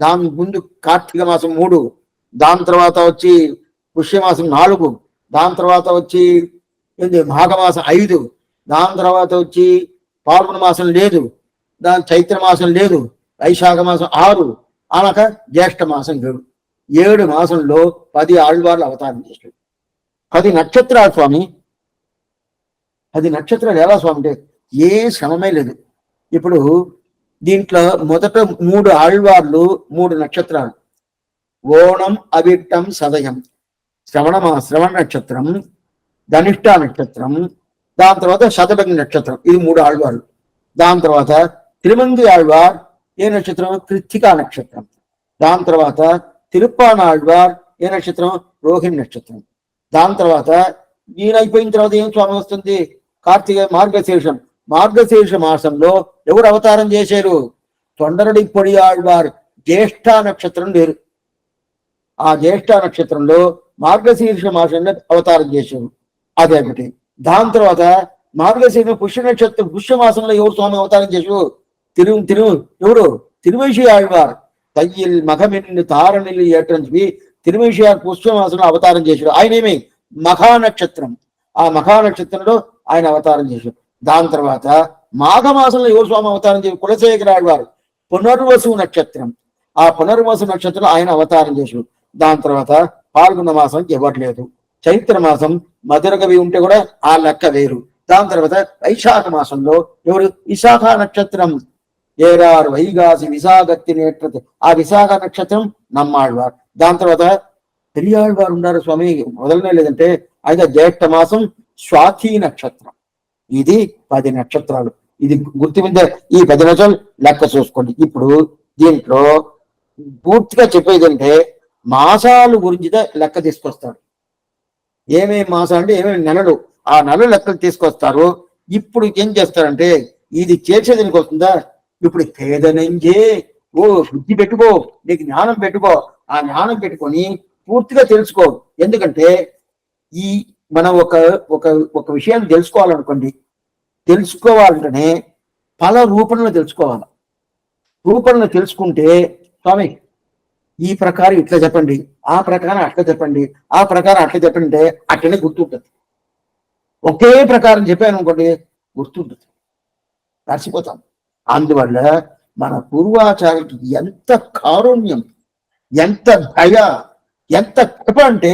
దాని ముందు కార్తీక మాసం 3, దాని తర్వాత వచ్చి పుష్యమాసం 4, దాని తర్వాత వచ్చి మాఘమాసం 5, దాని తర్వాత వచ్చి పాల్గొన మాసం లేదు, దాని చైత్ర మాసం లేదు, వైశాఖ మాసం 6, అనక జ్యేష్ఠ మాసం 7 మాసంలో 10 ఆళ్వార్లు అవతారం చేశాడు. 10 నక్షత్రాలు స్వామి. 10 నక్షత్రాలు ఎలా స్వామి అంటే ఏ శ్రమమే లేదు. ఇప్పుడు దీంట్లో మొదట 3 ఆళ్వార్లు 3 నక్షత్రాలు, ఓణం, అవిట్టం, సదయం. శ్రవణ నక్షత్రం, ధనిష్ట నక్షత్రం, దాని తర్వాత శతభంగి నక్షత్రం. ఇది 3 ఆళ్వార్లు. దాని తర్వాత తిరుమంగి ఆళ్వార్ ఏ నక్షత్రం, కృత్తికా నక్షత్రం. దాని తర్వాత తిరుప్పానాళ్వార్ ఏ నక్షత్రం, రోహిణి నక్షత్రం. దాని తర్వాత ఈయన అయిపోయిన తర్వాత ఏం స్వామి వస్తుంది, మార్గశీర్ష మాసంలో ఎవరు అవతారం చేశారు, తొండరడి పొడి ఆళ్వార్ జ్యేష్ఠ నక్షత్రం లేరు. ఆ జ్యేష్ఠ నక్షత్రంలో మార్గశీర్ష మాసంలో అవతారం చేశారు. అదే ఒకటి. దాని తర్వాత మార్గశీర్ష పుష్యమాసంలో ఎవరు స్వామి అవతారం చేశారు, ఎవరు, తిరుమేషి ఆళ్వార్. తయ్యిల్ మఘమిన్ను తారణిల్లు ఏటని చెప్పి తిరుమేషి పుష్యమాసంలో అవతారం చేశాడు. ఆయన ఏమి మఖానక్షత్రం, ఆ మఖానక్షత్రంలో ఆయన అవతారం చేశాడు. దాని తర్వాత మాఘమాసంలో ఎవరు స్వామి అవతారం చేశారు, కులశేఖర ఆళ్వారు పునర్వసు నక్షత్రం. ఆ పునర్వసు నక్షత్రం ఆయన అవతారం చేశాడు. దాని తర్వాత పాల్గొన్న మాసంకి ఇవ్వట్లేదు. చైత్ర మాసం మధురగవి ఉంటే కూడా ఆ లెక్క వేరు. దాని తర్వాత వైశాఖ మాసంలో ఎవరు విశాఖ నక్షత్రం ఏరారు వైగాసి విశాఖత్తి నేత్రత ఆ విశాఖ నక్షత్రం నమ్మాళ్వారు. దాని తర్వాత పెరియాళ్వారు ఉన్నారు స్వామి మొదలనే లేదంటే అయితే జ్యేష్ఠ మాసం స్వాతి నక్షత్రం. ఇది 10 నక్షత్రాలు. ఇది గుర్తించే ఈ 10 నక్షత్రాలు లెక్క చూసుకోండి. ఇప్పుడు దీంట్లో పూర్తిగా చెప్పేది అంటే మాసాలు గురించి లెక్క తీసుకొస్తాడు. ఏమేమి మాసాలు అంటే ఏమేమి నెలలు, ఆ నెలలు లెక్కలు తీసుకొస్తారు. ఇప్పుడు ఏం చేస్తారంటే ఇది చేసేది నీకు వస్తుందా, ఇప్పుడు పేదనంజే ఓ బుద్ధి పెట్టుకో, నీకు జ్ఞానం పెట్టుకో, ఆ జ్ఞానం పెట్టుకొని పూర్తిగా తెలుసుకో. ఎందుకంటే ఈ మనం ఒక ఒక ఒక విషయాన్ని తెలుసుకోవాలనుకోండి, తెలుసుకోవాలంటేనే పల రూపంలో తెలుసుకోవాలి. రూపంలో తెలుసుకుంటే స్వామి ఈ ప్రకారం ఇట్లా చెప్పండి, ఆ ప్రకారం అట్లా చెప్పండి, ఆ ప్రకారం అట్లా చెప్పండి అంటే అట్లనే గుర్తుంటుంది. ఒకే ప్రకారం చెప్పాను అనుకోండి గుర్తుంటుంది, మర్చిపోతాం. అందువల్ల మన పూర్వాచార్యులకి ఎంత కారుణ్యం, ఎంత దయ, ఎంత కృప అంటే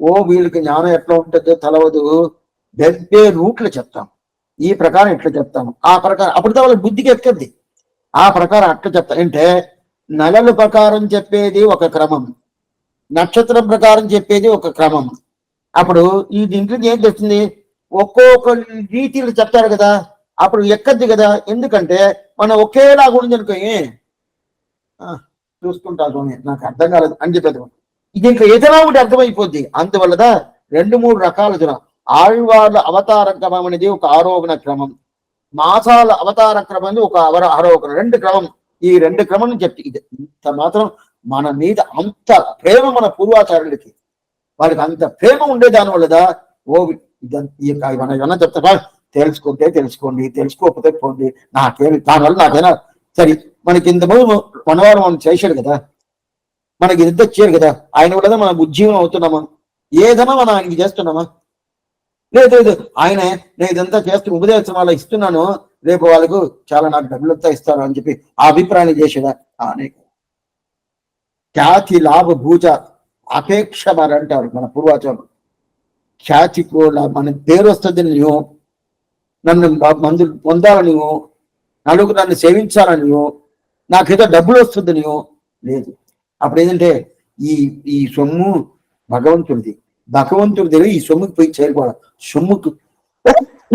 ఓ వీళ్ళకి జ్ఞానం ఎట్లా ఉంటుందో తెలవదు, 70 రూట్లు చెప్తాం, ఈ ప్రకారం ఇట్లా చెప్తాము, ఆ ప్రకారం అప్పుడు వాళ్ళ బుద్ధికి ఎక్కద్ది. ఆ ప్రకారం అట్లా చెప్తా అంటే నెలల ప్రకారం చెప్పేది ఒక క్రమం, నక్షత్రం ప్రకారం చెప్పేది ఒక క్రమం. అప్పుడు ఈ దీంట్లో ఏం తెస్తుంది, ఒక్కొక్క రీతిలో చెప్తారు కదా, అప్పుడు ఎక్కద్ది కదా. ఎందుకంటే మనం ఒకేలా గురించి అనుకో చూసుకుంటా నాకు అర్థం కాలేదు అని చెప్పేది, దీంట్లో ఏదైనా ఒకటి అర్థమైపోద్ది. అందువల్ల 2-3 రకాల జనం. ఆళ్వార్ల అవతార క్రమం అనేది ఒక ఆరోహణ క్రమం, మాసాల అవతార క్రమం అనేది ఒక ఆరోహణ, 2 క్రమం. ఈ 2 క్రమం చెప్తే ఇంత మాత్రం మన మీద అంత ప్రేమ మన పూర్వాచార్యులకి, వారికి అంత ప్రేమ ఉండే దాని వల్లదా ఓ మనం ఏమన్నా చెప్తా తెలుసుకుంటే తెలుసుకోండి, తెలుసుకోకపోతే పోండి, నాకేమి దానివల్ల నాకైనా సరే. మనకి ఇంతకుముందు మనవారు మనం చేశాడు కదా, మనకి ఇంత ఇచ్చారు కదా, ఆయన వల్ల మనం ఉజ్జీవనం అవుతున్నామా, ఏదైనా మనం ఆయనకి చేస్తున్నామా? లేదు ఆయన నేను ఇదంతా చేస్తూ ఉపదేశం వాళ్ళ ఇస్తున్నాను, రేపు వాళ్ళకు చాలా నాకు డబ్బులంతా ఇస్తారు అని చెప్పి ఆ అభిప్రాయాన్ని చేసేదా అని. ఖ్యాతి లాభ భూజ అపేక్ష మరి అంటారు మన పూర్వాచారులు. ఖ్యాతికు మన పేరు వస్తుంది, నువ్వు నన్ను మందులు పొందాలని, నలుగురు నన్ను సేవించాలని, నాకేదో డబ్బులు వస్తుంది నువ్వు లేదు. అప్పుడు ఏంటంటే ఈ ఈ సొమ్ము భగవంతుడిది, భగవంతుడి దగ్గర ఈ సొమ్ముకి పోయి చేరుకోవాలి.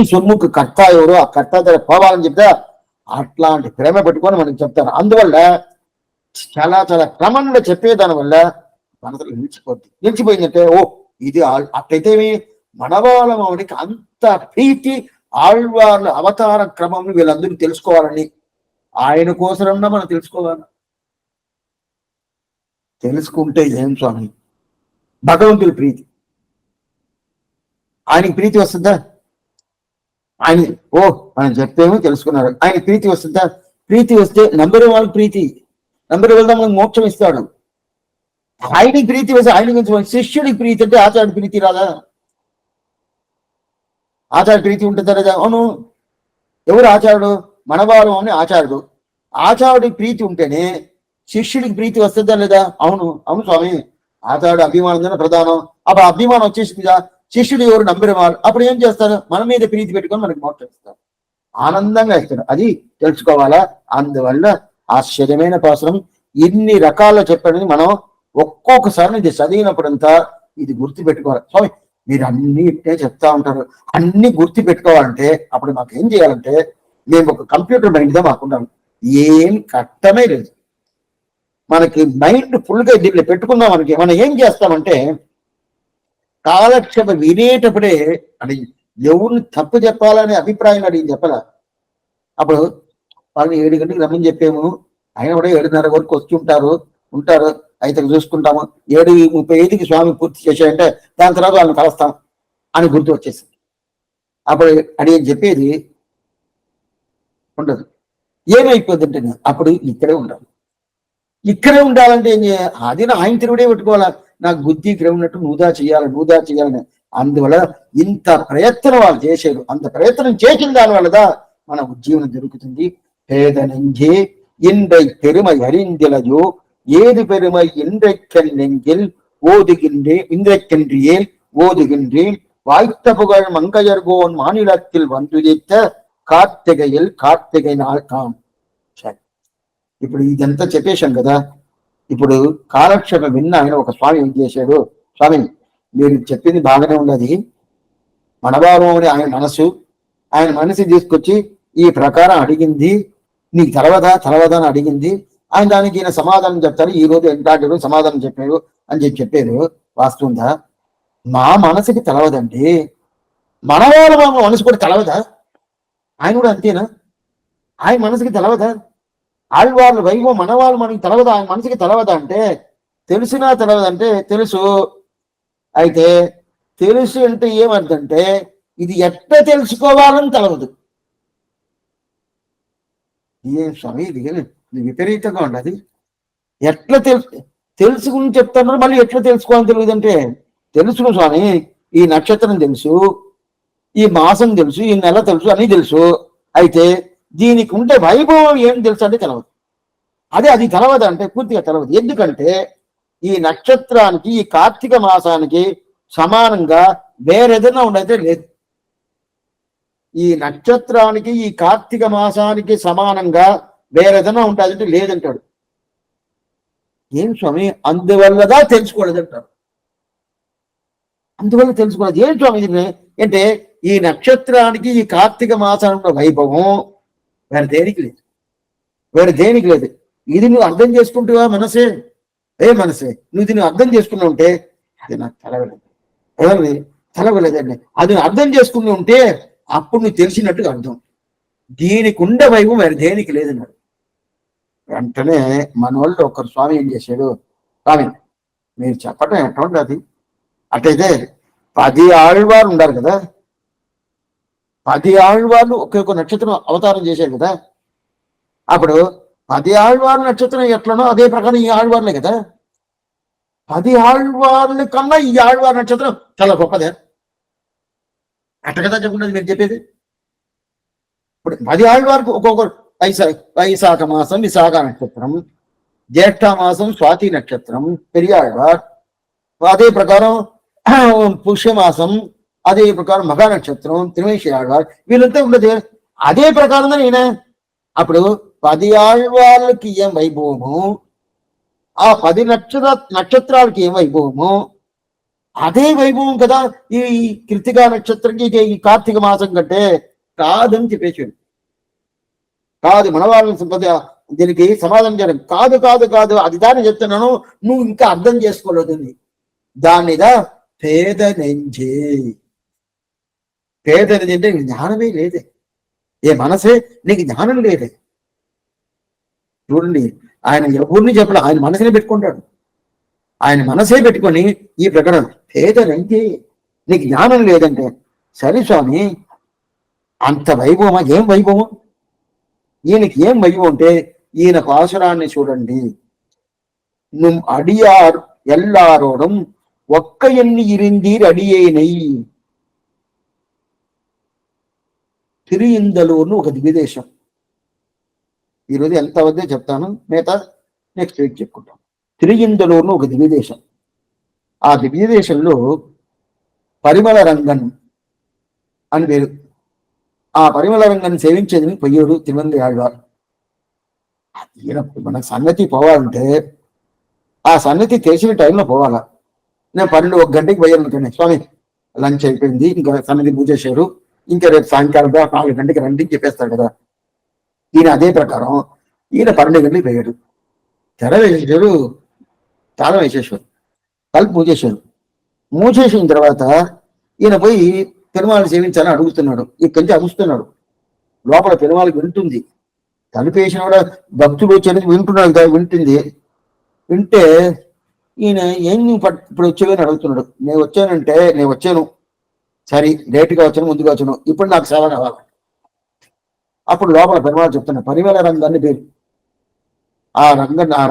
ఈ సొమ్ముకు కర్త ఎవరు, ఆ కర్త దగ్గర పోవాలని చెప్తే అట్లాంటి ప్రేమ పెట్టుకొని మనకి చెప్తారు. అందువల్ల చాలా చాలా క్రమంలో చెప్పేదాని వల్ల మనసులో నిలిచిపోయిందంటే ఓ ఇది అట్లయితే మనవాళ్ళకి అంత ప్రీతి, ఆళ్వార్ల అవతార క్రమం వీళ్ళందరూ తెలుసుకోవాలని, ఆయన కోసమన్నా మనం తెలుసుకోవాలి. తెలుసుకుంటే ఏం స్వామి భగవంతుడి ప్రీతి, ఆయనకి ప్రీతి వస్తుందా? ఆయన ఓ మనం చెప్పేమో తెలుసుకున్నారు, ఆయన ప్రీతి వస్తుందా? ప్రీతి వస్తే నంబర్ వాళ్ళకి ప్రీతి, నంబర్ వల్ల మనకు మోక్షం ఇస్తాడు. ఆయనకి ప్రీతి వస్తే ఆయన గురించి, శిష్యుడికి ప్రీతి అంటే ఆచార్య ప్రీతి రాదా? ఆచార్య ప్రీతి ఉంటుందా లేదా? అవును. ఎవరు ఆచార్యుడు? మనవారు అని ఆచార్యుడు. ఆచార్యుడికి ప్రీతి ఉంటేనే శిష్యుడికి ప్రీతి వస్తుందా లేదా? అవును అవును స్వామి, ఆచార్యుడు అభిమానం ప్రధానం. అప్పుడు అభిమానం వచ్చేసిందిగా, శిష్యుడు ఎవరు నంబర్ వాళ్ళు, అప్పుడు ఏం చేస్తారు? మన మీద ప్రీతి పెట్టుకొని మనకి మోక్షం ఇస్తారు, ఆనందంగా ఇస్తారు. అది తెలుసుకోవాలా. అందువల్ల ఆశ్చర్యమైన పాసరం ఇన్ని రకాల్లో చెప్పాడని మనం ఒక్కొక్కసారి ఇది చదివినప్పుడంతా ఇది గుర్తు పెట్టుకోవాలి. స్వామి మీరు అన్ని ఇట్టే చెప్తా ఉంటారు, అన్ని గుర్తు పెట్టుకోవాలంటే అప్పుడు మాకు ఏం చేయాలంటే, మేము ఒక కంప్యూటర్ మైండ్గా మాకున్నాం, ఏం కష్టమే లేదు. మనకి మైండ్ ఫుల్గా దీంట్లో పెట్టుకున్నాం మనకి. మనం ఏం చేస్తామంటే కాలక్షేపం వినేటప్పుడే అని ఎవరిని తప్పు చెప్పాలనే అభిప్రాయం అడిగి చెప్పాల. అప్పుడు వాళ్ళు 7 గంటలకు రమ్మని చెప్పాము, ఆయన కూడా 7:30 వరకు వచ్చి ఉంటారు అయితే చూసుకుంటాము. 7:35కి స్వామి పూర్తి చేశాడంటే దాని తర్వాత వాళ్ళని కలుస్తాం అని గుర్తు వచ్చేసింది. అప్పుడు అడిగి చెప్పేది ఉండదు. ఏమైపోతుంటే అప్పుడు ఇక్కడే ఉండాలంటే ఏం చేయాలి? అది ఆయన తిరుగుడే పెట్టుకోవాలా, నాకు బుద్ధి ఇక్కడ ఉన్నట్టు నువ్వుదా చేయాలని. అందువల్ల ఇంత ప్రయత్నం వాళ్ళు చేశారు, అంత ప్రయత్నం చేసిన దాని వల్లదా మన ఉజ్జీవనం జరుగుతుంది. పేదనంజే ఇండై పెరుమ ఎరిందిలయో ஏது பெருமை இன்றைக்கன் நெஞ்சில் ஓதுகின்றேன் இன்றைக்கென்றியேல் ஓதுகின்றேன் வாய்த்த புகழ் மங்கையர்கோன் மாநிலத்தில் வந்துதித்த కార్తికేయుల్ కార్తికేయ నాள் కాం. ఇప్పుడు ఇదంతా చెప్పేశాం కదా. ఇప్పుడు కాలక్షేపం విన్న ఆయన ఒక స్వామి ఏం చేశాడు, స్వామి మీరు చెప్పింది బాగానే ఉన్నది, మనవారు అని ఆయన మనసు తీసుకొచ్చి ఈ ప్రకారం అడిగింది, నీకు తెలవదా అని అడిగింది. ఆయన దానికి ఈయన సమాధానం చెప్తారు, ఈ రోజు ఎంటాడు సమాధానం చెప్పారు అని చెప్పారు. వాస్తవంగా మా మనసుకి తెలవదండి, మనవారు మనసు కూడా తెలవదా? ఆయన కూడా అంతేనా? ఆయన మనసుకి తెలవదా? ఆళ్వాళ్ళు వైభవం మనవాళ్ళు మనకి తెలవదా? ఆయన మనసుకి తెలవదా అంటే తెలిసినా తెలవదంటే తెలుసు. అయితే తెలుసు అంటే ఏమర్థంటే ఇది ఎట్లా తెలుసుకోవాలని తెలవదు. ఏం స్వామి ఇది విపరీతంగా ఉండదు. ఎట్లా తెలుసుకుని చెప్తున్నారు, మళ్ళీ ఎట్లా తెలుసుకోవాలని తెలియదు అంటే తెలుసును స్వామి, ఈ నక్షత్రం తెలుసు, ఈ మాసం తెలుసు, ఈ నెల తెలుసు, అన్నీ తెలుసు. అయితే దీనికి ఉండే వైభవం ఏం తెలుసు అంటే తెలవదు. అది తెలవదు అంటే పూర్తిగా తెలవదు. ఎందుకంటే ఈ నక్షత్రానికి ఈ కార్తీక మాసానికి సమానంగా వేరేదైనా ఉండైతే లేదు. ఈ నక్షత్రానికి ఈ కార్తీక మాసానికి సమానంగా వేరేదైనా ఉంటుందంటే లేదంటాడు. ఏం స్వామి అందువల్లదా తెలుసుకోలేదంటారు. అందువల్ల తెలుసుకోలేదు. ఏం స్వామి అంటే ఈ నక్షత్రానికి ఈ కార్తీక మాసంలో వైభవం వేరే దేనికి లేదు. ఇది నువ్వు అర్థం చేసుకుంటావా మనసే? మనసే నువ్వు దీన్ని అర్థం చేసుకున్నావు ఉంటే అది నాకు తెలవలేదండి. అది నువ్వు అర్థం చేసుకుని ఉంటే అప్పుడు నువ్వు తెలిసినట్టుగా అర్థం. దీనికి ఉండే వైభవం వేరే దేనికి లేదన్నాడు. వెంటనే మన వాళ్ళు ఒకరు స్వామి ఏం చేశాడు, స్వామి మీరు చెప్పటం ఎట్లా ఉండదు, అట్టయితే 10 ఆళ్వారు ఉండారు కదా, 10 ఆళ్వార్లు ఒక్కొక్క నక్షత్రం అవతారం చేశారు కదా. అప్పుడు 10 ఆళ్వార్ల నక్షత్రం ఎట్లనో అదే ప్రకారం ఈ ఆళ్వార్లే కదా. 10 ఆళ్వార్ల కన్నా ఈ ఆళ్వార్ నక్షత్రం చాలా గొప్పదే. అట్ట కదా చెప్పుకున్నది మీరు చెప్పేది. ఇప్పుడు 10 ఆళ్వార్కు ఒక్కొక్కరు వైశాఖ మాసం విశాఖ నక్షత్రం, జ్యేష్ఠ మాసం స్వాతి నక్షత్రం పెరియాళ్వార్, అదే ప్రకారం పుష్యమాసం, అదే ప్రకారం మఘ నక్షత్రం తిరుమేషి ఆళ్వార్, వీళ్ళంతా ఉండదు అదే ప్రకారం ఈయన. అప్పుడు 10 ఆళ్వార్లకి ఏం వైభవము, ఆ 10 నక్షత్రాలకి ఏం వైభవము, అదే వైభవం కదా ఈ కృతికా నక్షత్రంకి ఈ కార్తీక మాసం కంటే కాదని చెప్పేసాడు. కాదు మనవాళ్ళని దీనికి సమాధానం చేయడం కాదు అది దాన్ని చెప్తున్నాను, నువ్వు ఇంకా అర్థం చేసుకోలేదు. దానిదా పేదనెంజే. పేదనిది అంటే జ్ఞానమే లేదే, ఏ మనసే నీకు జ్ఞానం లేదే. చూడండి, ఆయన ఎవరిని చెప్పలే, ఆయన మనసునే పెట్టుకుంటాడు. ఆయన మనసే పెట్టుకొని ఈ ప్రకారం పేదనంటే నీకు జ్ఞానం లేదంటే, సరే స్వామి అంత వైభవమా? ఏం వైభవం? ఈయనకి ఏం వైభవం అంటే ఈయన పాసురాన్ని చూడండి. నువ్వు అడియార్ ఎల్లారోడం ఒక్క ఎన్ని ఇరిందీర్ అడియేనై. తిరుయిందలూరును ఒక దివ్యదేశం. ఈరోజు ఎంత వద్దే చెప్తాను, మిగతా నెక్స్ట్ వీక్ చెప్పుకుంటాం. తిరుయిందలూరును ఒక దివ్యదేశం. ఆ దివ్యదేశంలో పరిమళ రంగన్ అని పేరు. ఆ పరిమళ రంగన్ సేవించేది పొయ్యోడు తిరుమంది ఆళ్వార్. మన సన్నతి పోవాలంటే ఆ సన్నతి తెలిసిన టైంలో పోవాలా. నేను 12-1 గంటకి పోయాను, స్వామి లంచ్ అయిపోయింది, ఇంకా సన్నతి పూజ చేశారు, ఇంకా రేపు సాయంకాలం 4 గంటకి రండి చెప్పేస్తాడు కదా. ఈయన అదే ప్రకారం ఈయన 12 గంటలకు పోయాడు. తెర వేసేసాడు, తాళం వేసేసాడు, తలుపు మూసేశాడు. మూసేసిన తర్వాత ఈయన పోయి పెరుమాళ్ సేవించాలని అడుగుతున్నాడు. ఇక్కడి నుంచి అడుగుతున్నాడు. లోపల పెరుమాళకి వింటుంది. తలుపు వేసిన కూడా భక్తుడు వచ్చేది వింటున్నాడు కదా, వింటుంది. వింటే ఈయన ఏం ఇప్పుడు వచ్చేవని అడుగుతున్నాడు. నేను వచ్చానంటే నేను వచ్చాను, సరే లేటుగా వచ్చాను, ముందుగా వచ్చాను, ఇప్పుడు నాకు సేవ కావాలి. అప్పుడు లోపల పెరుమాళ్ చెప్తున్నాడు, పరిమళ రంగాన్ని పేరు. ఆ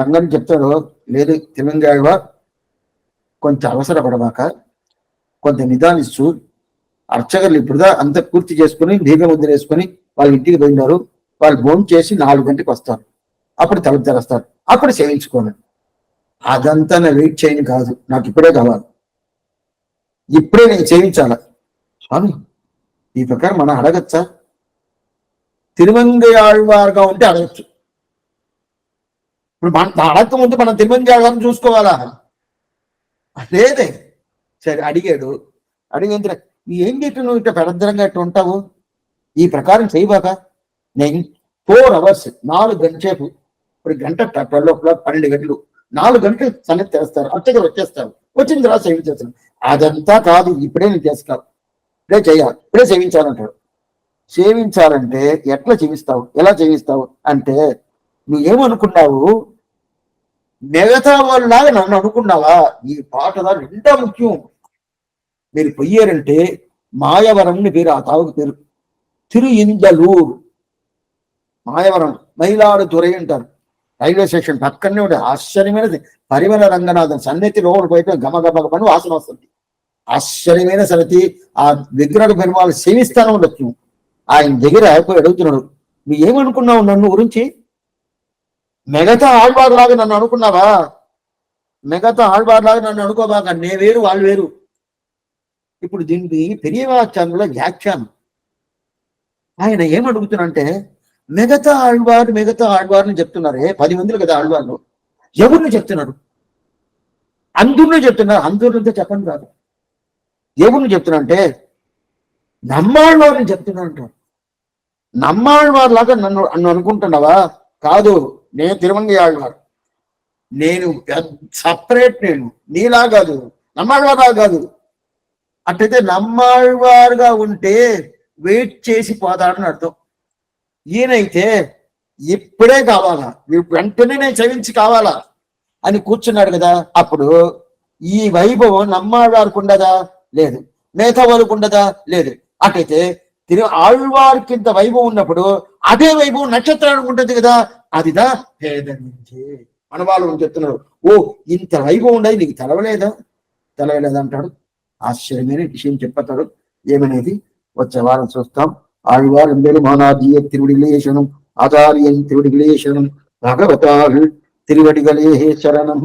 రంగాన్ని చెప్తాడు, లేదు తిరుమంగాయవా కొంచెం అవసరపడమాక, కొంత నిదానిస్తూ అర్చకులు ఇప్పుడుదా అంత పూర్తి చేసుకుని దీపముద్ర వేసుకొని వాళ్ళ ఇంటికి పోయినారు. వాళ్ళు భోజనం చేసి 4 గంటలకు వస్తారు. అప్పుడు తలుపు తెరస్తారు, అప్పుడు సేవించుకోండి. అదంతా నా వెయిట్ చేయని కాదు, నాకు ఇప్పుడే కావాలి, ఇప్పుడే నేను చేయించాల స్వామి. ఈ ప్రకారం మనం అడగచ్చా? తిరుమంగై ఆళ్వారుగా ఉంటే అడగచ్చు. ఇప్పుడు మన అడగక ముందు మనం తిరుమంగై ఆళ్వారిని చూసుకోవాలా? లేదే. సరే అడిగాడు, అడిగిన ఏం చెప్పి నువ్వు ఇట్లా పెడద్దరంగా ఇట్లా ఉంటావు, ఈ ప్రకారం చేయబాక. నేను 4 hours 4 గంటల సేపు, ఇప్పుడు గంట 12 o'clock 12 గంటలు 4 గంటలు సంగతి చేస్తారు, అచ్చగా వచ్చేస్తారు, వచ్చిన తర్వాత సేవించేస్తాను. అదంతా కాదు, ఇప్పుడే నేను చేస్తాను, ఇప్పుడే చేయాలి, ఇప్పుడే సేవించాలంటాడు. సేవించాలంటే ఎట్లా జీవిస్తావు, ఎలా జీవిస్తావు అంటే, నువ్వేమనుకున్నావు, మిగతా వాళ్ళలాగా నన్ను అనుకున్నావా? ఈ పాటలో రెండో ముఖ్యం. మీరు పొయ్యారంటే మాయవరంని పేరు, ఆ తావుకు పేరు తిరుయిందలూరు. మాయవరం మైలాడుతురై అంటారు, రైల్వే స్టేషన్ పక్కనే ఉండే ఆశ్చర్యమైనది. పరిమళ రంగనాథన్ సన్నిధి లోపల పోయితే గమగమగమని వాసన వస్తుంది. ఆశ్చర్యమైన సన్నిధి. ఆ విగ్రహ పెరుమాళ్ళు సేవిస్తానే ఉండొచ్చు. ఆయన దగ్గర పోయి అడుగుతున్నాడు, నువ్వు ఏమనుకున్నావు నన్ను గురించి? మిగతా ఆళ్వారులాగా నన్ను అనుకున్నావా? మిగతా ఆళ్వారులాగా నన్ను అనుకోబాక, నే వేరు వాళ్ళు వేరు. ఇప్పుడు దీనికి పెరియవాచారంలో వ్యాఖ్యానం. ఆయన ఏమడుగుతున్నారంటే, మిగతా ఆళ్వారిని చెప్తున్నారే, 10 మందిలు కదా ఆళ్వార్లు, ఎవరిని చెప్తున్నాడు? అందరినీ చెప్తున్నారు. అందరితో చెప్పండి కాదు, ఎవరిని చెప్తున్నా అంటే నమ్మాళ్వారిని చెప్తున్నా అంటారు. నమ్మాళ్వారు లాగా నన్ను అనుకుంటున్నావా? కాదు, నేను తిరుమంగై ఆళ్వారు, నేను సపరేట్, నేను నీలా కాదు, నమ్మాళ్వారులా కాదు. అట్లయితే నమ్మాళ్వారుగా ఉంటే వెయిట్ చేసి పోతాడని అర్థం. ఈయనైతే ఇప్పుడే కావాలా, వెంటనే నేను చదివించి కావాలా అని కూర్చున్నాడు కదా. అప్పుడు ఈ వైభవం నమ్మాళ్వారికి ఉండదా? లేదు. మిగతా వాళ్ళకు ఉండదా? లేదు. అటైతే ఆళ్వారికి ఇంత వైభవం ఉన్నప్పుడు అదే వైభవం నక్షత్రానికి ఉంటుంది కదా. అదిదా భేదం నుంచి మన వాళ్ళు చెప్తున్నారు, ఓ ఇంత వైభవం ఉండదు, నీకు తెలవలేదా అంటాడు. ఆశ్చర్యమైన విషయం చెప్పతాడు. ఏమనేది వచ్చే వారం చూస్తాం. ఆళ్వార్ பெருமானாகிய திருவடிகளேசனம் ஆச்சாரியன் திருவடிகளேசனம் பகவதால் திருவடிகளே சரணம்.